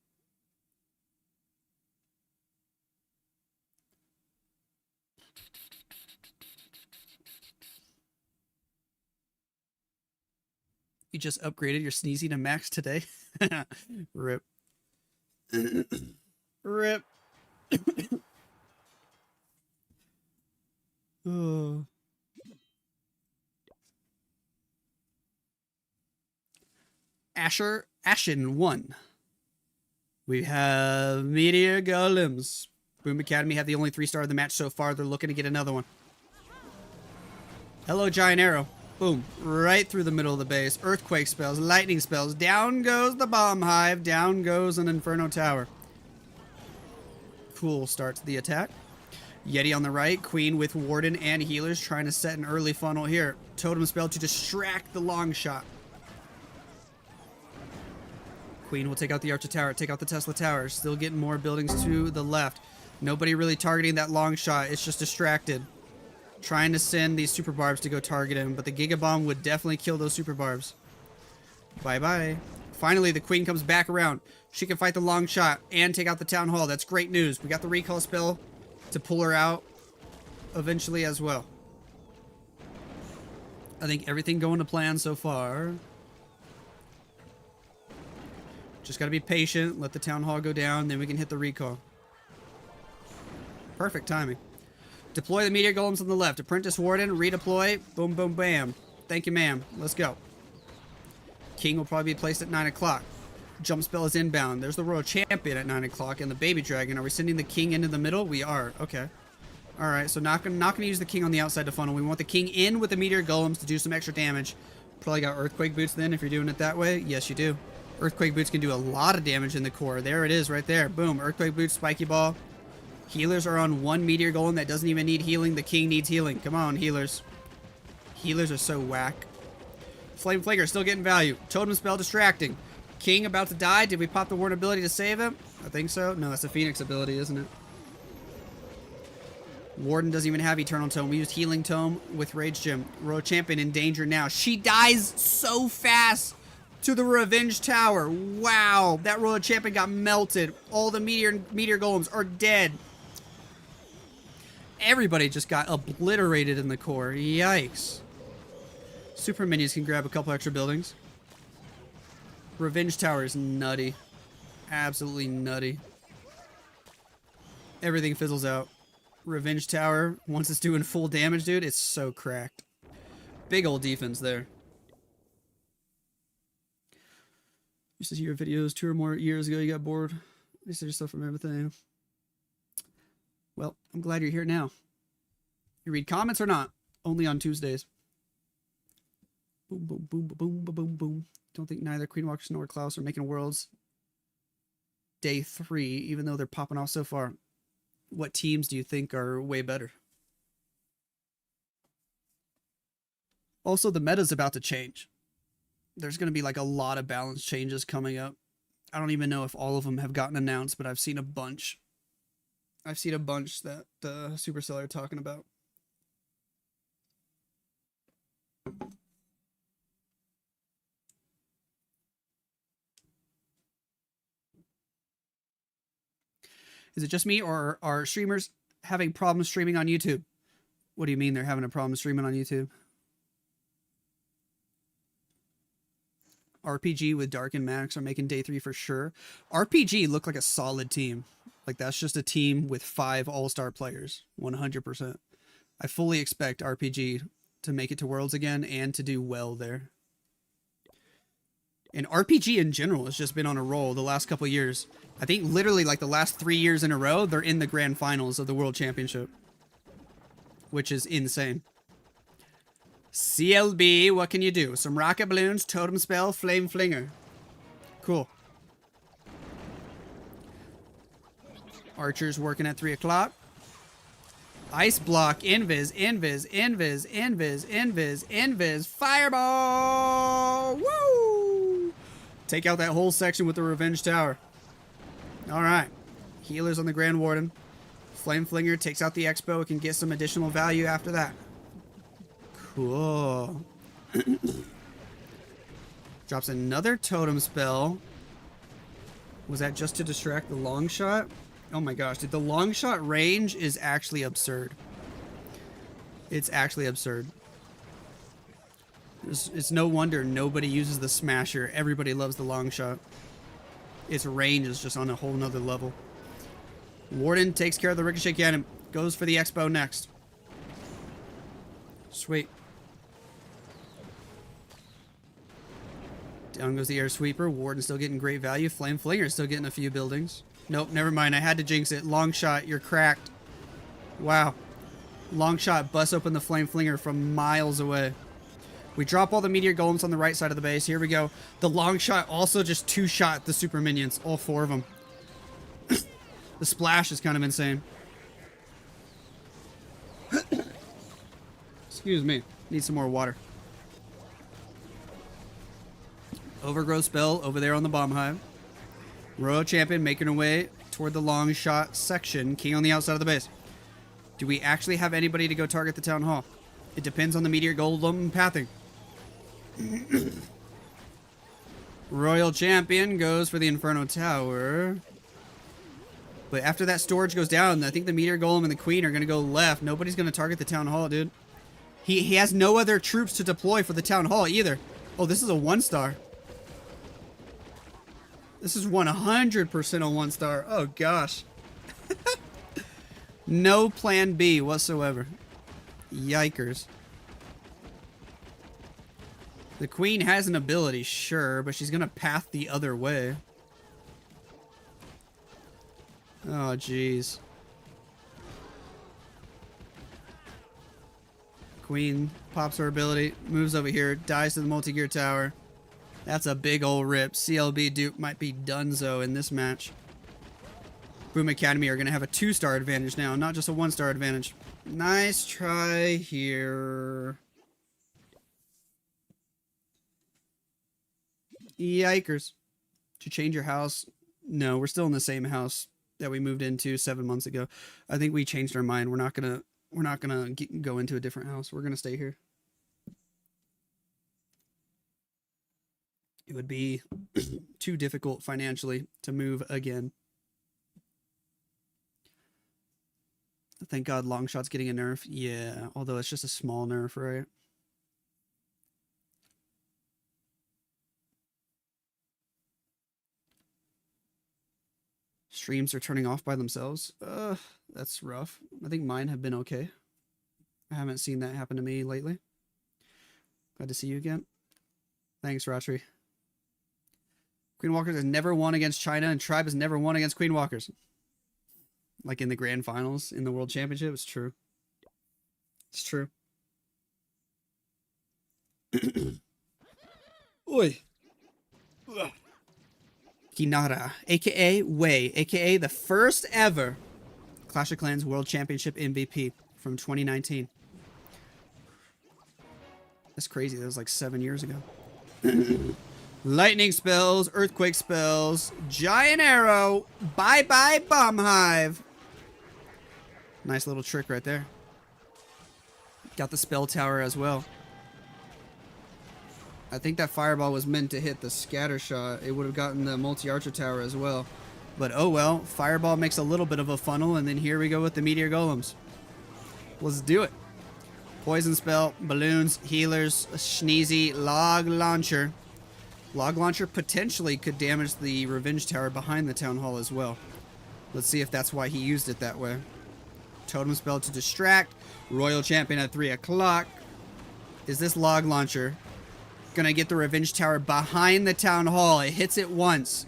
You just upgraded your sneezy to max today? Rip. Rip. Oh. Ashen 1. We have Meteor Golems. Boom Academy have the only 3-star of the match so far. They're looking to get another one. Hello, Giant Arrow. Boom. Right through the middle of the base. Earthquake spells, lightning spells. Down goes the Bomb Hive. Down goes an Inferno Tower. Cool start to the attack. Yeti on the right. QueeN with Warden and healers trying to set an early funnel here. Totem spell to distract the long shot. QueeN will take out the Archer Tower, take out the Tesla Tower. Still getting more buildings to the left. Nobody really targeting that long shot. It's just distracted. Trying to send these super barbs to go target him, but the Giga Bomb would definitely kill those super barbs. Bye-bye. Finally, the QueeN comes back around. She can fight the long shot and take out the Town Hall. That's great news. We got the recall spell to pull her out eventually as well. I think everything going to plan so far. Just got to be patient. Let the Town Hall go down. Then we can hit the recall. Perfect timing. Deploy the Meteor Golems on the left. Apprentice Warden. Redeploy. Boom, boom, bam. Thank you, ma'am. Let's go. King will probably be placed at 9 o'clock. Jump spell is inbound. There's the Royal Champion at 9 o'clock. And the Baby Dragon. Are we sending the King into the middle? We are. Okay. Alright, so not gonna use the King on the outside to funnel. We want the King in with the Meteor Golems to do some extra damage. Probably got Earthquake Boots then if you're doing it that way. Yes, you do. Earthquake Boots can do a lot of damage in the core. There it is right there. Boom. Earthquake Boots, Spiky Ball. Healers are on one Meteor Golem that doesn't even need healing. The King needs healing. Come on, healers. Healers are so whack. Flame Flicker still getting value. Totem Spell distracting. King about to die. Did we pop the Warden ability to save him? I think so. No, that's a Phoenix ability, isn't it? Warden doesn't even have Eternal Tome. We used Healing Tome with Rage Gem. Royal Champion in danger now. She dies so fast to the Revenge Tower. Wow. That Royal Champion got melted. All the Meteor Golems are dead. Everybody just got obliterated in the core. Yikes. Super Minions can grab a couple extra buildings. Revenge Tower is nutty. Absolutely nutty. Everything fizzles out. Revenge Tower, once it's doing full damage, dude, it's so cracked. Big old defense there. Used to see your videos 2 or more years ago. You got bored. You said yourself from everything. Well, I'm glad you're here now. You read comments or not? Only on Tuesdays. Boom, boom, boom, boom, boom, boom, boom. Don't think neither Queen Walkers nor Klaus are making worlds. day 3, even though they're popping off so far. What teams do you think are way better? Also, the meta's about to change. There's going to be like a lot of balance changes coming up. I don't even know if all of them have gotten announced, but I've seen a bunch. I've seen a bunch that Supercell are talking about. Is it just me, or are streamers having problems streaming on YouTube? What do you mean they're having a problem streaming on YouTube? RPG with Dark and Max are making day 3 for sure. RPG looked like a solid team. Like, that's just a team with 5 all-star players. 100%. I fully expect RPG to make it to Worlds again and to do well there. And RPG in general has just been on a roll the last couple years. I think literally like the last 3 years in a row, they're in the grand finals of the World Championship. Which is insane. CLB, what can you do? Some rocket balloons, totem spell, flame flinger. Cool. Archers working at 3 o'clock. Ice block, invis, invis, invis, invis, invis, invis, fireball! Woo! Take out that whole section with the revenge tower. Alright. Healers on the Grand Warden. Flame Flinger takes out the Expo. It can get some additional value after that. Cool. Drops another totem spell. Was that just to distract the long shot? Oh my gosh, dude, the long shot range is actually absurd. It's actually absurd. It's no wonder nobody uses the smasher. Everybody loves the long shot. Its range is just on a whole nother level. Warden takes care of the ricochet cannon. Goes for the Expo next. Sweet. Down goes the air sweeper. Warden still getting great value. Flame Flinger still getting a few buildings. Nope, never mind. I had to jinx it. Long shot, you're cracked. Wow. Long shot busts open the Flame Flinger from miles away. We drop all the meteor golems on the right side of the base. Here we go. The long shot also just 2-shot the super minions. All 4 of them. The splash is kind of insane. Excuse me. Need some more water. Overgrowth spell over there on the bomb hive. Royal Champion making her way toward the long shot section. King on the outside of the base. Do we actually have anybody to go target the town hall? It depends on the meteor golem pathing. Royal Champion goes for the Inferno Tower. But after that storage goes down, I think the meteor golem and the queen are going to go left. Nobody's going to target the town hall, dude. He has no other troops to deploy for the town hall either. Oh, this is a 1-star. This is 100% a 1-star. Oh, gosh. No plan B whatsoever. Yikers. The queen has an ability, sure, but she's going to path the other way. Oh, jeez. Queen pops her ability, moves over here, dies to the multi-gear tower. That's a big old rip. CLB Dupe might be donezo in this match. Boom Academy are going to have a 2-star advantage now, not just a 1-star advantage. Nice try here. Yikers. Did you change your house? No, we're still in the same house that we moved into 7 months ago. I think we changed our mind. We're not gonna go into a different house. We're gonna stay here. It would be too difficult financially to move again. Thank God Longshot's getting a nerf. Yeah, although it's just a small nerf, right? Streams are turning off by themselves. That's rough. I think mine have been okay. I haven't seen that happen to me lately. Glad to see you again. Thanks, Ratri. Queen Walkers has never won against China, and Tribe has never won against Queen Walkers. Like in the grand finals in the World Championship. It's true. It's true. Oi. Ugh. Kinara, aka Wei, aka the first ever Clash of Clans World Championship MVP from 2019. That's crazy. That was like 7 years ago. Lightning spells, earthquake spells, giant arrow, bye-bye bomb hive. Nice little trick right there. Got the spell tower as well. I think that fireball was meant to hit the scatter shot. It would have gotten the multi-archer tower as well. But oh well, fireball makes a little bit of a funnel, and then here we go with the meteor golems. Let's do it. Poison spell, balloons, healers, sneezy, log launcher. Log launcher potentially could damage the revenge tower behind the town hall as well. Let's see if that's why he used it that way. Totem spell to distract. Royal champion at 3 o'clock. Is this log launcher gonna get the revenge tower behind the town hall? It hits it once.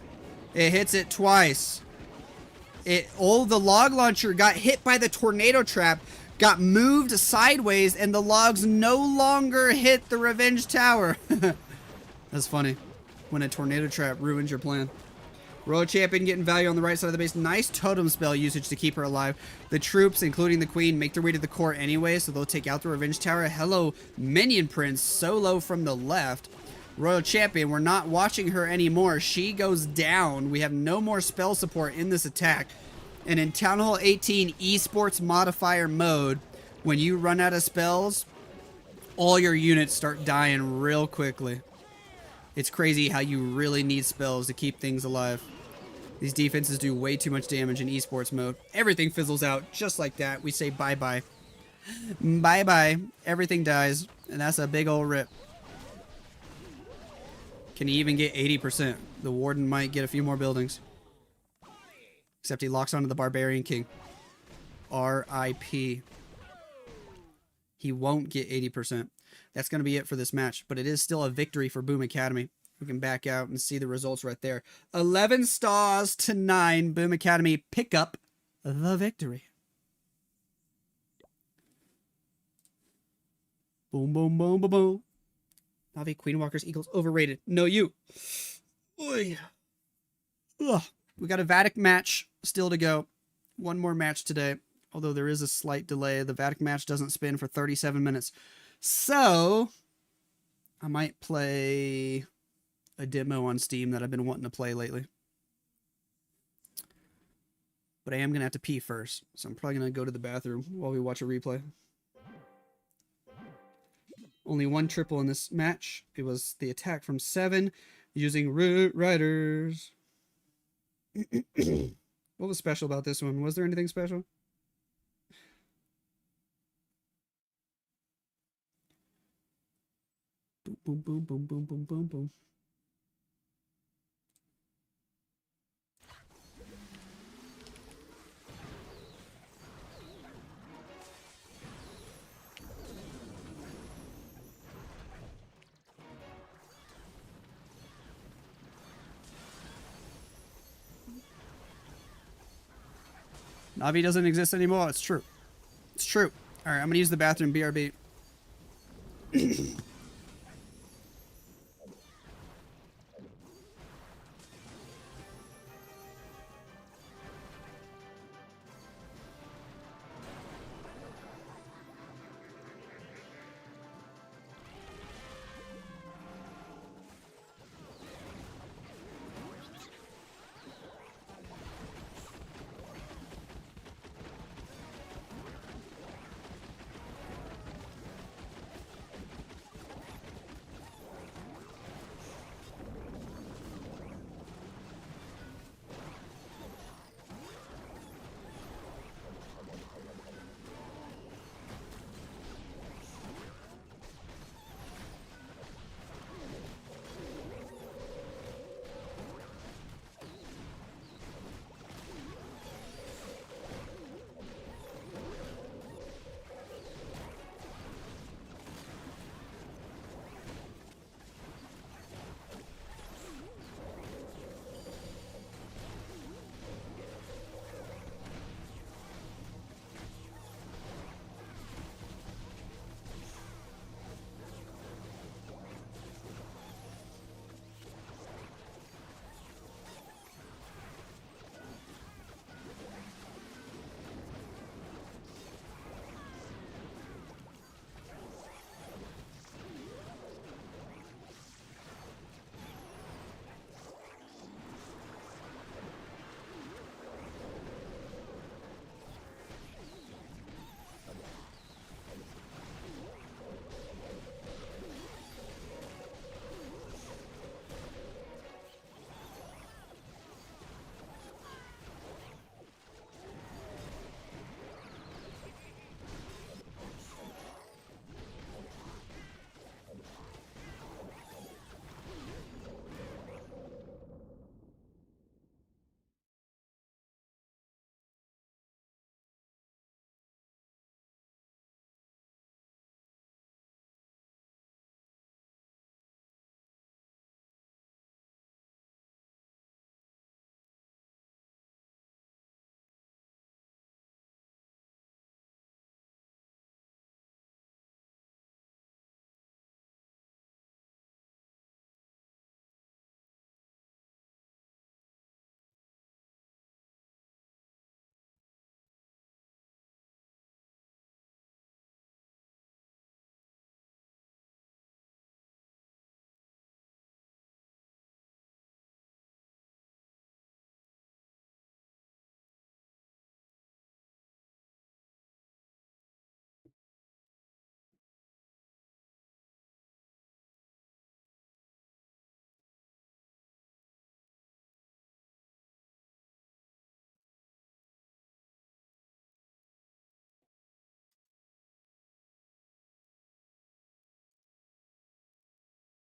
It hits it twice. The log launcher got hit by the tornado trap, got moved sideways, and the logs no longer hit the revenge tower. That's funny. When a tornado trap ruins your plan. Royal champion getting value on the right side of the base. Nice totem spell usage to keep her alive. The troops, including the queen, make their way to the core anyway, so they'll take out the revenge tower. Hello, minion prince, solo from the left. Royal champion, we're not watching her anymore. She goes down. We have no more spell support in this attack. And in Town Hall 18 Esports modifier mode, when you run out of spells, all your units start dying real quickly. It's crazy how you really need spells to keep things alive. These defenses do way too much damage in esports mode. Everything fizzles out just like that. We say bye-bye. Bye-bye. Everything dies. And that's a big old rip. Can he even get 80%? The warden might get a few more buildings. Except he locks onto the barbarian king. R.I.P. He won't get 80%. That's going to be it for this match, but it is still a victory for Boom Academy. We can back out and see the results right there. 11 stars to 9. Boom Academy pick up the victory. Boom, boom, boom, boom, boom. Navi, Queen Walkers, Eagles, overrated. No, you. Oy. Ugh. We got a Vatic match still to go. One more match today, although there is a slight delay. The Vatic match doesn't spin for 37 minutes. So, I might play a demo on Steam that I've been wanting to play lately. But I am going to have to pee first, so I'm probably going to go to the bathroom while we watch a replay. Only one triple in this match. It was the attack from 7 using Root Riders. What was special about this one? Was there anything special? Boom, boom, boom, boom, boom, boom, boom. Navi doesn't exist anymore. It's true. It's true. All right, I'm going to use the bathroom. BRB.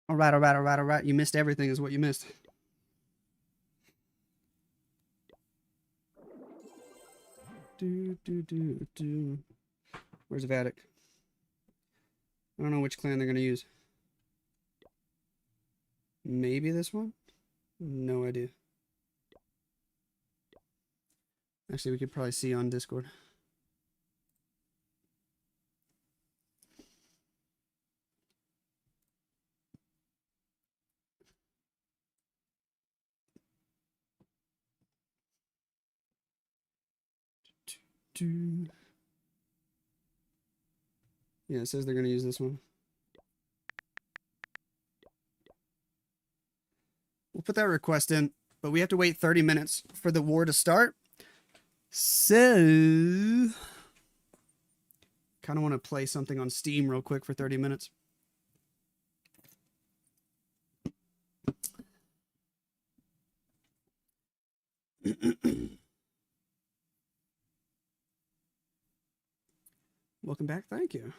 All right, all right, all right, all right. You missed everything is what you missed. Do. Where's Vatic? I don't know which clan they're going to use. Maybe this one? No idea. Actually, we could probably see on Discord. Yeah, it says they're going to use this one. We'll put that request in, but we have to wait 30 minutes for the war to start. So, kind of want to play something on Steam real quick for 30 minutes. Welcome back. Thank you.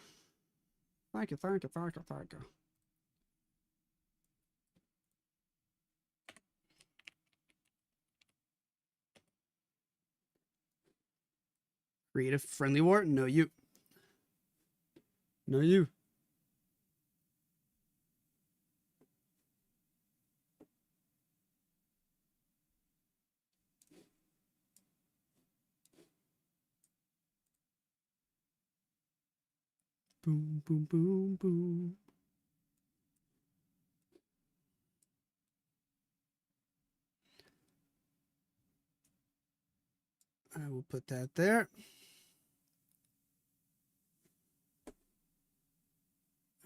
Thank you, thank you, thank you, thank you. Creative friendly war? No, you. No, you. Boom, boom, boom, boom. I will put that there.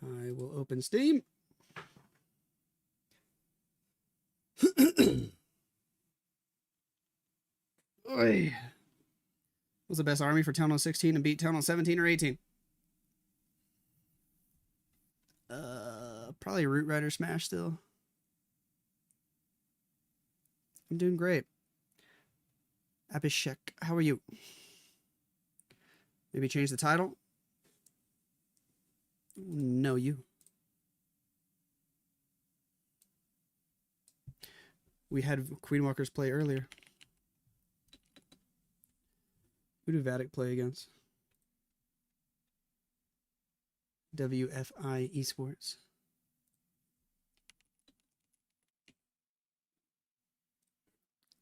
I will open Steam. Oy. What's the best army for Town Hall 16 and beat Town Hall 17 or 18? Probably Root Rider Smash still. I'm doing great. Abhishek, how are you? Maybe change the title? No, you. We had Queen Walkers play earlier. Who did Vatic play against? WFI Esports.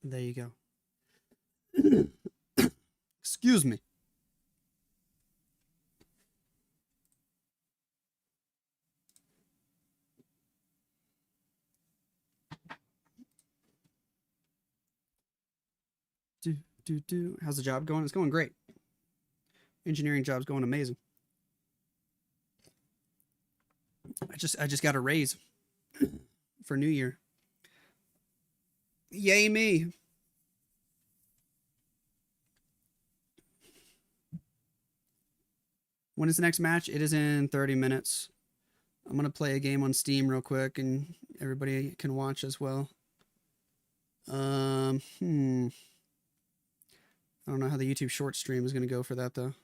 There you go. Excuse me. How's the job going? It's going great. Engineering job's going amazing. I just got a raise for New Year. Yay me. When is the next match? It is in 30 minutes. I'm going to play a game on Steam real quick and everybody can watch as well. I don't know how the YouTube short stream is going to go for that though.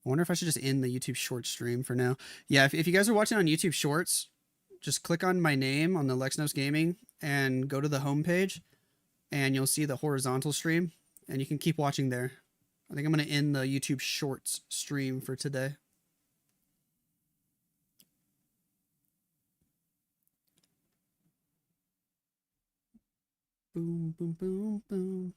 I wonder if I should just end the YouTube short stream for now. Yeah, if you guys are watching on YouTube Shorts, just click on my name on the Lexnos Gaming and go to the homepage and you'll see the horizontal stream and you can keep watching there. I think I'm going to end the YouTube Shorts stream for today. Boom, boom, boom, boom.